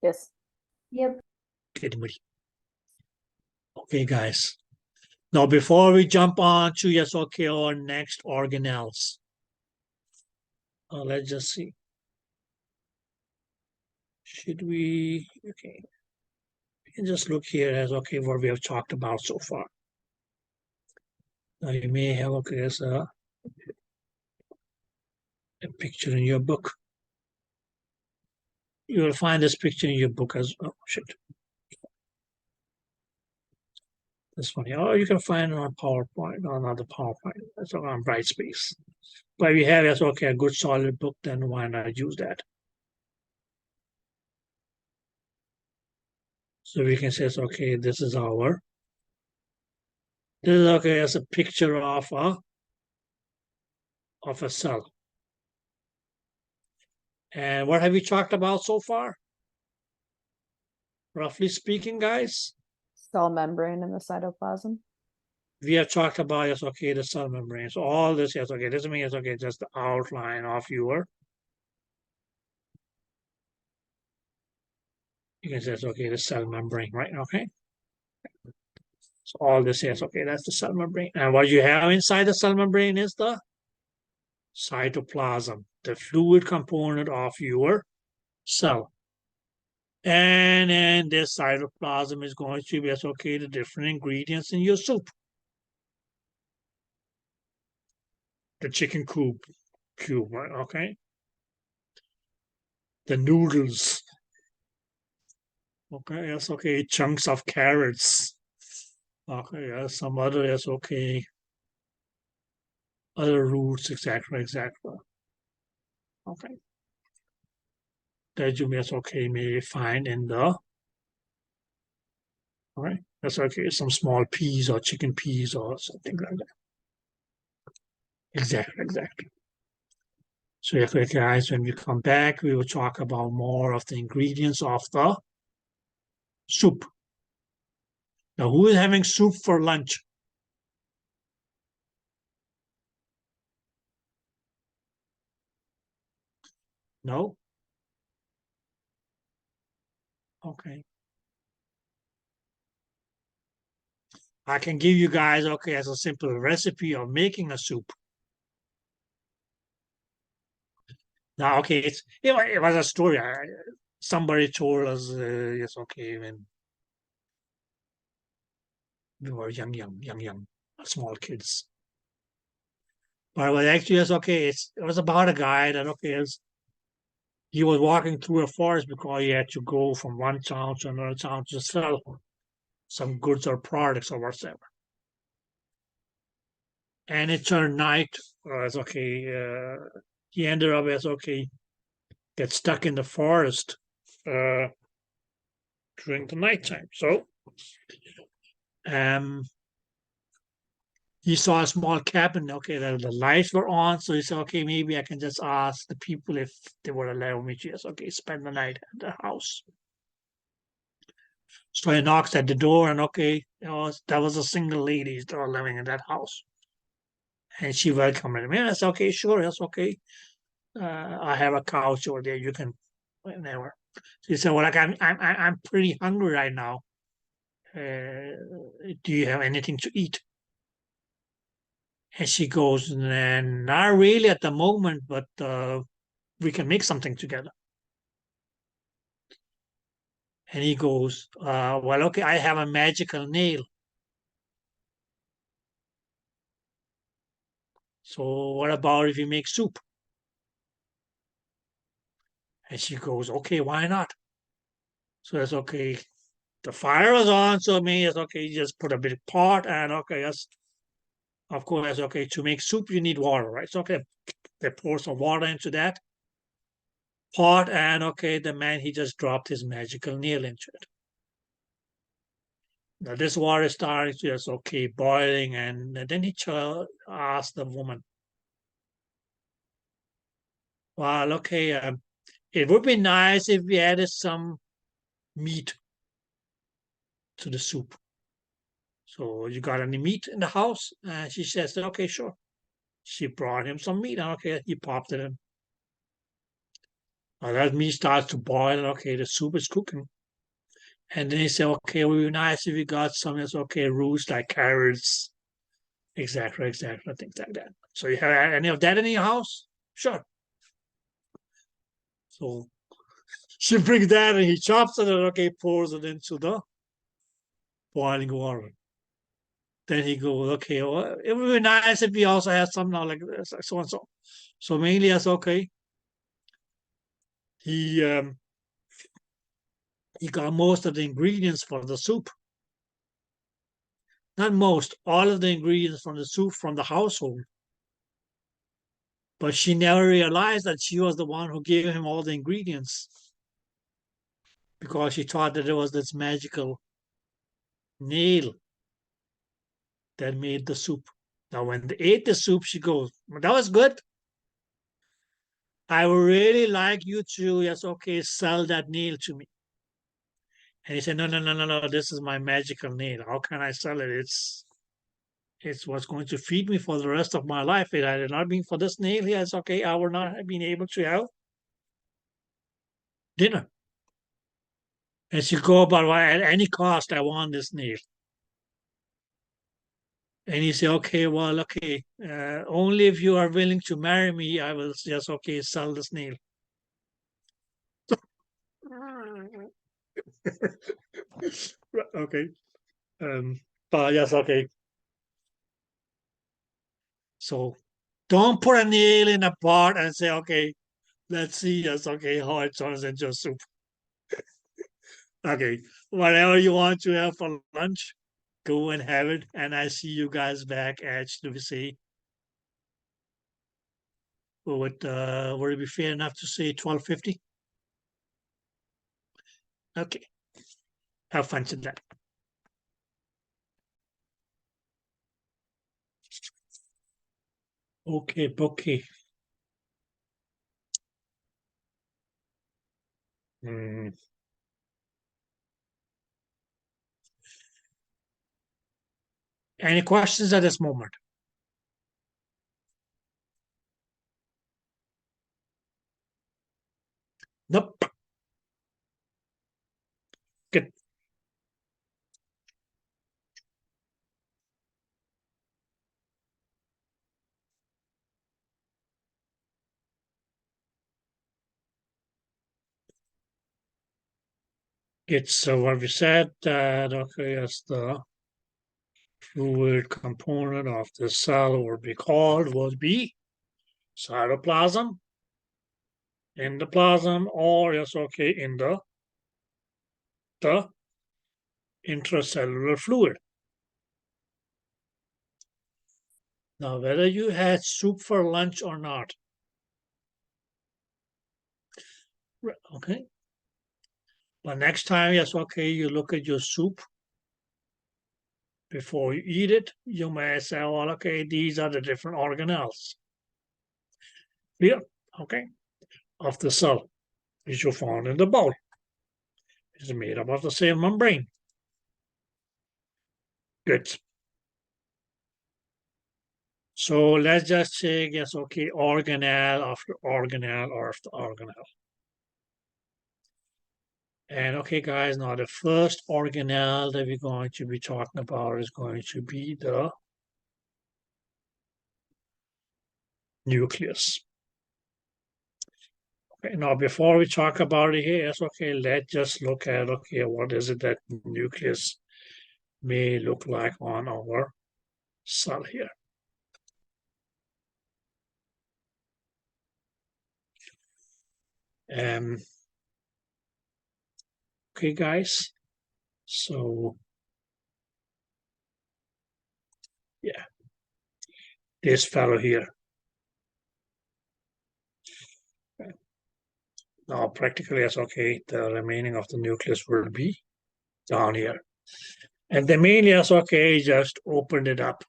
Yes. Yep. Anybody? Okay, guys. Now, before we jump on to yes, okay, our next organelles, let's just see. Should we? Okay, we can just look here as okay what we have talked about so far. Now you may have okay as a picture in your book. You will find this picture in your book as oh shit. That's funny. Oh, you can find it on PowerPoint, on another PowerPoint. That's on Brightspace. But if you have yes, okay, a good solid book, then why not use that? So we can say, okay, this is okay as a picture of a cell. And what have we talked about so far? Roughly speaking, guys, Cell membrane in the cytoplasm. we have talked about yes, okay, the cell membrane. So all this, yes, okay, this means okay, just the outline of your. You can say it's okay, the cell membrane, right? Okay. So all this is okay, that's the cell membrane. And what you have inside the cell membrane is the cytoplasm, the fluid component of your cell. And then this cytoplasm is going to be okay, the different ingredients in your soup. The chicken cube, right? Okay. The noodles. Okay, that's okay. Chunks of carrots. Okay, some other, yes, okay. Other roots, etc., etc. Okay. That you yes, okay, may find in the, all right, that's okay, some small peas or chicken peas or something like that. Exactly. So if we guys, when we come back, we will talk about more of the ingredients of the soup. Now, who is having soup for lunch? No? Okay. I can give you guys, okay, as a simple recipe of making a soup. Now, okay, it was a story. Somebody told us, yes, okay, when we were young, small kids. But it was actually, yes, okay, it was about a guy that, okay, he was walking through a forest because he had to go from one town to another town to sell some goods or products or whatever. And it turned night. It's okay. He ended up as okay, get stuck in the forest during the nighttime. So, um, he saw a small cabin. Okay, the lights were on, so he said, okay, maybe I can just ask the people if they would allow me to just okay spend the night at the house. So he knocks at the door, and okay, that was a single lady that was living in that house, and she welcomed him. Yeah, that's okay, sure, that's okay. I have a couch over there. You can whenever. She said, "Well, like I'm pretty hungry right now. Do you have anything to eat?" And she goes, "Not really at the moment, but we can make something together." And he goes, "Well, okay, I have a magical nail. So what about if you make soup?" And she goes, "Okay, why not?" So that's okay. The fire was on, so me it's okay. You just put a big pot, and okay, yes, of course, okay. To make soup, you need water, right? So okay, they pour some water into that pot, and okay, the man he just dropped his magical nail into it. Now this water started just okay boiling, and then he asked the woman, "Well, okay, it would be nice if we added some meat to the soup. So you got any meat in the house?" And she says, "Okay, sure." She brought him some meat, and okay, he popped it in. Now that meat starts to boil, and okay, the soup is cooking. And then he said, "Okay, it would be nice if we got some, it's okay, roots like carrots, etc., things like that. So you have any of that in your house?" "Sure." So she brings that and he chops it and okay, pours it into the boiling water. Then he goes, "Okay, well, it would be nice if we also had something like this, like so and so." So mainly that's okay. He he got most of the ingredients for the soup. Not most, all of the ingredients from the soup from the household. But she never realized that she was the one who gave him all the ingredients because she thought that it was this magical nail that made the soup. Now, when they ate the soup, she goes, "That was good. I would really like you to, yes, okay, sell that nail to me." And he said, "No. This is my magical nail. How can I sell it? It's what's going to feed me for the rest of my life. If it had not been for this nail here, it's okay. I would not have been able to have dinner." And she go, "But at any cost, I want this nail." And he say, "Okay, well, okay, only if you are willing to marry me, I will just okay sell this nail." Okay, but yes, okay. So don't put a nail in a pot and say, "Okay, let's see, yes, okay, how it turns into soup." Okay, whatever you want to have for lunch, go and have it, and I see you guys back at, let me see. Would it be fair enough to say 12:50? Okay. Have fun today. Okay, Bookie. Any questions at this moment? Nope. Good. It's what we said that, okay, as the fluid component of the cell would be cytoplasm, endoplasm, or yes, okay, in the intracellular fluid. Now, whether you had soup for lunch or not, okay, but next time, yes, okay, you look at your soup before you eat it, you may say, well, okay, these are the different organelles. Here, okay, of the cell, which you found in the bowl. It's made up of the same membrane. Good. So let's just take, yes, okay, organelle after organelle after organelle. And okay, guys, now the first organelle that we're going to be talking about is going to be the nucleus. Okay, now before we talk about it here, yes, okay, let's just look at, okay, what is it that nucleus may look like on our cell here. Okay, guys, so yeah, this fellow here. Now, practically, as okay, the remaining of the nucleus will be down here. And the main, yes, okay, just opened it up.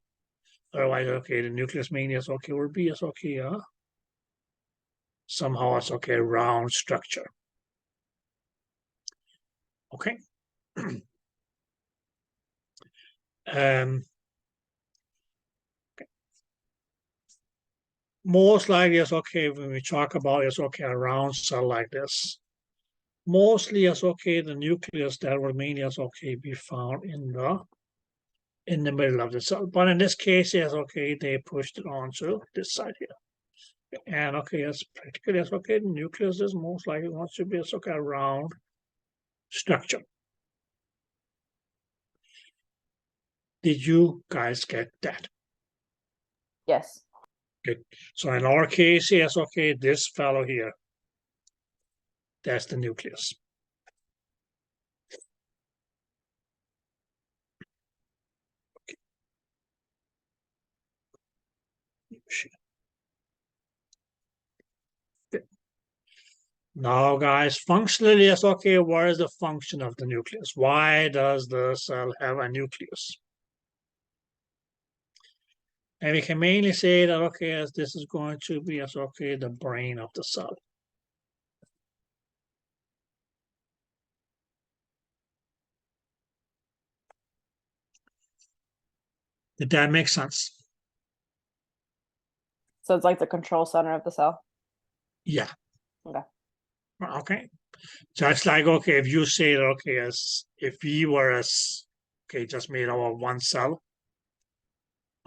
Otherwise, okay, the nucleus main, yes, okay, will be, yes, okay, somehow it's okay, round structure. Okay. Okay. Most likely, yes, okay, when we talk about, yes, okay, a round cell like this, mostly, yes, okay, the nucleus that will mainly, yes, okay, be found in the middle of the cell. But in this case, yes, okay, they pushed it onto this side here. And okay, yes, practically, yes, okay, the nucleus is most likely wants to be, yes, okay, a round structure. Did you guys get that? Yes. Good. So in our case, yes, okay, this fellow here, that's the nucleus. Good. Now, guys, functionally, yes, okay, what is the function of the nucleus? Why does the cell have a nucleus? And we can mainly say that, okay, as this is going to be, as okay, the brain of the cell. Did that make sense? So it's like the control center of the cell. Yeah. Okay. Okay. Just like, okay, if you say that, okay, as if we were as, okay, just made our one cell,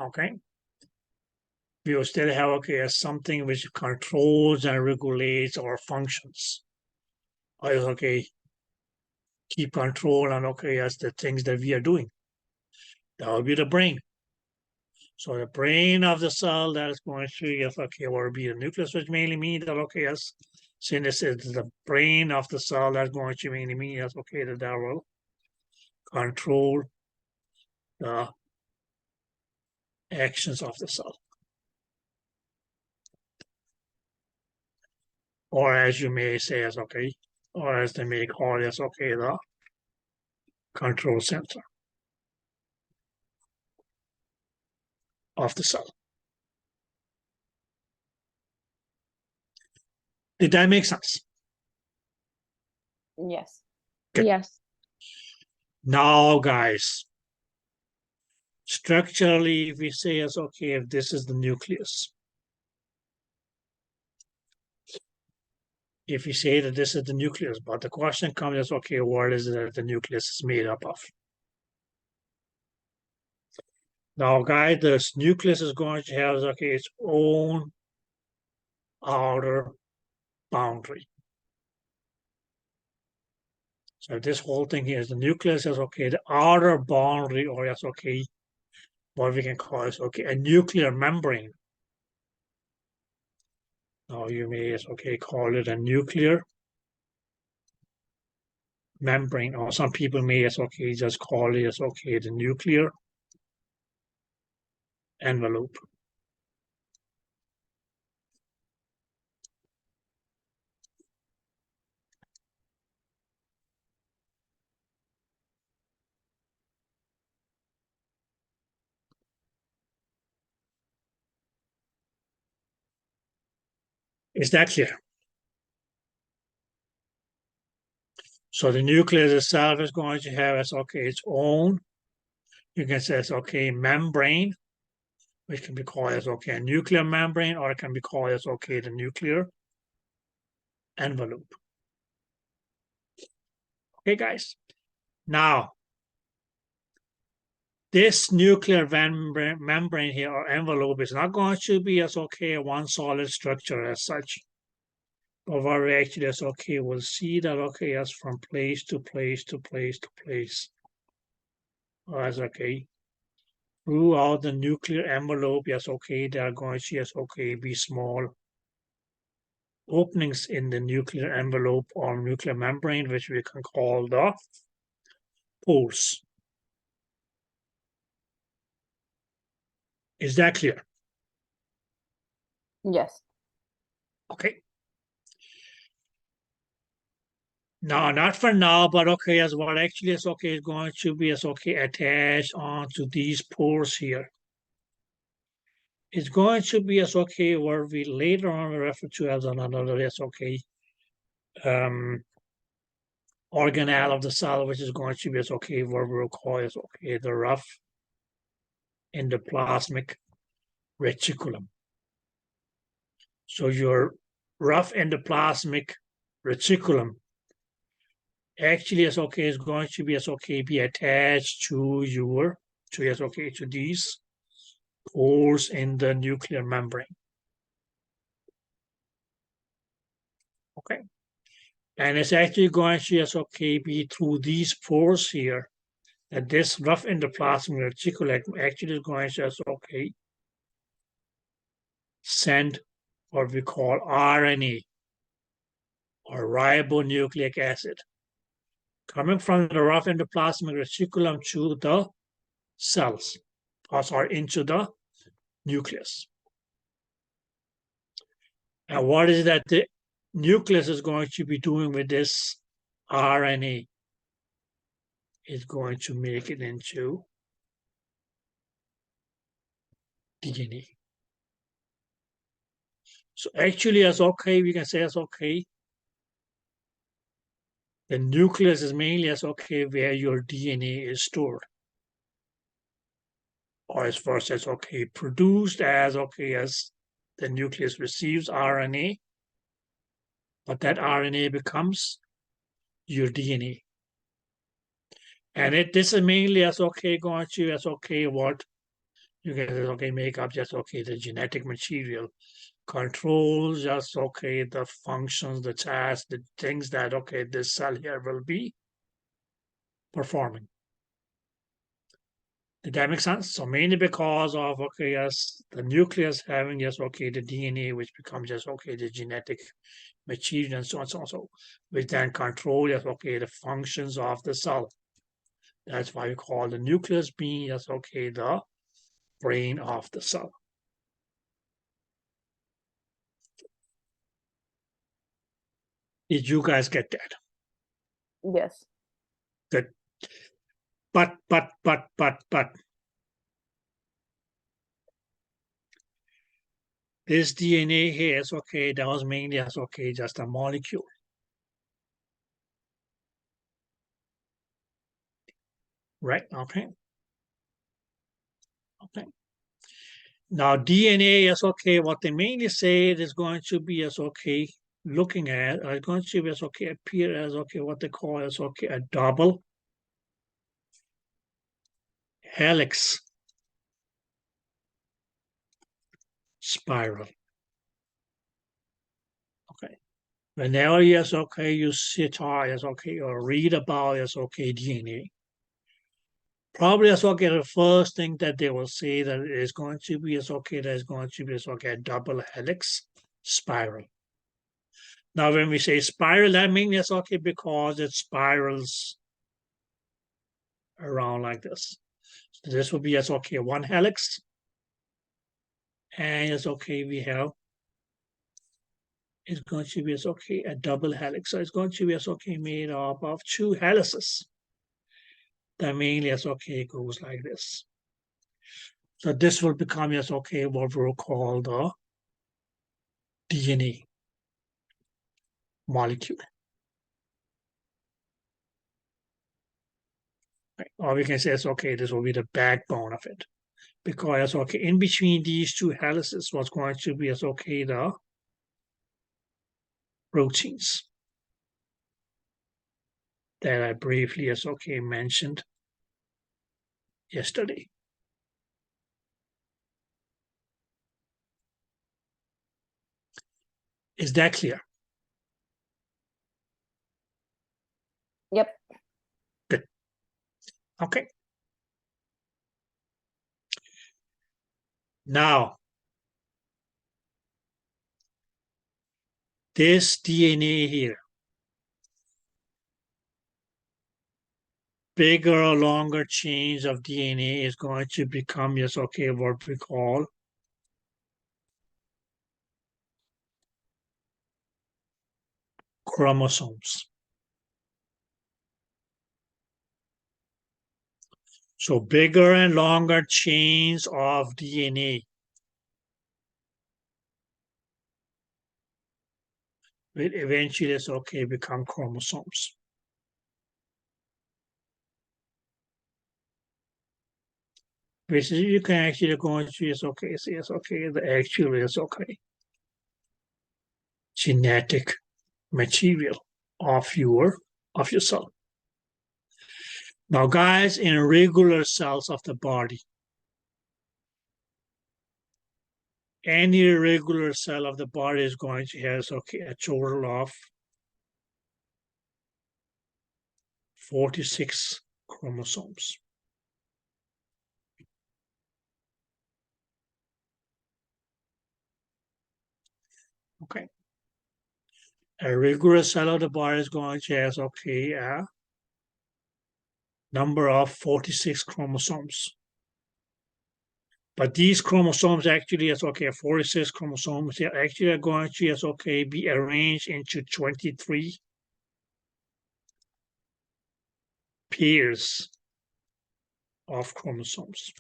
okay, we will still have, okay, as something which controls and regulates our functions. Or, okay, keep control on, okay, as the things that we are doing. That will be the brain. So the brain of the cell that is going to, yes, okay, will be the nucleus, which mainly means that, okay, yes, since this is the brain of the cell, that's going to mainly mean, yes, okay, that will control the actions of the cell. Or as you may say as okay, or as they may call it as okay, the control center of the cell. Did that make sense? Yes. Good. Yes. Now, guys, structurally, if we say as okay, if this is the nucleus, if we say that this is the nucleus, but the question comes as okay, what is it that the nucleus is made up of? Now, guys, this nucleus is going to have okay its own outer boundary. So this whole thing here is the nucleus is okay, the outer boundary, or yes, okay, what we can call is okay, a nuclear membrane. Now you may okay call it a nuclear membrane, or some people may okay just call it okay the nuclear envelope. Is that clear? So the nucleus itself is going to have as okay its own, you can say it's okay membrane, which can be called as okay a nuclear membrane, or it can be called as okay the nuclear envelope. Okay, guys. Now, this nuclear membrane here or envelope is not going to be as okay one solid structure as such. But what we actually as okay we'll see that okay as from place to place to place to place. As okay. Throughout the nuclear envelope, yes, okay, there are going to yes, okay, be small openings in the nuclear envelope or nuclear membrane, which we can call the pores. Is that clear? Yes. Okay. No, not for now, but okay, as what actually is okay is going to be as okay attached onto these pores here. It's going to be as okay where we later on refer to as another as okay organelle of the cell, which is going to be as okay where we'll call as okay the rough endoplasmic reticulum. So your rough endoplasmic reticulum actually as okay is going to be as okay be attached to your to these pores in the nuclear membrane. Okay. And it's actually going to as okay be through these pores here that this rough endoplasmic reticulum actually is going to as okay send what we call RNA or ribonucleic acid coming from the rough endoplasmic reticulum to the cells, or into the nucleus. And what is that the nucleus is going to be doing with this RNA? It's going to make it into DNA. So actually, as okay, we can say as okay, the nucleus is mainly as okay where your DNA is stored. Or as first as okay, produced as okay as the nucleus receives RNA, but that RNA becomes your DNA. And this is mainly as okay going to as okay what you can okay make up just okay the genetic material, controls just okay the functions, the tasks, the things that okay this cell here will be performing. Did that make sense? So mainly because of okay yes the nucleus having just okay the DNA which becomes just okay the genetic material and so on so on so, which then control just okay the functions of the cell. That's why we call the nucleus being as okay the brain of the cell. Did you guys get that? Yes. Good. But. This DNA here is okay. That was mainly as okay, just a molecule. Right? Okay. Okay. Now DNA is okay. What they mainly say it is going to be as okay. Looking at is going to be as okay. Appear as okay. What they call as okay a double helix spiral. Okay. Whenever yes okay, you sit as okay or read about as okay DNA. Probably as okay, the first thing that they will say that it is going to be as okay, that is going to be as okay, a double helix spiral. Now, when we say spiral, that means it's okay because it spirals around like this. So this will be as okay, one helix. And it's okay, we have, it's going to be as okay, a double helix. So it's going to be as okay, made up of two helices. That mainly as okay, goes like this. So this will become as okay, what we'll call the DNA molecule. Right? Or we can say it's okay, this will be the backbone of it. Because okay, in between these two helices was going to be as okay, the proteins that I briefly as okay mentioned yesterday. Is that clear? Yep. Good. Okay. Now, this DNA here, bigger or longer chains of DNA is going to become yes, okay, what we call chromosomes. So bigger and longer chains of DNA will eventually, it's okay, become chromosomes. Basically, you can actually go into it's okay, see it's okay, the actual is okay. Genetic material of your cell. Now, guys, in regular cells of the body, any regular cell of the body is going to have okay, a total of 46 chromosomes. Okay. A regular cell of the body is going to have okay, a number of 46 chromosomes. But these chromosomes actually is okay, 46 chromosomes, they actually are going to is okay, be arranged into 23 pairs of chromosomes.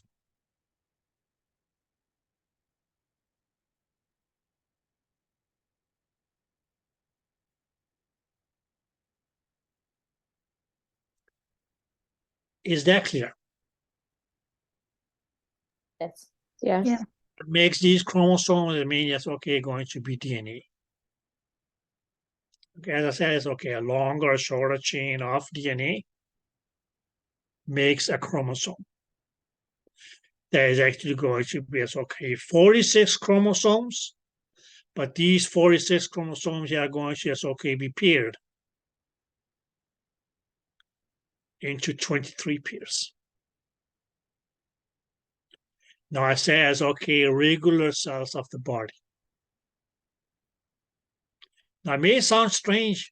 Is that clear? Yes. Yes. Yeah. It makes these chromosomes, it means it's okay, going to be DNA. Okay, as I said, it's okay, a longer or shorter chain of DNA makes a chromosome. That is actually going to be as okay, 46 chromosomes, but these 46 chromosomes are going to as okay, be paired into 23 pairs. Now I say as okay, regular cells of the body. Now it may sound strange,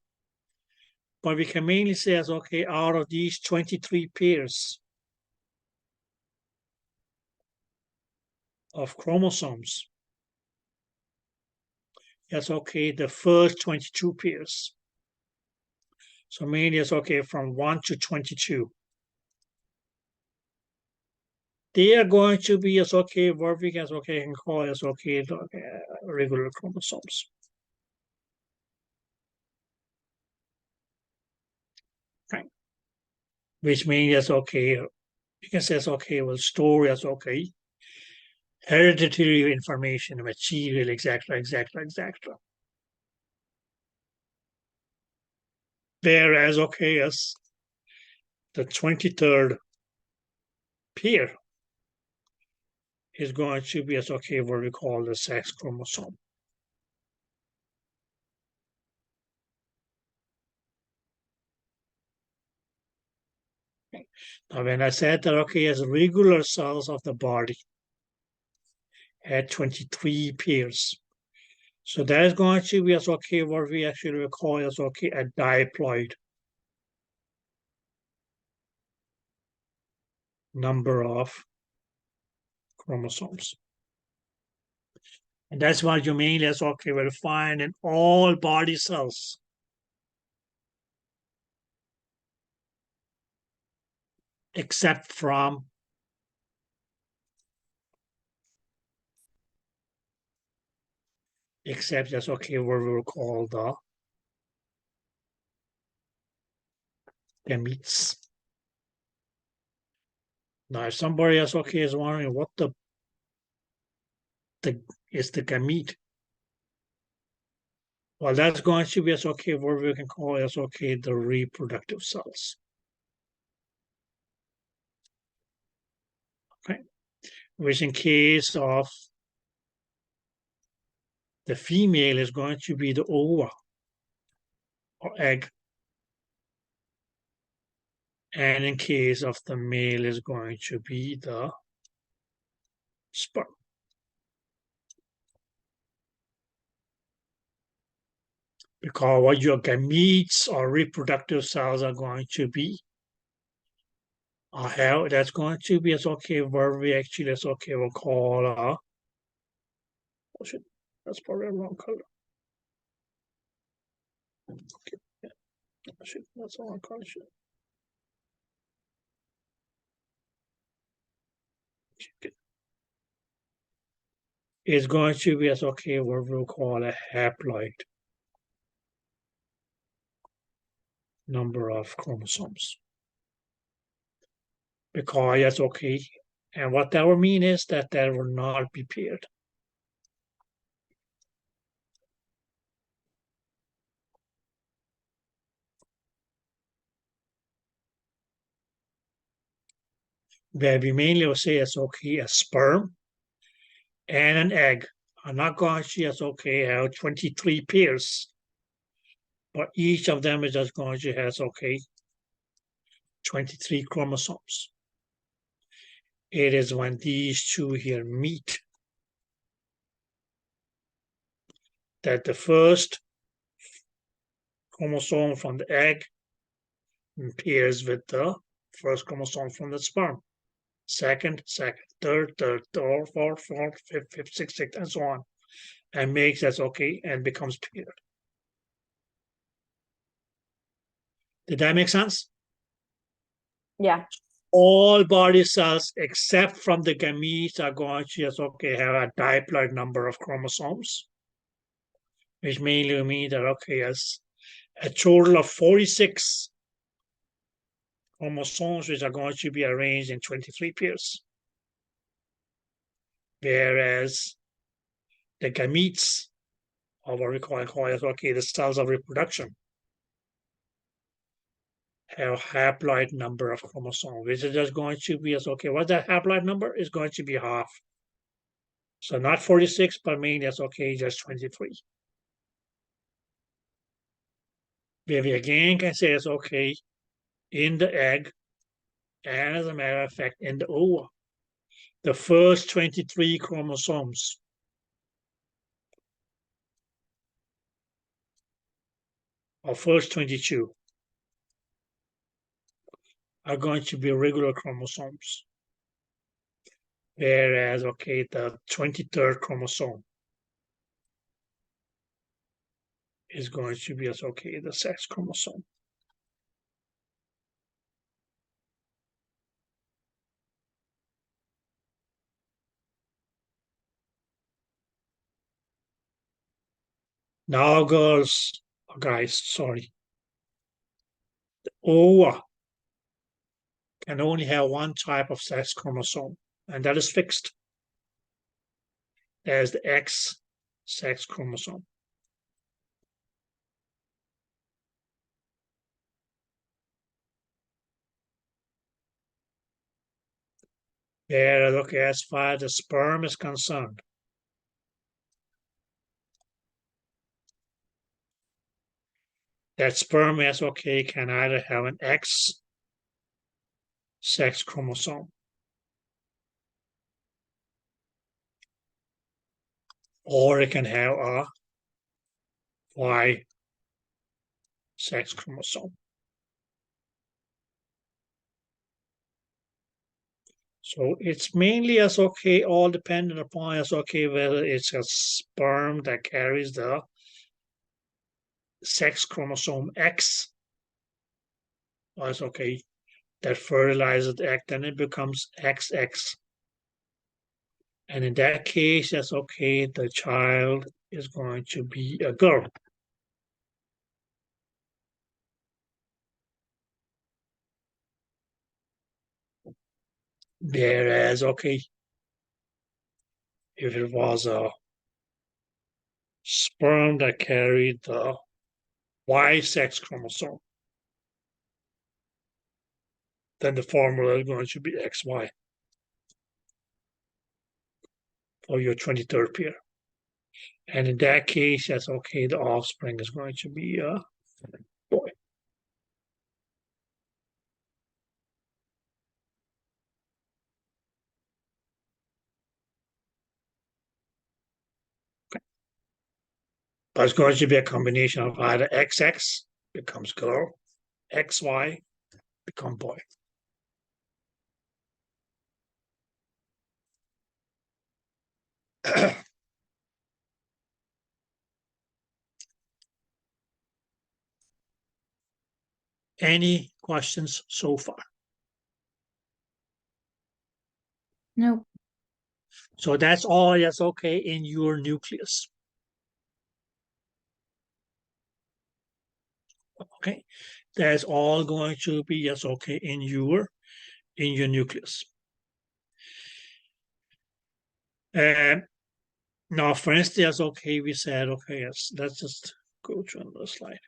but we can mainly say as, okay, out of these 23 pairs of chromosomes, that's okay, the first 22 pairs. So mainly it's okay from 1 to 22. They are going to be as okay, what we can okay and call as okay, regular chromosomes. Right. Which means that's okay. You can say it's okay, well, story as okay. Hereditary information, material, etc. Whereas, okay, as the 23rd pair is going to be as okay, what we call the sex chromosome. Okay. Now, when I said that, okay, as regular cells of the body had 23 pairs, so that is going to be as okay, what we actually call as okay, a diploid number of chromosomes. And that's what you mainly as okay, will find in all body cells. Except that's okay, what we will call the gametes. Now, if somebody else okay is wondering what is the gamete, well, that's going to be as okay, what we can call as okay, the reproductive cells. Okay, which in case of the female is going to be the ova or egg, and in case of the male is going to be the sperm. Because what your gametes or reproductive cells are going to be, or how that's going to be as okay, where we actually as okay, we'll call oh shit, that's probably the wrong color. Okay, yeah. Oh, shit, that's the wrong color. Shit. Okay. It's going to be as okay, what we'll call a haploid number of chromosomes. Because that's okay. And what that will mean is that there will not be paired. Where we mainly will say it's okay, a sperm and an egg are not going to see as okay have 23 pairs, but each of them is just going to have okay 23 chromosomes. It is when these two here meet that the first chromosome from the egg pairs with the first chromosome from the sperm. Second, third, fourth, fifth, sixth, and so on, and makes that okay and becomes paired. Did that make sense? Yeah. All body cells except from the gametes are going to just okay have a diploid number of chromosomes, which mainly means that okay has a total of 46 chromosomes, which are going to be arranged in 23 pairs. Whereas the gametes, or what we call as okay, the cells of reproduction, have haploid number of chromosomes, which is just going to be as okay. What's that haploid number? Is going to be half. So not 46, but mainly that's okay, just 23. Where we again can say it's okay in the egg, and as a matter of fact, in the ova. The first 23 chromosomes or first 22 are going to be regular chromosomes. Whereas, okay, the 23rd chromosome is going to be, okay, the sex chromosome. Now, girls, guys, sorry. The ova can only have one type of sex chromosome, and that is fixed. There's the X sex chromosome. Whereas, okay, as far as the sperm is concerned, that sperm is okay can either have an X sex chromosome or it can have a Y sex chromosome. So it's mainly as okay, all dependent upon as okay whether it's a sperm that carries the sex chromosome X, or it's okay that fertilizes the egg, then it becomes XX. And in that case, that's okay, the child is going to be a girl. Whereas, okay, if it was a sperm that carried the Y sex chromosome, then the formula is going to be XY for your 23rd pair. And in that case, that's okay, the offspring is going to be a boy. But it's going to be a combination of either XX becomes girl, XY become boy. Any questions so far? Nope. So that's all that's okay in your nucleus. Okay, that's all going to be yes okay in your nucleus. And now, for instance, okay, we said okay, yes, let's just go to another slide.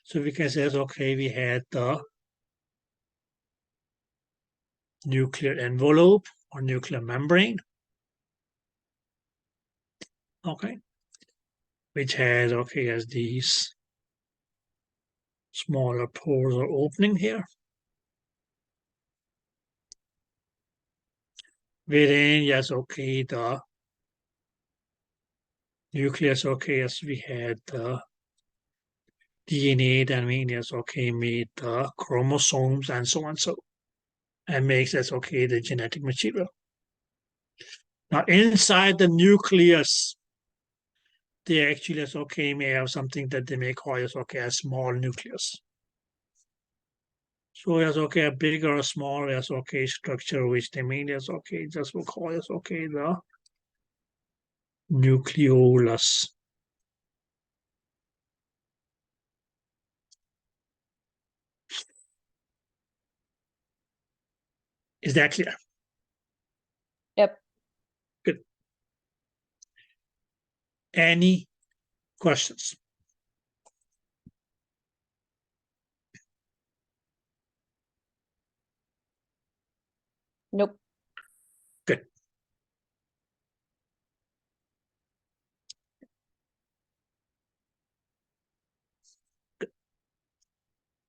So we can say okay, we had the nuclear envelope or nuclear membrane. Okay, which has okay as these smaller pores or opening here. Within, yes, okay, the nucleus, okay, as we had the DNA, that means, yes, okay, made the chromosomes and so on, so, and makes, yes, okay, the genetic material. Now, inside the nucleus, they actually, yes, okay, may have something that they may call, yes, okay, a small nucleus. So, yes, okay, a big or a small, yes, okay, structure, which they mean, yes, okay, just will call, yes, okay, the nucleolus. Is that clear? Yep. Good. Any questions? Nope. Good.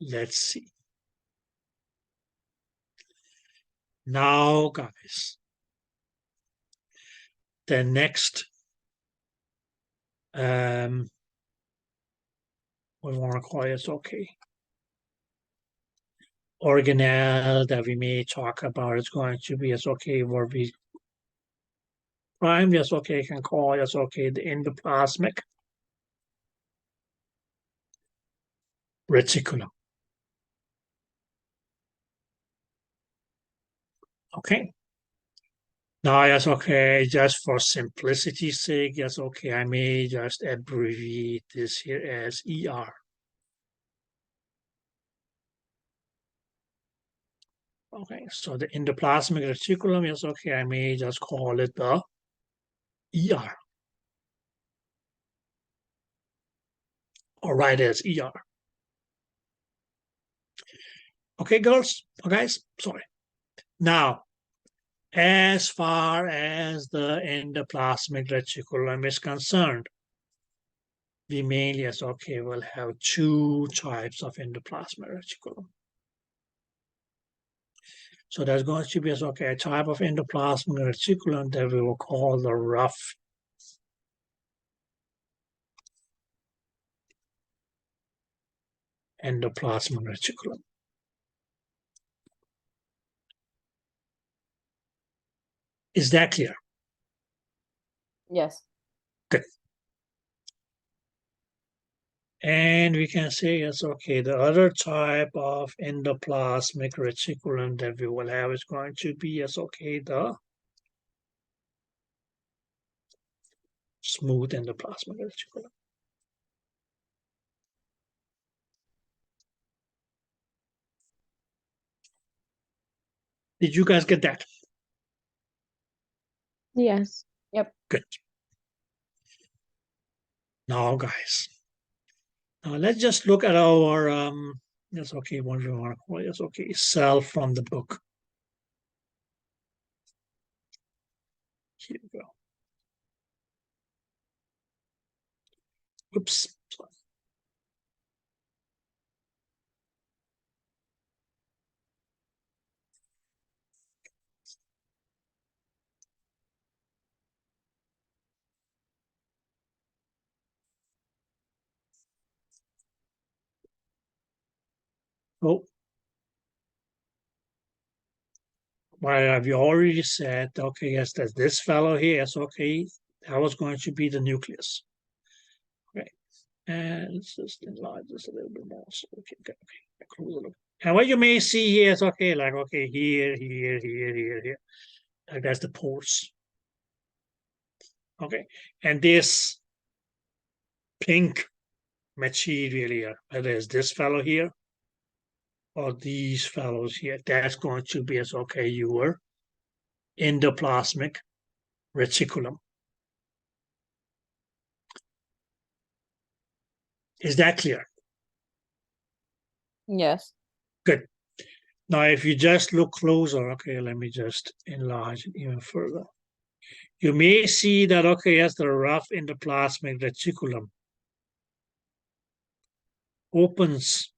Let's see. Now, guys, the next we want to call it okay. Organelle that we may talk about is going to be as okay where we prime, yes, okay, can call yes, okay, the endoplasmic reticulum. Okay. Now, yes, okay, just for simplicity's sake, yes, okay, I may just abbreviate this here as ER. Okay, so the endoplasmic reticulum, yes, okay, I may just call it the ER. Or write as ER. Okay, girls, or guys, sorry. Now, as far as the endoplasmic reticulum is concerned, we mainly, yes, okay, will have two types of endoplasmic reticulum. So there's going to be, okay, a type of endoplasmic reticulum that we will call the rough endoplasmic reticulum. Is that clear? Yes. Good. And we can say, yes, okay, the other type of endoplasmic reticulum that we will have is going to be, yes, okay, the smooth endoplasmic reticulum. Did you guys get that? Yes. Good. Now, guys, now let's just look at our, yes, okay, what do you want to call it? Yes, okay, cell from the book. Here we go. Oops. Oh, why have you already said, okay, yes, that this fellow here, yes, okay, that was going to be the nucleus. Okay, and let's just enlarge this a little bit more. So, okay, close it up. And what you may see here is, okay, like, okay, here, like that's the pores. Okay, and this pink material here, whether it's this fellow here or these fellows here, that's going to be as, okay, your endoplasmic reticulum. Is that clear? Yes. Good. Now, if you just look closer, okay, let me just enlarge it even further. You may see that, okay, yes, the rough endoplasmic reticulum opens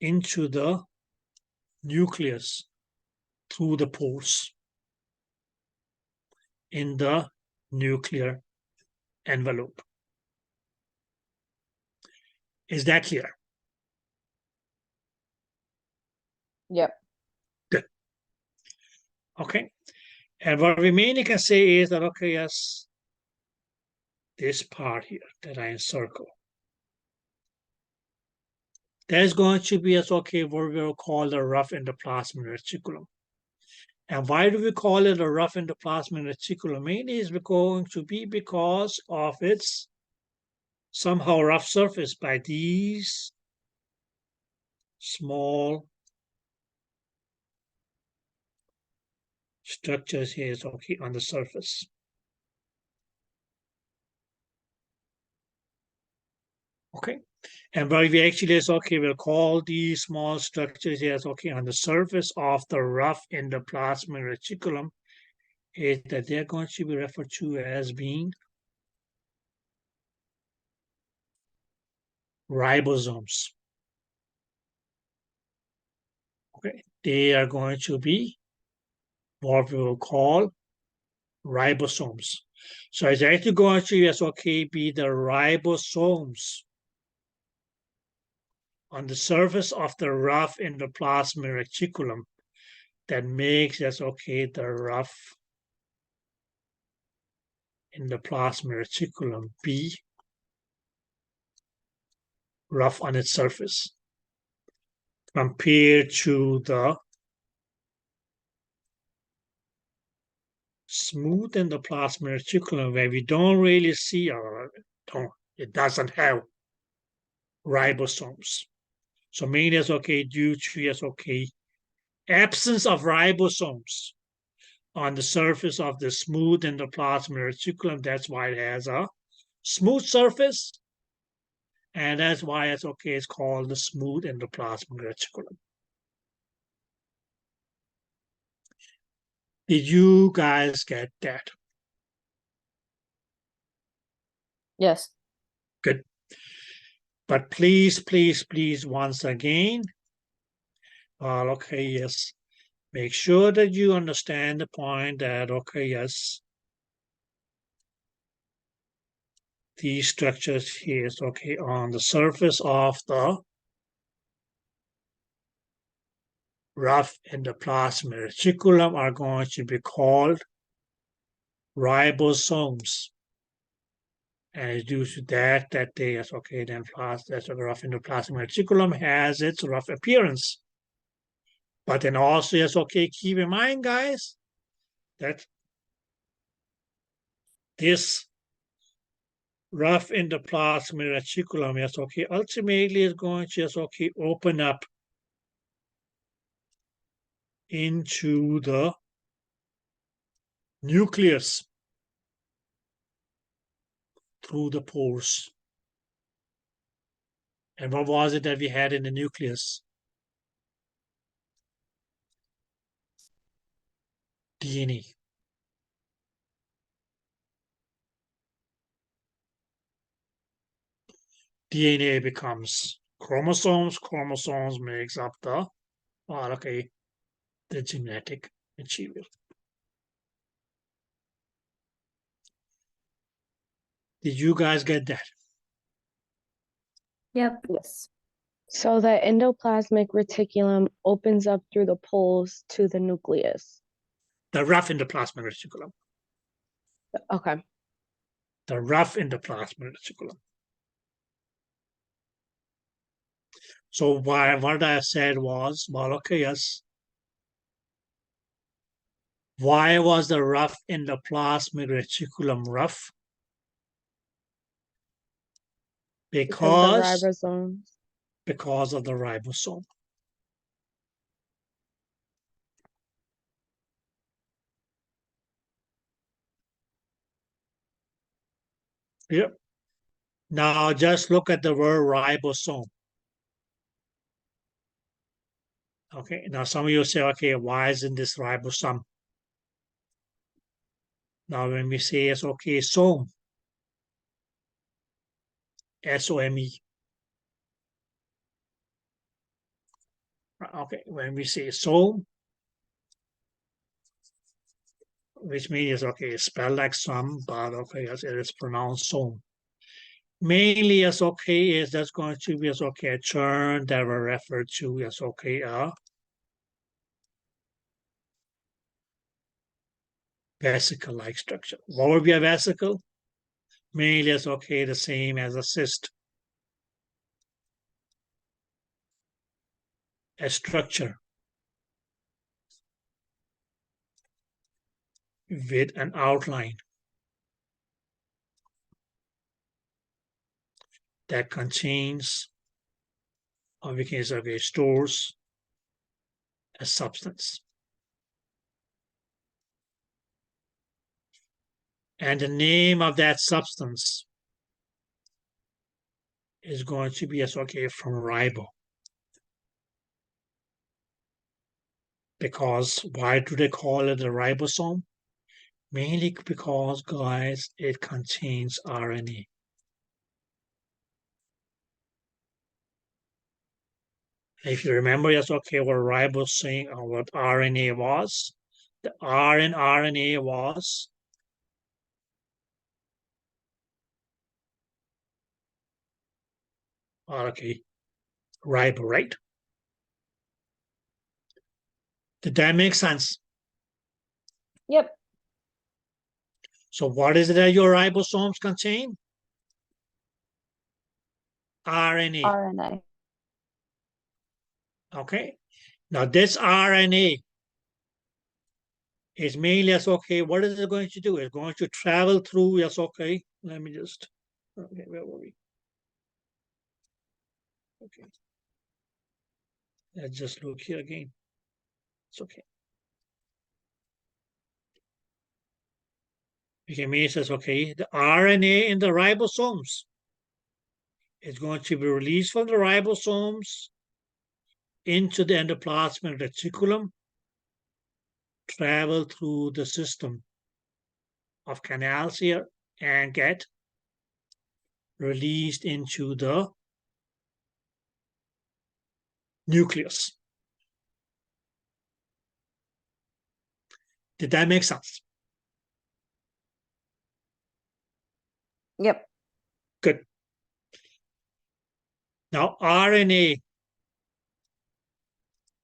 into the nucleus through the pores in the nuclear envelope. Is that clear? Yep. Good. Okay. And what we mainly can say is that, okay, yes, this part here that I encircle, there's going to be as, okay, what we'll call the rough endoplasmic reticulum. And why do we call it a rough endoplasmic reticulum? Mainly is going to be because of its somehow rough surface by these small structures here, okay, on the surface. Okay, and what we actually is, okay, we'll call these small structures here, okay, on the surface of the rough endoplasmic reticulum, is that they're going to be referred to as being ribosomes. Okay, they are going to be what we will call ribosomes. So it's actually going to, yes, okay, be the ribosomes on the surface of the rough endoplasmic reticulum that makes, yes, okay, the rough endoplasmic reticulum be rough on its surface compared to the smooth endoplasmic reticulum where we don't really see, or it doesn't have ribosomes. So mainly, yes, okay, due to, yes, okay, absence of ribosomes on the surface of the smooth endoplasmic reticulum. That's why it has a smooth surface, and that's why it's okay. It's called the smooth endoplasmic reticulum. Did you guys get that? Yes. Good. But please, please, please, once again, okay, yes, make sure that you understand the point that, okay, yes, these structures here is okay on the surface of the rough endoplasmic reticulum are going to be called ribosomes. And it's due to that they, yes, okay, then that's the rough endoplasmic reticulum has its rough appearance. But then also, yes, okay, keep in mind, guys, that this rough endoplasmic reticulum, yes, okay, ultimately is going to, yes, okay, open up into the nucleus through the pores. And what was it that we had in the nucleus? DNA. DNA becomes chromosomes. Chromosomes makes up the, well, okay, the genetic material. Did you guys get that? Yep. Yes. So the endoplasmic reticulum opens up through the poles to the nucleus. The rough endoplasmic reticulum. Okay. The rough endoplasmic reticulum. So what I said was, well, okay, yes. Why was the rough endoplasmic reticulum rough? Because of the Because ribosomes. of the ribosome. Yep. Now just look at the word ribosome. Okay, now some of you say, okay, why isn't this ribosome? Now when we say it's okay, some, S-O-M-E. Okay, when we say some, which means, okay, spelled like some, but okay, as it is pronounced some. Mainly as okay is that's going to be as okay a term that will refer to as okay a vesicle-like structure. What would be a vesicle? Mainly as okay the same as a cyst. A structure with an outline that contains, or we can say, okay, stores a substance. And the name of that substance is going to be as okay from ribo. Because why do they call it a ribosome? Mainly because, guys, it contains RNA. If you remember, yes, okay, what ribosome or what RNA was, the R in RNA was okay, ribo, right? Did that make sense? Yep. So what is it that your ribosomes contain? RNA. RNA. Okay. Now this RNA is mainly, yes, okay, what is it going to do? It's going to travel through, yes, okay. Let me just, okay, where were we? Okay. Let's just look here again. It's okay. Okay, me says, okay, the RNA in the ribosomes is going to be released from the ribosomes into the endoplasmic reticulum, travel through the system of canals here, and get released into the nucleus. Did that make sense? Yep. Good. Now RNA.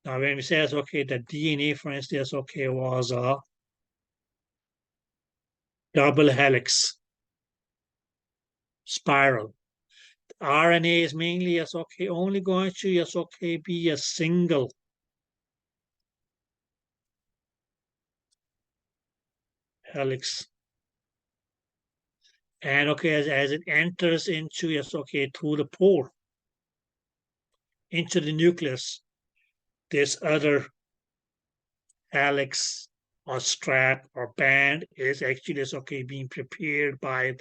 Now when we say, okay, the DNA, for instance, okay, was a double helix spiral. RNA is mainly, yes, okay, only going to, yes, okay, be a single helix. And okay, as it enters into, yes, okay, through the pore, into the nucleus, this other helix or strap or band is actually, yes, okay, being prepared by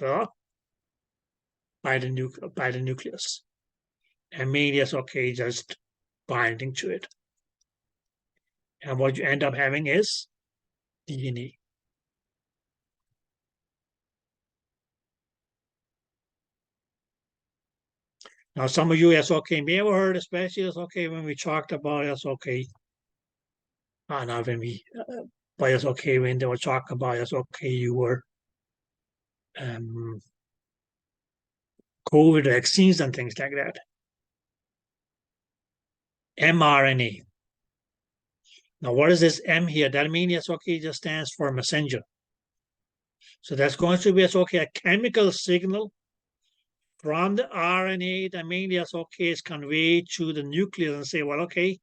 the nucleus. And mainly, yes, okay, just binding to it. And what you end up having is DNA. Now, some of you, yes, okay, may have heard, especially, yes, okay, when we talked about, yes, okay, not when we, but yes, okay, when they were talking about, yes, okay, you were COVID vaccines and things like that. mRNA. Now, what is this M here? That means, yes, okay, just stands for messenger. So that's going to be, yes, okay, a chemical signal from the RNA that mainly, yes, okay, is conveyed to the nucleus and say, well, okay,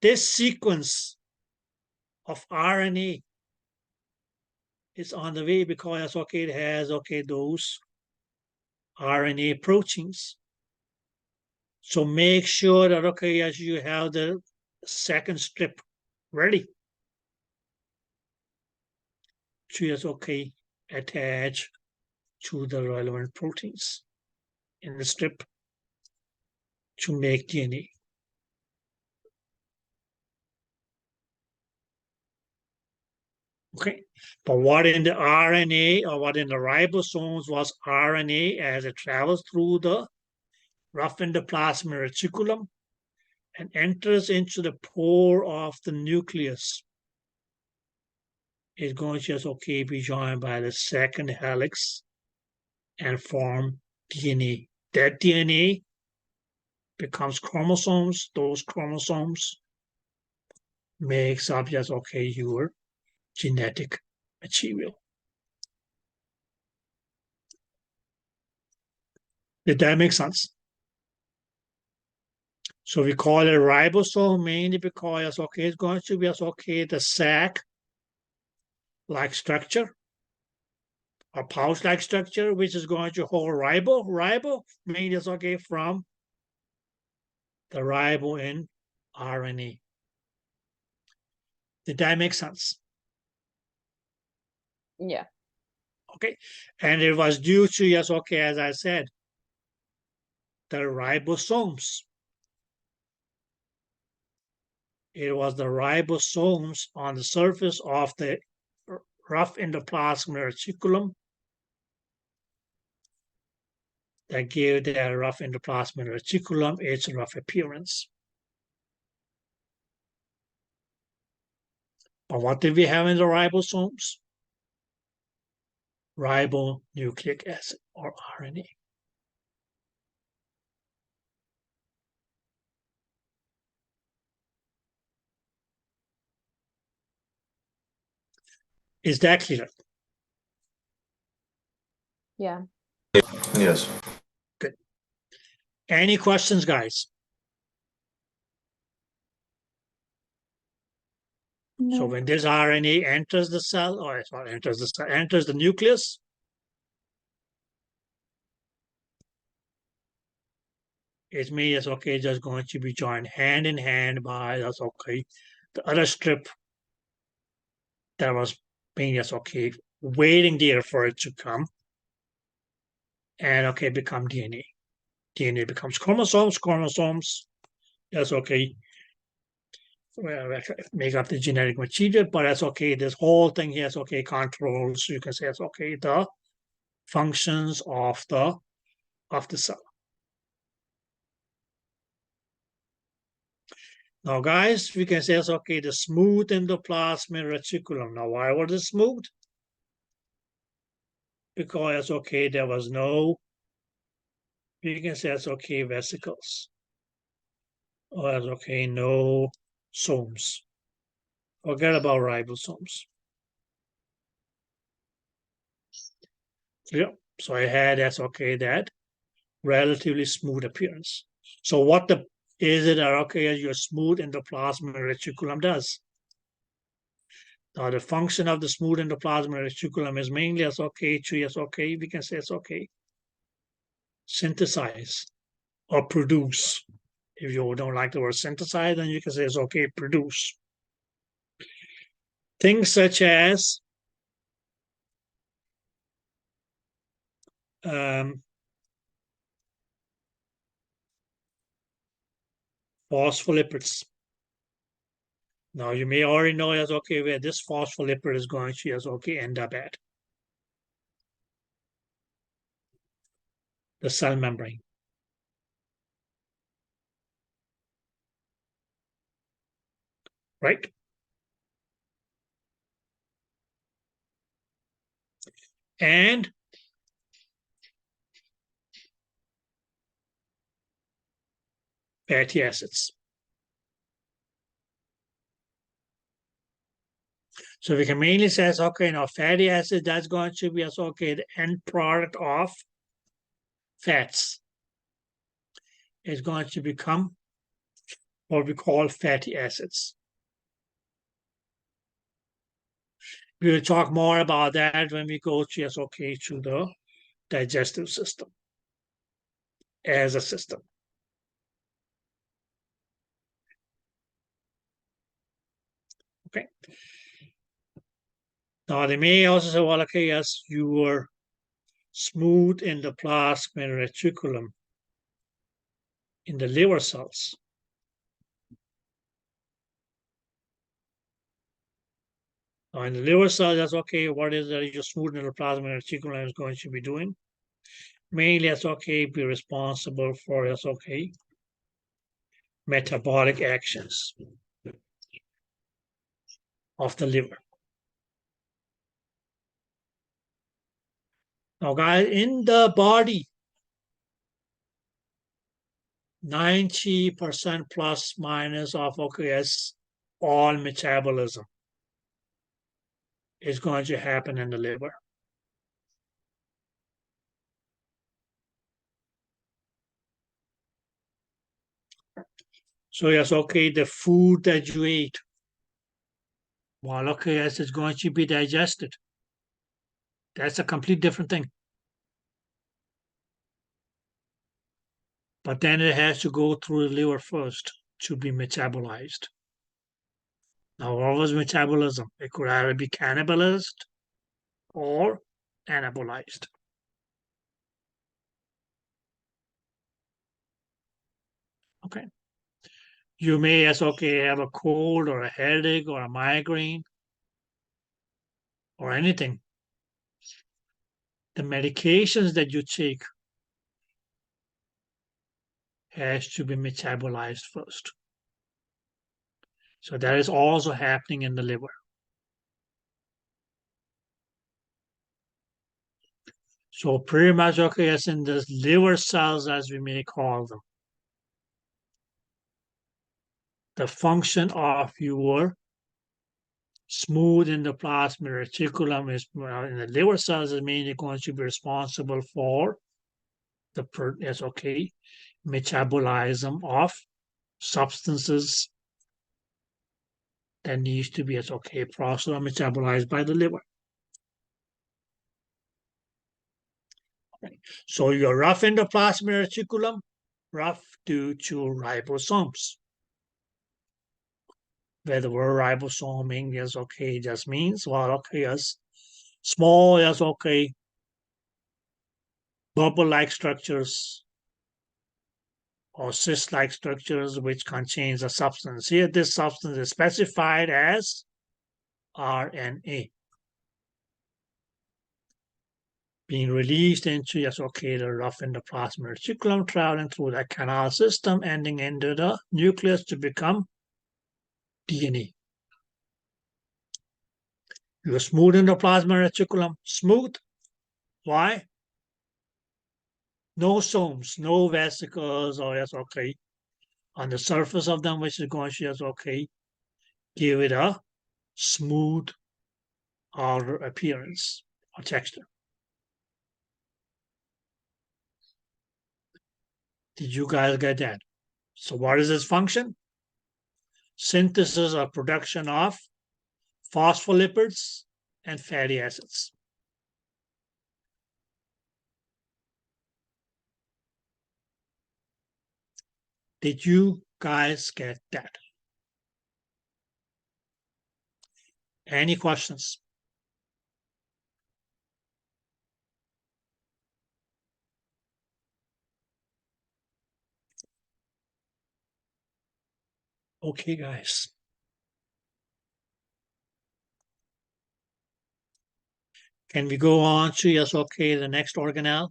this sequence of RNA is on the way because, okay, it has, okay, those RNA proteins. So make sure that, okay, as you have the second strip ready to just, okay, attach to the relevant proteins in the strip to make DNA. Okay, but what in the RNA or what in the ribosomes was RNA as it travels through the rough endoplasmic reticulum and enters into the pore of the nucleus is going to just, okay, be joined by the second helix and form DNA. That DNA becomes chromosomes. Those chromosomes makes up just, okay, your genetic material. Did that make sense? So we call it ribosome mainly because, okay, it's going to be, okay, the sac-like structure or pouch-like structure, which is going to hold ribo. Ribo mainly is, okay, from the ribo in RNA. Did that make sense? Yeah. Okay, and it was due to, yes, okay, as I said, the ribosomes. It was the ribosomes on the surface of the rough endoplasmic reticulum that gave the rough endoplasmic reticulum its rough appearance. But what did we have in the ribosomes? Ribonucleic acid or RNA. Is that clear? Yeah. Yes. Any questions, guys? So No. when this RNA enters the cell, or sorry, enters the nucleus, it means okay, just going to be joined hand in hand by that's okay. The other strip that was being just okay, waiting there for it to come, and okay, become DNA. DNA becomes chromosomes. That's okay. Well, make up the genetic material, but that's okay. This whole thing here is okay. Controls. You can say it's okay. The functions of the cell. Now, guys, we can say it's okay. The smooth endoplasmic reticulum. Now, why was it smooth? Because it's okay. There was no. You can say it's okay. Vesicles. Or it's okay. No somes. Forget about ribosomes. Yeah. So I had that's okay. That relatively smooth appearance. So what is it that okay your smooth endoplasmic reticulum does? Now the function of the smooth endoplasmic reticulum is mainly as okay to as okay, we can say it's okay. Synthesize or produce. If you don't like the word synthesize, then you can say it's okay, produce. Things such as phospholipids. Now you may already know as okay where this phospholipid is going to as okay end up at. The cell membrane. Right? And fatty acids. So we can mainly say, okay, now fatty acid, that's going to be, okay, the end product of fats is going to become what we call fatty acids. We will talk more about that when we go to, okay, to the digestive system as a system. Okay. Now they may also say, well, okay, yes, you were smooth endoplasmic reticulum in the liver cells. Now in the liver cells, that's okay. What is that your smooth endoplasmic reticulum is going to be doing? Mainly, that's okay, be responsible for that's okay, metabolic actions of the liver. Now, guys, in the body, 90% plus minus of OKS, all metabolism is going to happen in the liver. So yes, okay, the food that you eat, well, okay, yes, it's going to be digested. That's a complete different thing. But then it has to go through the liver first to be metabolized. Now, what was metabolism? It could either be cannibalized or anabolized. Okay. You may as okay have a cold or a headache or a migraine or anything. The medications that you take has to be metabolized first. So that is also happening in the liver. So pretty much okay, as in the liver cells, as we may call them, the function of your Smooth endoplasmic reticulum is in the liver cells. It means it's going to be responsible for the metabolism of substances that needs to be processed or metabolized by the liver. Okay. So your rough endoplasmic reticulum, rough due to ribosomes. Where the word ribosome is just means, well, as small as bubble-like structures or cyst-like structures which contains a substance. Here, this substance is specified as RNA. Being released into the rough endoplasmic reticulum, traveling through the canal system, ending into the nucleus to become DNA. Your smooth endoplasmic reticulum, smooth. Why? No somes, no vesicles, or on the surface of them, which is going to give it a smooth outer appearance or texture. Did you guys get that? So what is its function? Synthesis or production of phospholipids and fatty acids. Did you guys get that? Any questions? Okay, guys. Can we go on to the next organelle?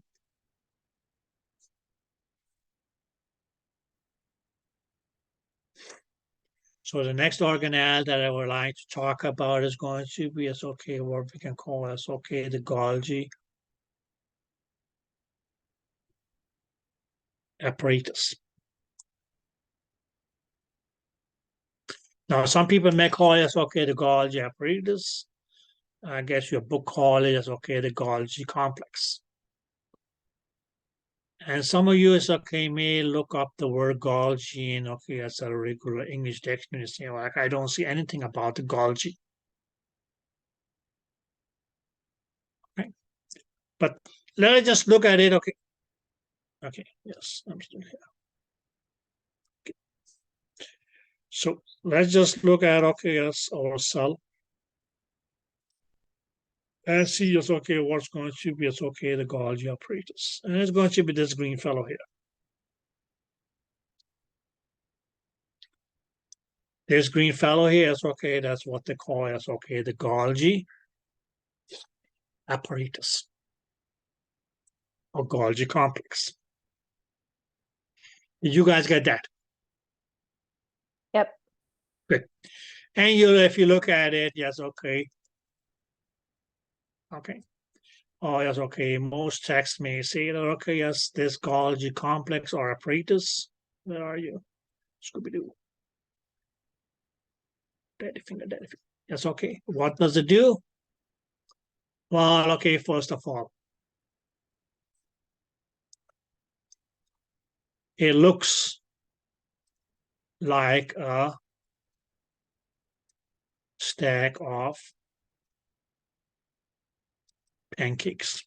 So the next organelle that I would like to talk about is going to be what we can call the Golgi apparatus. Now, some people may call it the Golgi apparatus. I guess your book call it the Golgi complex. And some of you may look up the word Golgi and as a regular English dictionary, say, like, I don't see anything about the Golgi. Okay. But let's just look at it. Okay, yes, I'm still here. Okay. So let's just look at our cell and see what's going to be the Golgi apparatus. And it's going to be this green fellow here. This green fellow here is that's what they call the Golgi apparatus or Golgi complex. Did you guys get that? Yep. Good. And if you look at it, yes, okay. Oh, yes, most texts may say that, yes, this Golgi complex or apparatus. Where are you? Scooby-Doo. Daddy finger. Yes, what does it do? Well, first of all, it looks like a stack of pancakes.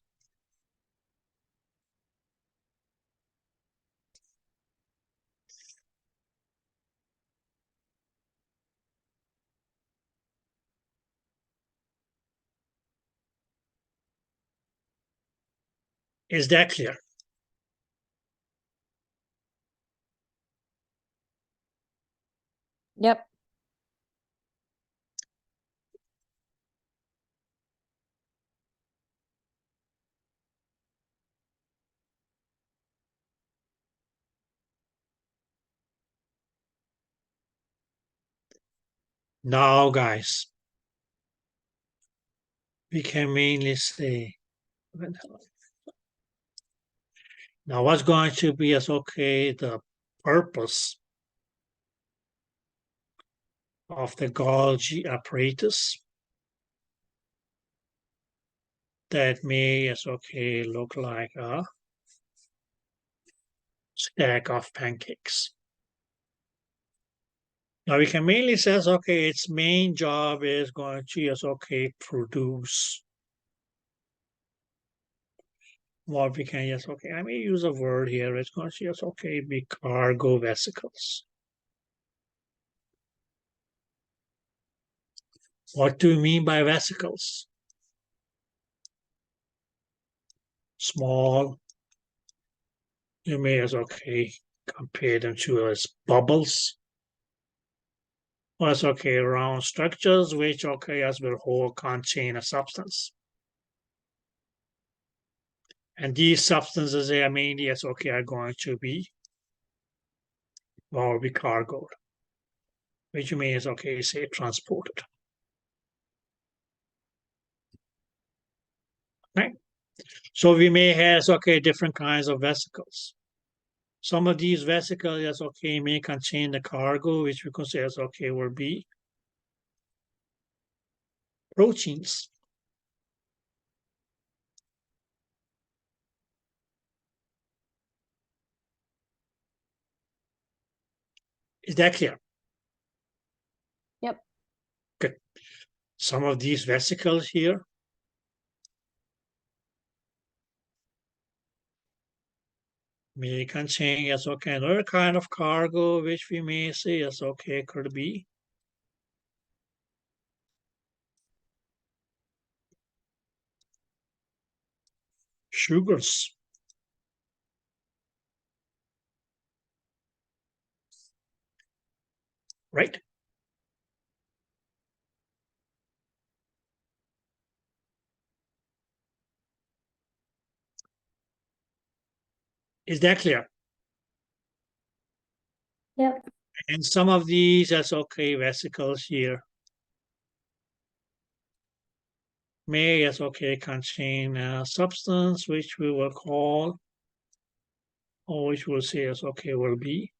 Is that clear? Yep. Now, guys, we can mainly say, now what's going to be the purpose of the Golgi apparatus? that may, yes, okay, look like a stack of pancakes. Now we can mainly say, okay, its main job is going to, yes, okay, produce what we can, yes, okay, I may use a word here, it's going to, yes, okay, be cargo vesicles. What do we mean by vesicles? Small, you may as okay compare them to as bubbles. Or as okay, round structures, which okay, as will hold contain a substance. And these substances, they are mainly as okay, are going to be or be cargoed, which means okay, say transported. Right? So we may have okay different kinds of vesicles. Some of these vesicles, yes, okay, may contain the cargo, which we could say as okay will be proteins. Is that clear? Yep. Good. Some of these vesicles here may contain, yes, okay, another kind of cargo, which we may say, yes, okay, could be sugars. Right? Is that clear? Yep. And some of these, that's okay, vesicles here may, yes, okay, contain a substance which we will call, or which we'll say, yes, okay, will be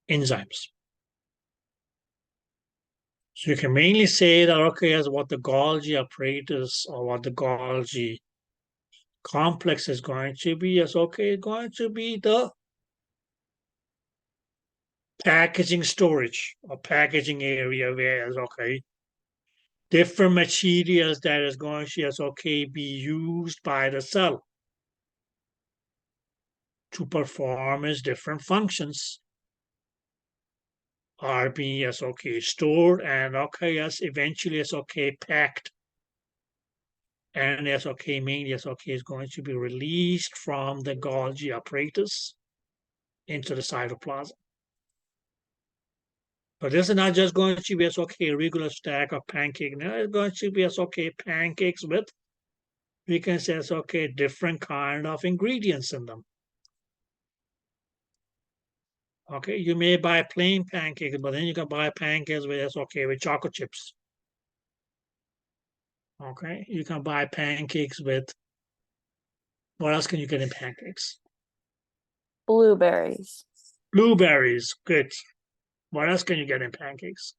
enzymes. So you can mainly say that, okay, as what the Golgi apparatus or what the Golgi complex is going to be, is okay, going to be the packaging storage or packaging area where is okay, different materials that is going to, is okay, be used by the cell to perform its different functions are being as okay stored and okay as eventually as okay packed and as okay mainly as okay is going to be released from the Golgi apparatus into the cytoplasm. But this is not just going to be as okay a regular stack of pancakes. Now it's going to be as okay pancakes with, we can say as okay different kind of ingredients in them. Okay, you may buy plain pancakes, but then you can buy pancakes with as okay with chocolate chips. Okay, you can buy pancakes with, what else can you get in pancakes? Blueberries. Blueberries, good. What else can you get in pancakes?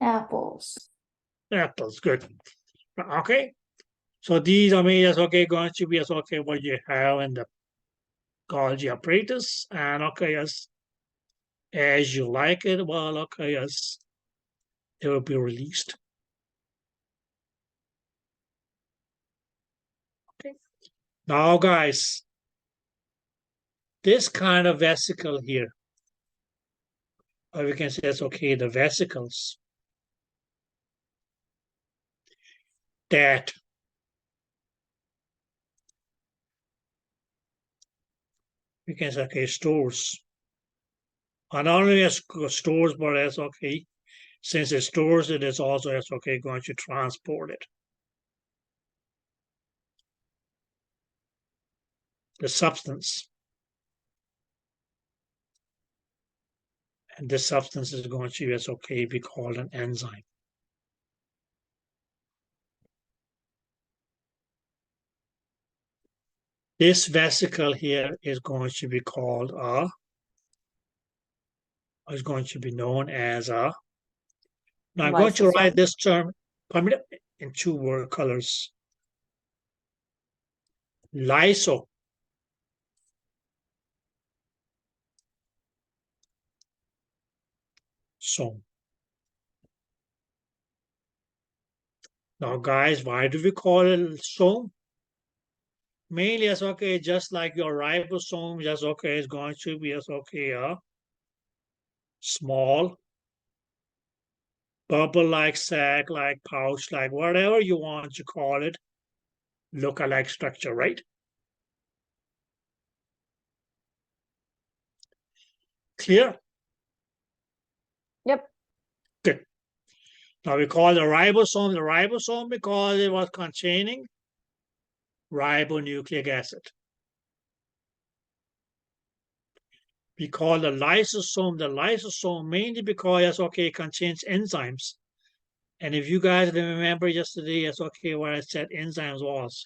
Apples. Apples, good. Okay, so these are made as okay, going to be as okay what you have in the Golgi apparatus, and okay, as you like it, well, okay, as it will be released. Okay, now guys, this kind of vesicle here, or we can say it's okay, the vesicles that we can say okay stores. And not only as stores, but as okay, since it stores it, it's also as okay going to transport it. The substance. And this substance is going to, as okay, be called an enzyme. This vesicle here is going to be called a is going to be known as a. Now I'm going to write Lysosome. this term in two word colors. Lysosome. Now, guys, why do we call it some? Mainly as okay, just like your ribosome, just okay, is going to be as okay, a small bubble-like sac, like pouch, like whatever you want to call it, look-alike structure, right? Clear? Yep. Good. Now we call the ribosome because it was containing ribonucleic acid. We call the lysosome mainly because it contains enzymes. And if you guys remember yesterday, it's okay what I said enzymes was.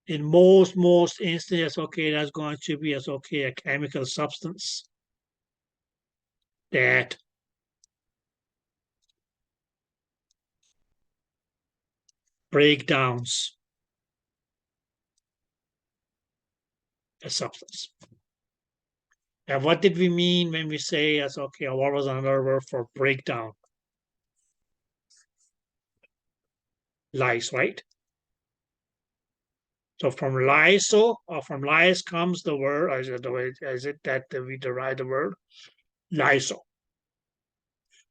In most instances, okay, that's going to be as okay a chemical substance that breakdowns a substance. And what did we mean when we say as okay, what was another word for breakdown? Lyse, right? So from lyso or from lyse comes the word, or is it that we derive the word lyso?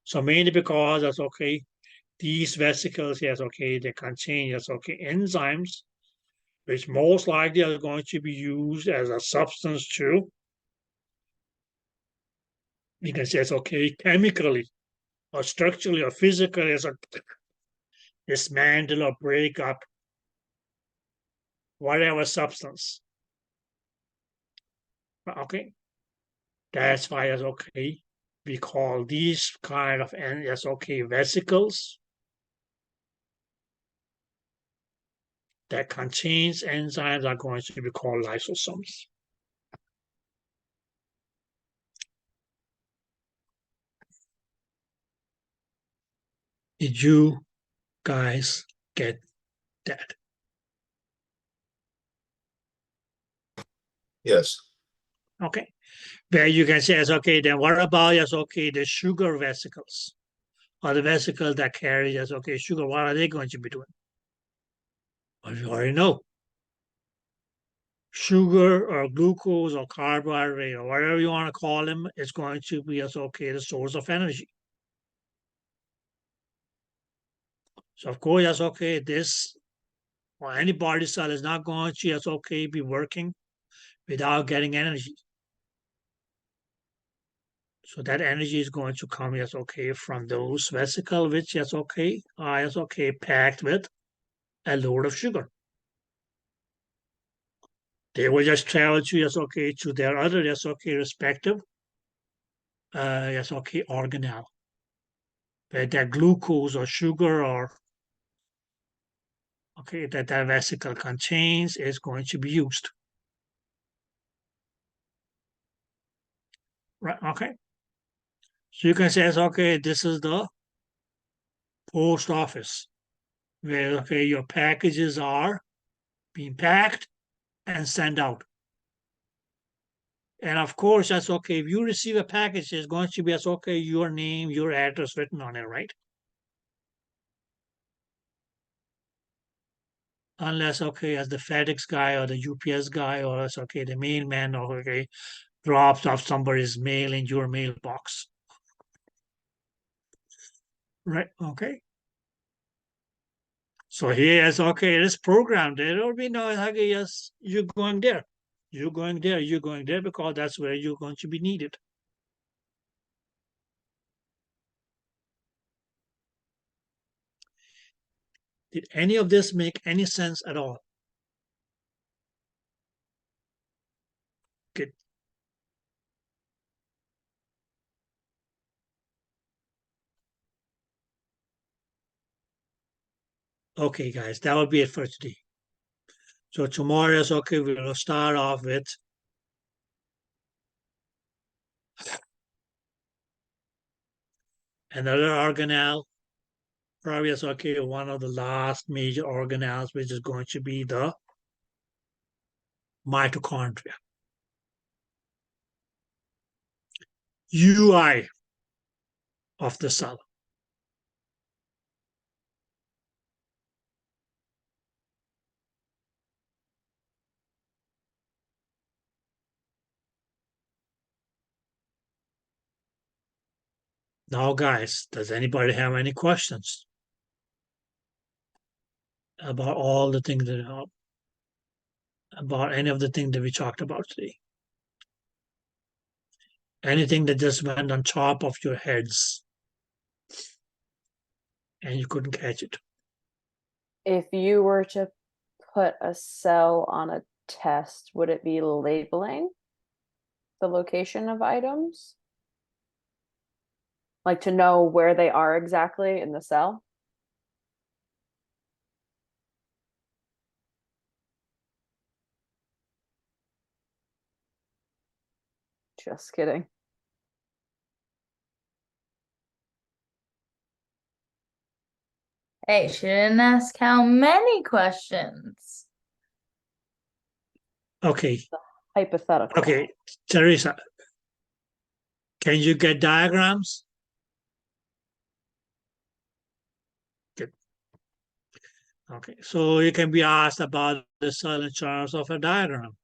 So mainly because that's okay, these vesicles, yes, okay, they contain, yes, okay, enzymes, which most likely are going to be used as a substance too. You can say it's okay, chemically or structurally or physically as a dismantle or break up whatever substance. Okay, that's why it's okay. We call these kind of yes, okay, vesicles that contains enzymes are going to be called lysosomes. Did you guys get that? Yes. Okay. Where you can say, okay, then what about, yes, okay, the sugar vesicles or the vesicles that carry, yes, okay, sugar, what are they going to be doing? Well, you already know. Sugar or glucose or carbohydrate or whatever you want to call them is going to be, yes, okay, the source of energy. So, of course, yes, okay, this or any body cell is not going to, yes, okay, be working without getting energy. So that energy is going to come, yes, okay, from those vesicles, which, yes, okay, are, yes, okay, packed with a load of sugar. They will just travel to, yes, okay, to their other, yes, okay, respective, yes, okay, organelle. Where that glucose or sugar or, okay, that vesicle contains is going to be used. Right, okay. So you can say, okay, this is the post office where, okay, your packages are being packed and sent out. And of course, that's okay. If you receive a package, it's going to be as okay, your name, your address written on it, right? Unless, okay, as the FedEx guy or the UPS guy or as okay, the mailman or okay, drops off somebody's mail in your mailbox. Right, okay. So here is okay, it is programmed. There will be no okay, yes, you're going there. You're going there, you're going there because that's where you're going to be needed. Did any of this make any sense at all? Good. Okay, guys, that will be it for today. So tomorrow is okay, we will start off with Another organelle, probably is okay, one of the last major organelles, which is going to be the mitochondria. UI of the cell. Now, guys, does anybody have any questions about all the things that about any of the things that we talked about today? Anything that just went on top of your heads and you couldn't catch it? If you were to put a cell on a test, would it be labeling the location of items? Like to know where they are exactly in the cell? Just kidding. Hey, she didn't ask how many questions. Okay, Hypothetical. okay, Teresa, can you get diagrams? Good. Okay, so you can be asked about the cell in terms of a diagram.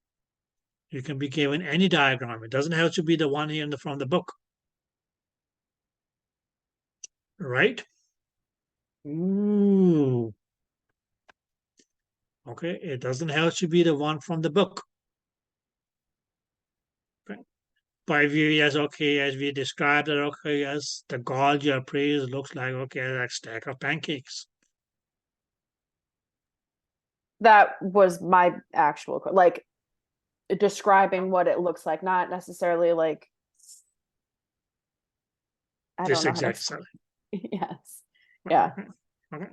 You can be given any diagram. It doesn't have to be the one here from the book. Right? Ooh. Okay, it doesn't have to be the one from the book. Okay. But if you, yes, okay, as we described it, okay, yes, the Golgi appraise looks like, okay, like a stack of pancakes. That was my actual, like, describing what it looks like, not necessarily like, I This don't know how to exact cell. yes. Yeah. Okay.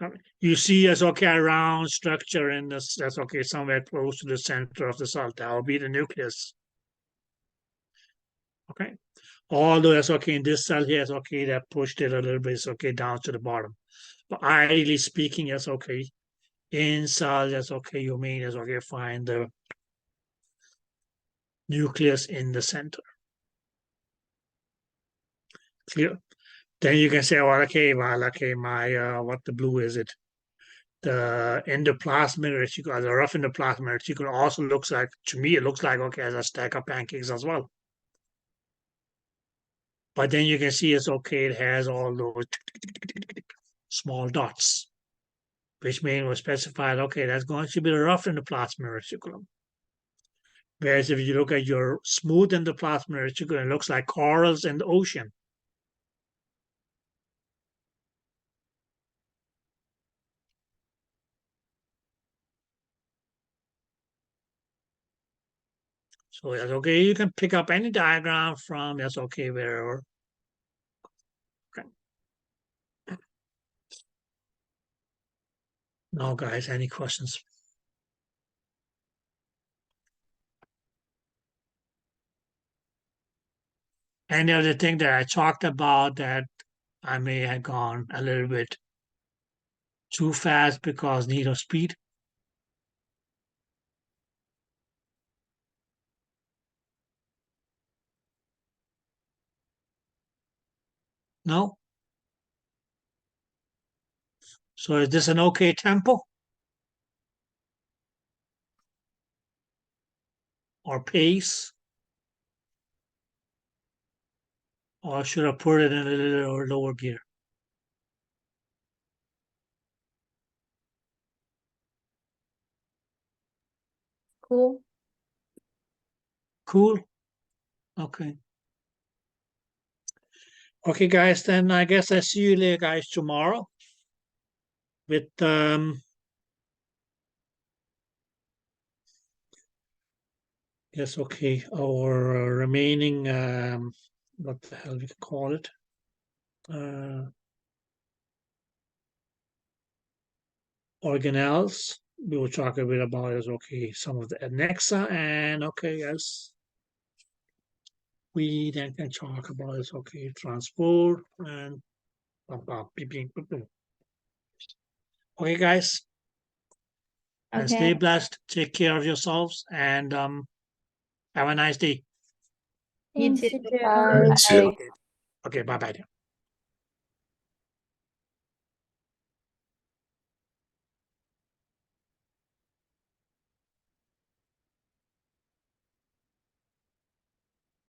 Okay. You see as okay a round structure in this, that's okay, somewhere close to the center of the cell. That will be the nucleus. Okay. Although that's okay in this cell here, it's okay, that pushed it a little bit, it's okay down to the bottom. But ideally speaking, it's okay. In cell, that's okay, you mean is okay, find the nucleus in the center. Clear? Then you can say, well, okay, my what the blue is it? The endoplasmic reticulum, the rough endoplasmic reticulum also looks like, to me, it looks like, okay, as a stack of pancakes as well. But then you can see it's okay, it has all those small dots, which means we specified, okay, that's going to be the rough endoplasmic reticulum. Whereas if you look at your smooth endoplasmic reticulum, it looks like corals in the ocean. So that's okay. You can pick up any diagram from that's okay wherever. Okay. Now, guys, any questions? Any other thing that I talked about that I may have gone a little bit too fast because need of speed? No? So is this an okay tempo? Or pace? Or should I put it in a little lower gear? Cool. Cool? Okay. Okay, guys, then I guess I see you later, guys, tomorrow with yes, okay, our remaining what the hell we call it? Organelles. We will talk a bit about as okay, some of the anexa and okay, yes. we then can talk about is okay, transport and beep, beep, boop, boop. Okay, guys. And stay Okay. blessed. Take care of yourselves and have a nice day. You Thanks, too. guys. Okay, bye bye.